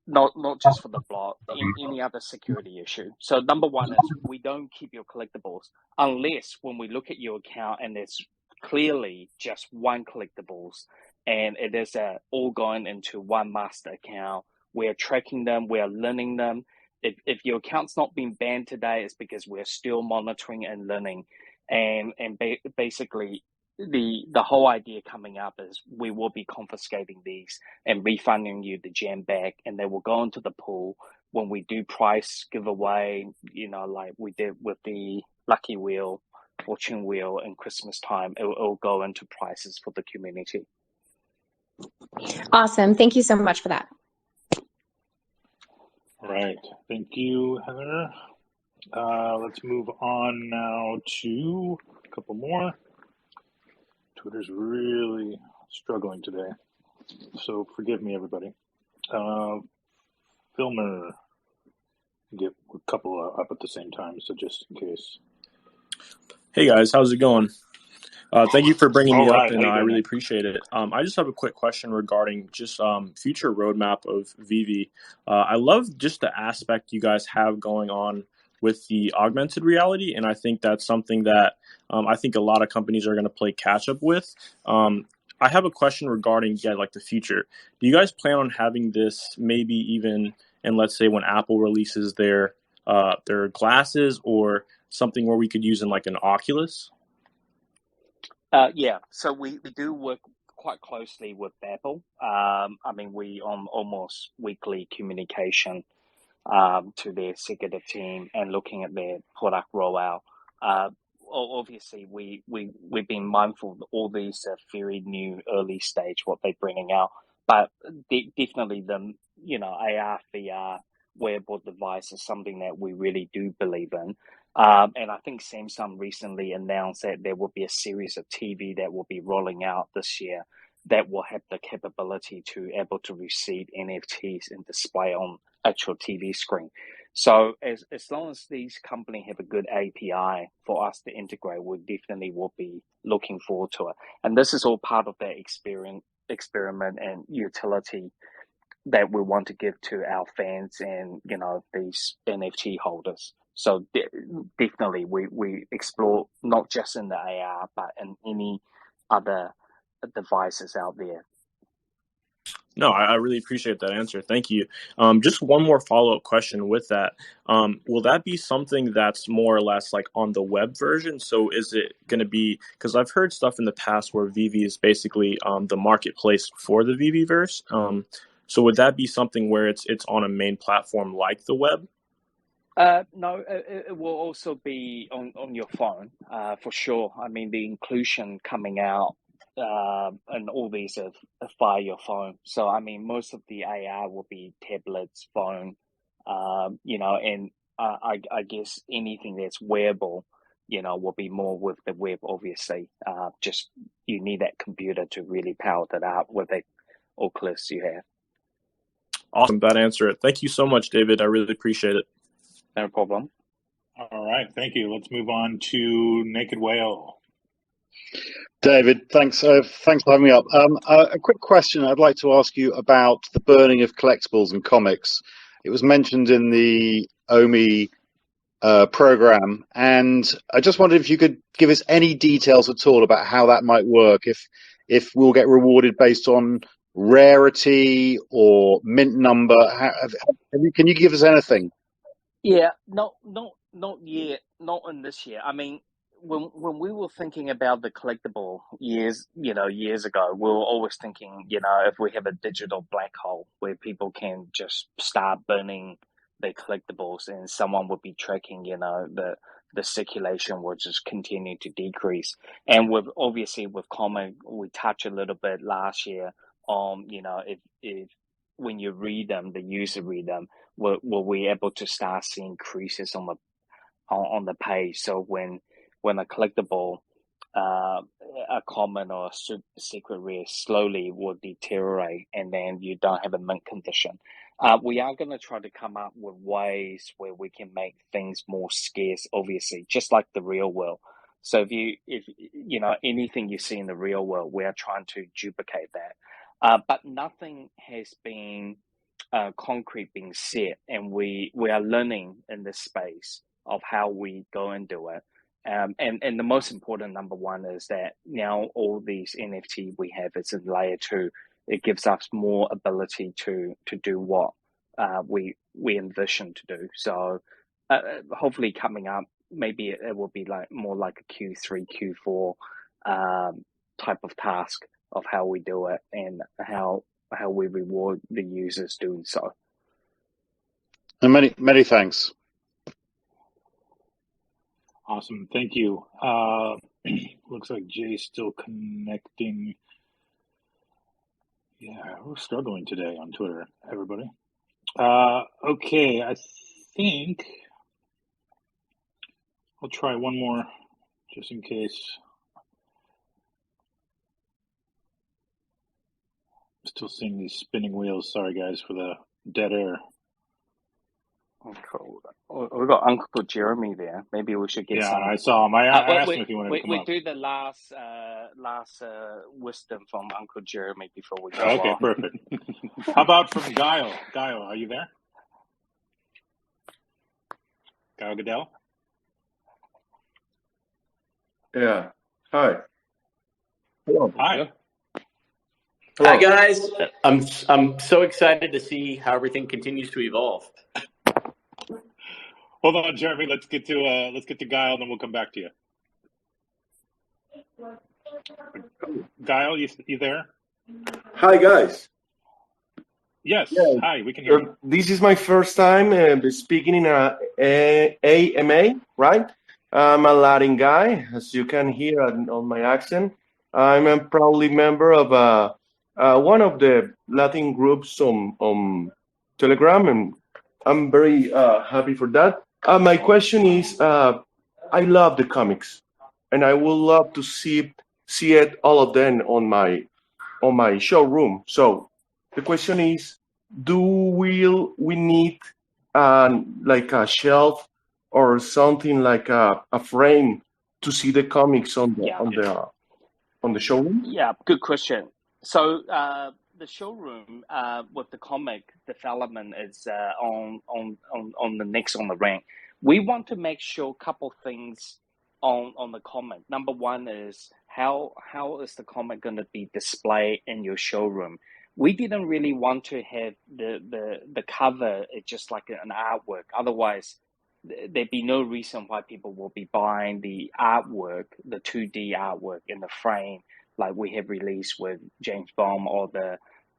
Not just for the block, any other security issue. So number one is we don't keep your collectibles unless when we look at your account and it's clearly just one collectibles and it is all going into one master account. We're tracking them, we're learning them. If your account's not been banned today, it's because we're still monitoring and learning. And basically the whole idea coming up is we will be confiscating these and refunding you the gem back, and they will go into the pool when we do price giveaway, you know, like we did with the Lucky Wheel, Fortune Wheel, and Christmas time. It will go into prices for the community. Awesome. Thank you so much for that. All right. Thank you, Heather. Let's move on now to a couple more. Twitter's really struggling today, so forgive me, everybody. Filmer, get a couple up at the same time, so just in case. Hey guys, how's it going? Thank you for bringing me up, and I really man? appreciate it. I just have a quick question regarding just future roadmap of Veve. I love just the aspect you guys have going on with the augmented reality, and I think that's something that I think a lot of companies are going to play catch up with. I have a question regarding like the future. Do you guys plan on having this maybe even, and let's say when Apple releases their glasses, or something where we could use in like an Oculus? Yeah, so we do work quite closely with Apple. I mean, we on almost weekly communication to their executive team and looking at their product rollout. Obviously, we've been mindful of all these very new early stage what they're bringing out, but definitely the AR, VR, wearable device is something that we really do believe in. And I think Samsung recently announced that there will be a series of TV that will be rolling out this year that will have the capability to able to receive NFTs and display on actual TV screen. So as long as these companies have a good API for us to integrate, we definitely will be looking forward to it. And this is all part of that experiment and utility that we want to give to our fans and, you know, these NFT holders. So definitely we explore not just in the AR, but in any other devices out there. No, I really appreciate that answer. Thank you. Just one more follow-up question with that. Will that be something that's more or less like on the web version? So is it going to be, because I've heard stuff in the past where Veve is basically the marketplace for the Veveverse. So would that be something where it's on a main platform like the web? No, it will also be on your phone, for sure. I mean, the inclusion coming out and all these are via your phone. So, I mean, most of the AR will be tablets, phone, you know, and I guess anything that's wearable, you know, will be more with the web, obviously. Just you need that computer to really power that up with the Oculus you have. Awesome. That answer it. Thank you so much, David. I really appreciate it. No problem. All right. Thank you. Let's move on to Naked Whale. David, thanks for having me up. A quick question I'd like to ask you about the burning of collectibles and comics. It was mentioned in the Ecomi program, and I just wondered if you could give us any details at all about how that might work, if we'll get rewarded based on rarity or mint number. Can you give us anything? Yeah, not yet, not in this year. I mean, when we were thinking about the collectible years ago, we were always thinking, you know, if we have a digital black hole where people can just start burning their collectibles and someone would be tracking, you know, the circulation will just continue to decrease. And with comic, we touched a little bit last year on, you know, if when you read them, the user read them, were we able to start seeing increases on the page? So when a collectible, a common or a secret rare slowly will deteriorate, and then you don't have a mint condition. We are going to try to come up with ways where we can make things more scarce, obviously, just like the real world. So if you know anything you see in the real world, we are trying to duplicate that. But nothing has been concrete being set, and we are learning in this space of how we go and do it. And the most important number one is that now all these NFT we have is in layer 2. It gives us more ability to do what we envision to do. So hopefully coming up, maybe it will be like more like a Q3, Q4 type of task of how we do it and how we reward the users doing so. And many thanks. Awesome. Thank you. Looks like Jay's still connecting. Yeah, we're struggling today on Twitter, everybody. Okay, I think I'll try one more just in case. Still seeing these spinning wheels. Sorry, guys, for the dead air. Okay. We've got Uncle Jeremy there. Maybe we should get some. Yeah, I saw him. I asked him if he wanted to come up. We do the last wisdom from Uncle Jeremy before we go Okay, on. perfect. How about from Guile? Guile, are you there? Guile Goodell? Yeah. Hi. Hello. Hi. Yeah. Hi guys, I'm so excited to see how everything continues to evolve. Hold on, Jeremy. Let's get to Guile, and then we'll come back to you. Guile, you there? Hi guys. Yes. Yeah. Hi, we can hear you. This is my first time speaking in a AMA, right? I'm a Latin guy, as you can hear on my accent. I'm a proudly member of one of the Latin groups on Telegram, and I'm very happy for that. My question is, I love the comics, and I would love to see it, all of them on my on my showroom. So the question is, we need like a shelf or something like a frame to see the comics on the showroom? Yeah, good question. So the showroom with the comic development is on the next on the rank. We want to make sure a couple things on the comic. Number one is how is the comic going to be displayed in your showroom? We didn't really want to have the cover just like an artwork. Otherwise, there'd be no reason why people will be buying the artwork, the 2D artwork in the frame, like we have released with James Bond or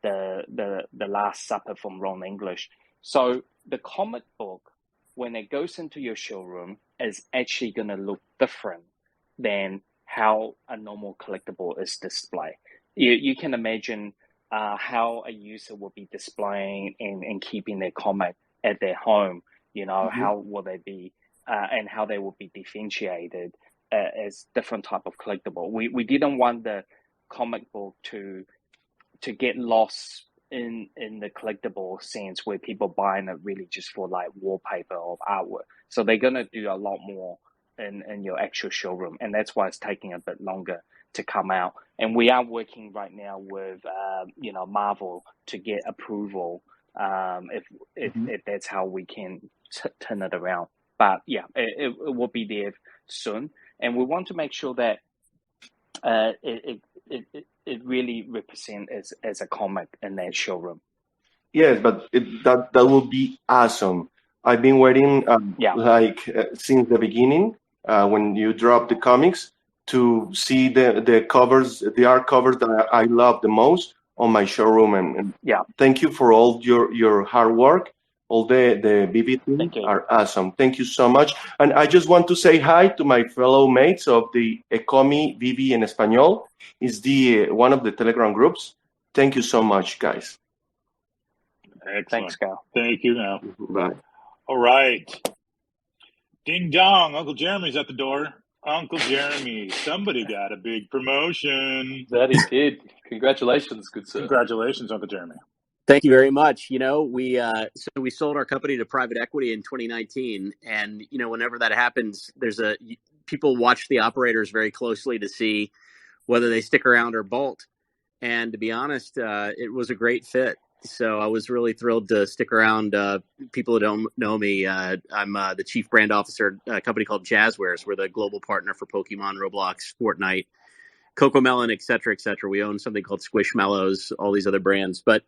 the Last Supper from Ron English. So the comic book, when it goes into your showroom, is actually going to look different than how a normal collectible is displayed. You can imagine how a user will be displaying and keeping their comic at their home. How will they be and how they will be differentiated as different type of collectible. We didn't want the comic book to get lost in the collectible sense where people buying it really just for like wallpaper or artwork. So they're going to do a lot more in your actual showroom, and that's why it's taking a bit longer to come out. And we are working right now with Marvel to get approval if that's how we can turn it around. But yeah, it will be there soon, and we want to make sure that it really represents as a comic in that showroom. Yes, but that would be awesome. I've been waiting since the beginning when you drop the comics to see the covers, the art covers that I love the most on my showroom. And thank you for all your hard work. All the Veve team are awesome. Thank you so much. And I just want to say hi to my fellow mates of the Ecomi, Veve en Español. It's one of the Telegram groups. Thank you so much, guys. Excellent. Thanks, Cal. Thank you now. Bye. All right. Ding dong. Uncle Jeremy's at the door. Uncle Jeremy, somebody got a big promotion. That he did. Congratulations, good sir. Congratulations, Uncle Jeremy. Thank you very much. We sold our company to private equity in 2019, and whenever that happens, people watch the operators very closely to see whether they stick around or bolt. And to be honest, it was a great fit. So I was really thrilled to stick around. People who don't know me, I'm the chief brand officer at a company called Jazzwares. We're the global partner for Pokemon, Roblox, Fortnite, Cocomelon, et cetera, et cetera. We own something called Squishmallows, all these other brands. But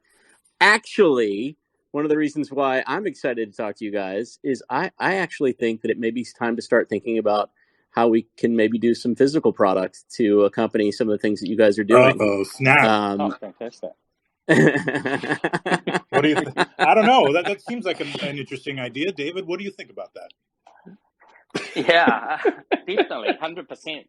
actually, one of the reasons why I'm excited to talk to you guys is I actually think that it may be time to start thinking about how we can maybe do some physical products to accompany some of the things that you guys are doing. Uh-oh, snap. Fantastic. What do you think? I don't know. That seems like an interesting idea. David, what do you think about that? Yeah, definitely, 100%.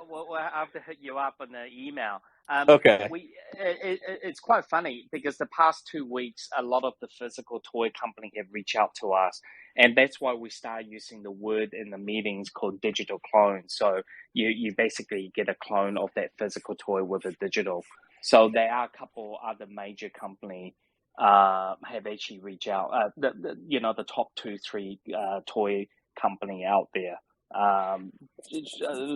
We'll have to hit you up on the email. Okay. It's quite funny because the past 2 weeks, a lot of the physical toy company have reached out to us, and that's why we start using the word in the meetings called digital clone. So you basically get a clone of that physical toy with a digital. So there are a couple other major company have actually reached out. The top 2-3 toy company out there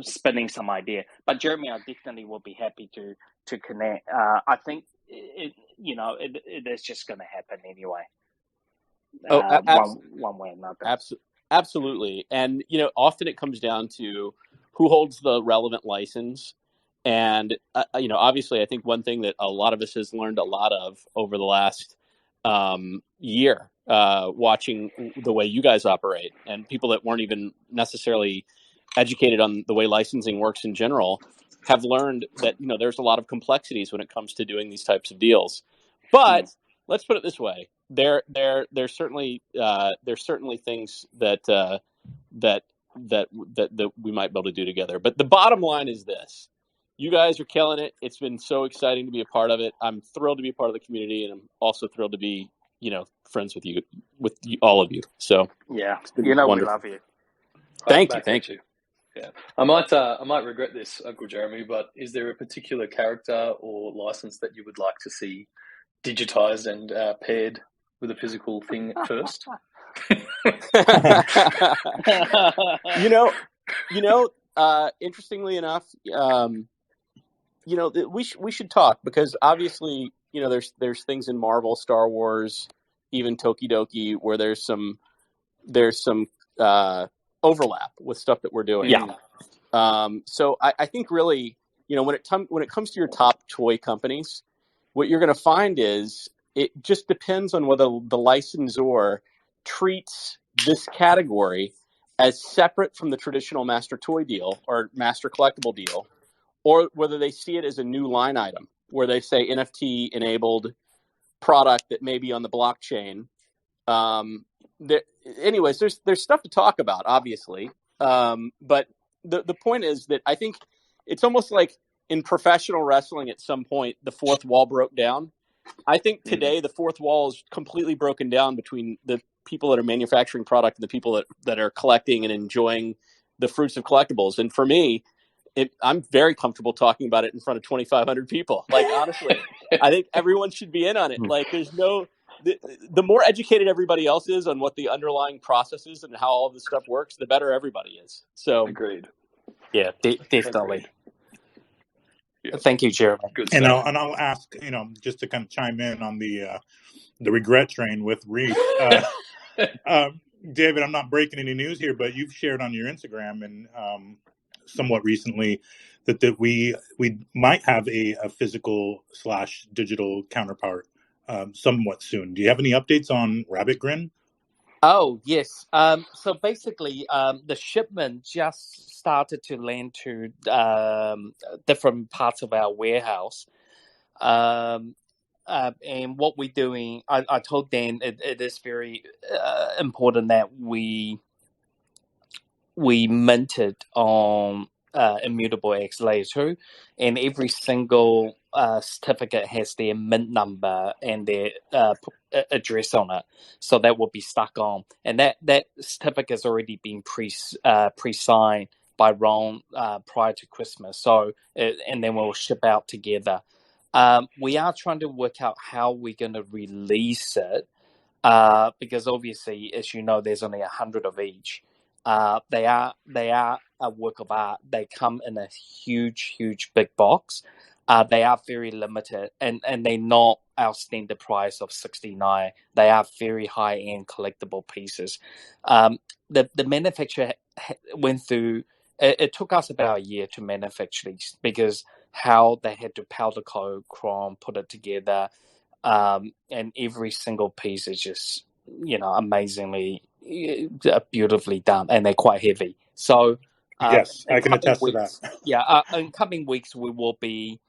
spinning some idea. But Jeremy, I definitely will be happy to connect. I think it is just going to happen anyway. One way or another. Absolutely. And often it comes down to who holds the relevant license. And obviously, I think one thing that a lot of us has learned a lot of over the last year, watching the way you guys operate, and people that weren't even necessarily educated on the way licensing works in general, have learned that there's a lot of complexities when it comes to doing these types of deals. But let's put it this way: there's certainly things that we might be able to do together. But the bottom line is this. You guys are killing it. It's been so exciting to be a part of it. I'm thrilled to be a part of the community, and I'm also thrilled to be, friends with all of you. So yeah, wonderful. We love you. Thank you. Yeah, I might regret this, Uncle Jeremy, but is there a particular character or license that you would like to see digitized and paired with a physical thing first? Interestingly enough, we should talk, because obviously, there's things in Marvel, Star Wars, even Tokidoki, where there's some overlap with stuff that we're doing. Yeah. So I think really, when it comes to your top toy companies, what you're going to find is it just depends on whether the licensor treats this category as separate from the traditional master toy deal or master collectible deal, or whether they see it as a new line item where they say NFT enabled product that may be on the blockchain. Anyways, there's stuff to talk about, obviously. But the point is that I think it's almost like in professional wrestling at some point, the fourth wall broke down. I think today the fourth wall is completely broken down between the people that are manufacturing product and the people that are collecting and enjoying the fruits of collectibles. And for me, I'm very comfortable talking about it in front of 2,500 people. Like, honestly, I think everyone should be in on it. Like, there's the more educated everybody else is on what the underlying process is and how all this stuff works, the better everybody is. So, agreed. Yeah, definitely. Agreed. Thank you, Jeremy. Good And stuff. I'll ask, just to kind of chime in on the regret train with Rhys. David, I'm not breaking any news here, but you've shared on your Instagram and somewhat recently that we might have a physical / digital counterpart somewhat soon. Do you have any updates on Rabbit Grin? Oh, yes. So basically, the shipment just started to land to different parts of our warehouse. And what we're doing, I told Dan it is very important that we minted on Immutable X Layer 2, and every single certificate has their mint number and their address on it, so that will be stuck on. And that certificate has already been pre-signed by Ron prior to Christmas. So and then we'll ship out together. We are trying to work out how we're going to release it, because obviously, as you know, there's only 100 of each. They are a work of art. They come in a huge big box. They are very limited, and they're not our standard price of $69. They are very high end collectible pieces. The manufacturer went through. It took us about a year to manufacture these, because how they had to powder coat, chrome, put it together, and every single piece is just amazingly beautifully done, and they're quite heavy. So yes, I can attest to that. Yeah, in coming weeks we will be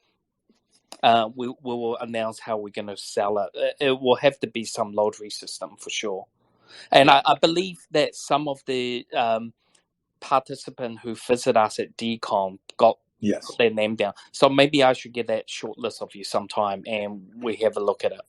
we will announce how we're going to sell it. It will have to be some lottery system for sure. And I believe that some of the participants who visit us at DCOM got their name down. So maybe I should get that short list of you sometime and we have a look at it.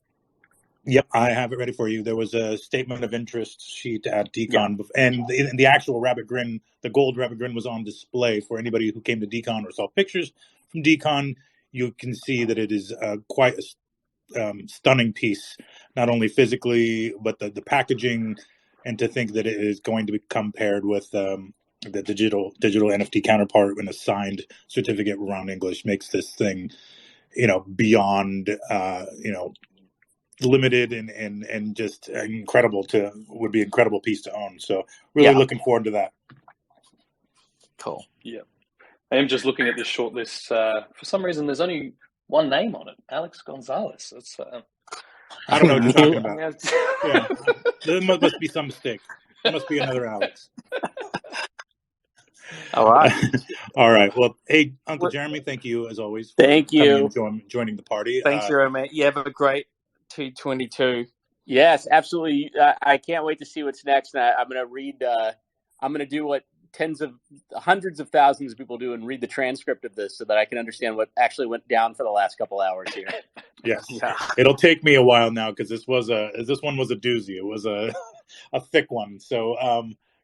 Yep, I have it ready for you. There was a statement of interest sheet at DCON, and the actual Rabbit Grin, the gold Rabbit Grin, was on display for anybody who came to DCON or saw pictures from DCON. You can see that it is quite a stunning piece, not only physically, but the packaging, and to think that it is going to become paired with the digital NFT counterpart in a signed certificate around English makes this thing, beyond, limited and just incredible would be an incredible piece to own. So really looking forward to that. Cool. Yeah. I am just looking at this short list. For some reason, there's only one name on it, Alex Gonzalez. It's, I don't know what you're talking about. There must be some mistake. There must be another Alex. All right. All right. Well, hey, Uncle Jeremy, thank you as always. Thank you. Joining the party. Thanks, Jeremy. You have a great 2022. Yes, absolutely. I can't wait to see what's next. And I'm going to read. I'm going to do what hundreds of thousands of people do and read the transcript of this so that I can understand what actually went down for the last couple hours here. Yes, it'll take me a while now because this one was a doozy. It was a thick one. So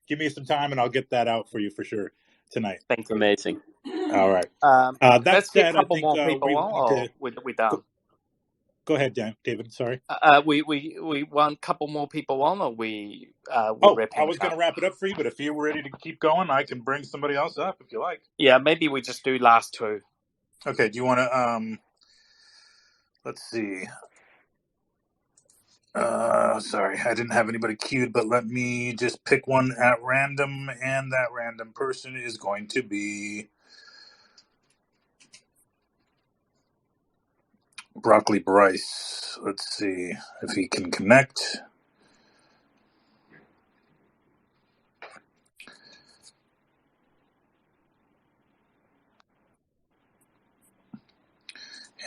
give me some time and I'll get that out for you for sure. tonight? Thanks, amazing. All right. That Let's get a said, I couple think more people we on, need to. or we're done. Go ahead, David. Sorry. We want a couple more people on, or we I was going to wrap it up for you, but if you were ready to keep going, I can bring somebody else up if you like. Yeah, maybe we just do last two. Okay. Do you want to? Let's see. Sorry, I didn't have anybody queued, but let me just pick one at random, and that random person is going to be Broccoli Bryce. Let's see if he can connect.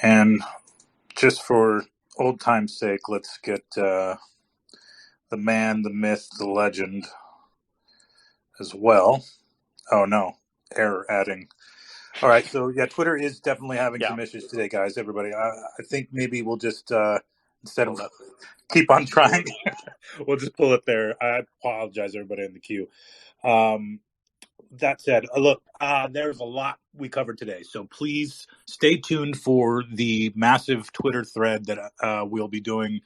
And just for old time's sake, let's get the man, the myth, the legend as well. Oh no, error adding. All right, so yeah, Twitter is definitely having some issues today, guys. Everybody, I think maybe we'll just instead of keep on trying, we'll just pull it there. I apologize, everybody in the queue. That said, look, there's a lot we covered today, so please stay tuned for the massive Twitter thread that we'll be doing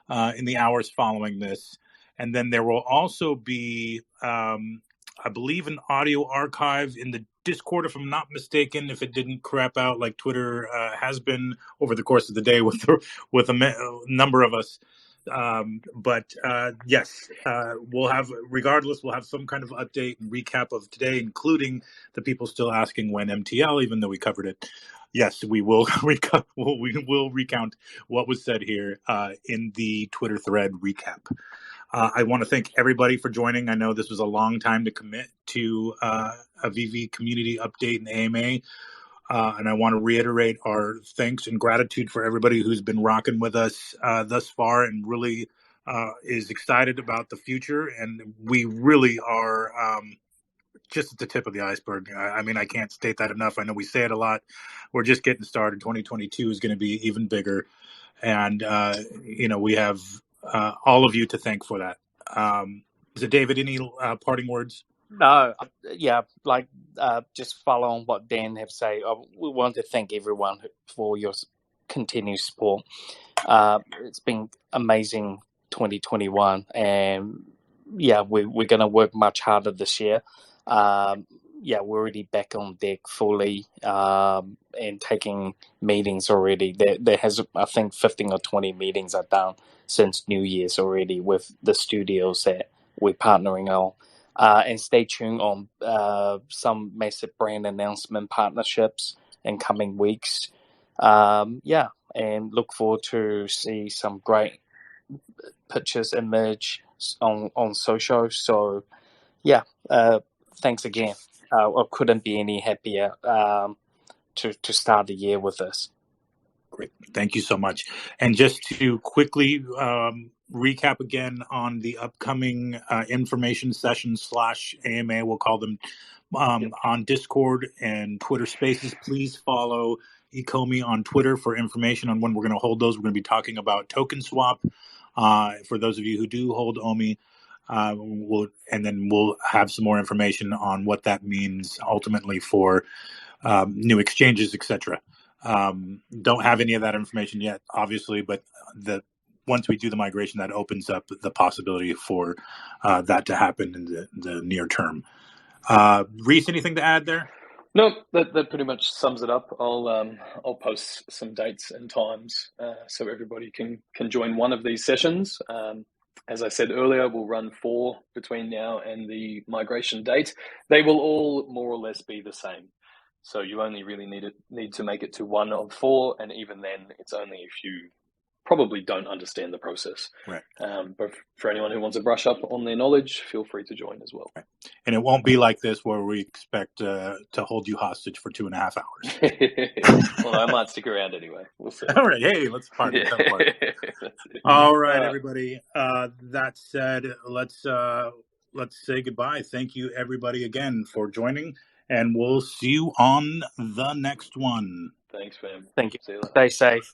in the hours following this, and then there will also be, I believe, an audio archive in the Discord, if I'm not mistaken, if it didn't crap out like Twitter has been over the course of the day with a number of us. But yes, we'll have some kind of update and recap of today, including the people still asking when MTL, even though we covered it. Yes, we will recount what was said here in the Twitter thread recap. I want to thank everybody for joining. I know this was a long time to commit to a VV community update and AMA. And I want to reiterate our thanks and gratitude for everybody who's been rocking with us thus far and really is excited about the future. And we really are just at the tip of the iceberg. I mean, I can't state that enough. I know we say it a lot. We're just getting started. 2022 is going to be even bigger. And, we have all of you to thank for that. So, David, any parting words? No, just follow on what Dan have said. We want to thank everyone for your continued support. It's been amazing 2021, and we're going to work much harder this year. We're already back on deck fully and taking meetings already. There has, I think, 15 or 20 meetings are done since New Year's already with the studios that we're partnering on. And stay tuned on some massive brand announcement partnerships in coming weeks. And look forward to see some great pictures emerge on social. So, thanks again. I couldn't be any happier to start the year with this. Great. Thank you so much. And just to quickly recap again on the upcoming information sessions / AMA, we'll call them, on Discord and Twitter Spaces. Please follow Ecomi on Twitter for information on when we're going to hold those. We're going to be talking about token swap for those of you who do hold OMI. We'll have some more information on what that means ultimately for new exchanges, etc. Don't have any of that information yet, obviously, but once we do the migration, that opens up the possibility for that to happen in the near term. Rhys, anything to add there? No, that pretty much sums it up. I'll post some dates and times so everybody can join one of these sessions. As I said earlier, we'll run 4 between now and the migration date. They will all more or less be the same. So you only really need to make it to 1 of 4, and even then, it's only if you probably don't understand the process. Right. But for anyone who wants to brush up on their knowledge, feel free to join as well. Right. And it won't be like this where we expect to hold you hostage for 2.5 hours. Well, I might stick around anyway. We'll see. All right. Hey, let's party. Yeah. All right, everybody. That said, let's say goodbye. Thank you, everybody, again for joining. And we'll see you on the next one. Thanks, fam. Thank you. See you later. Stay safe.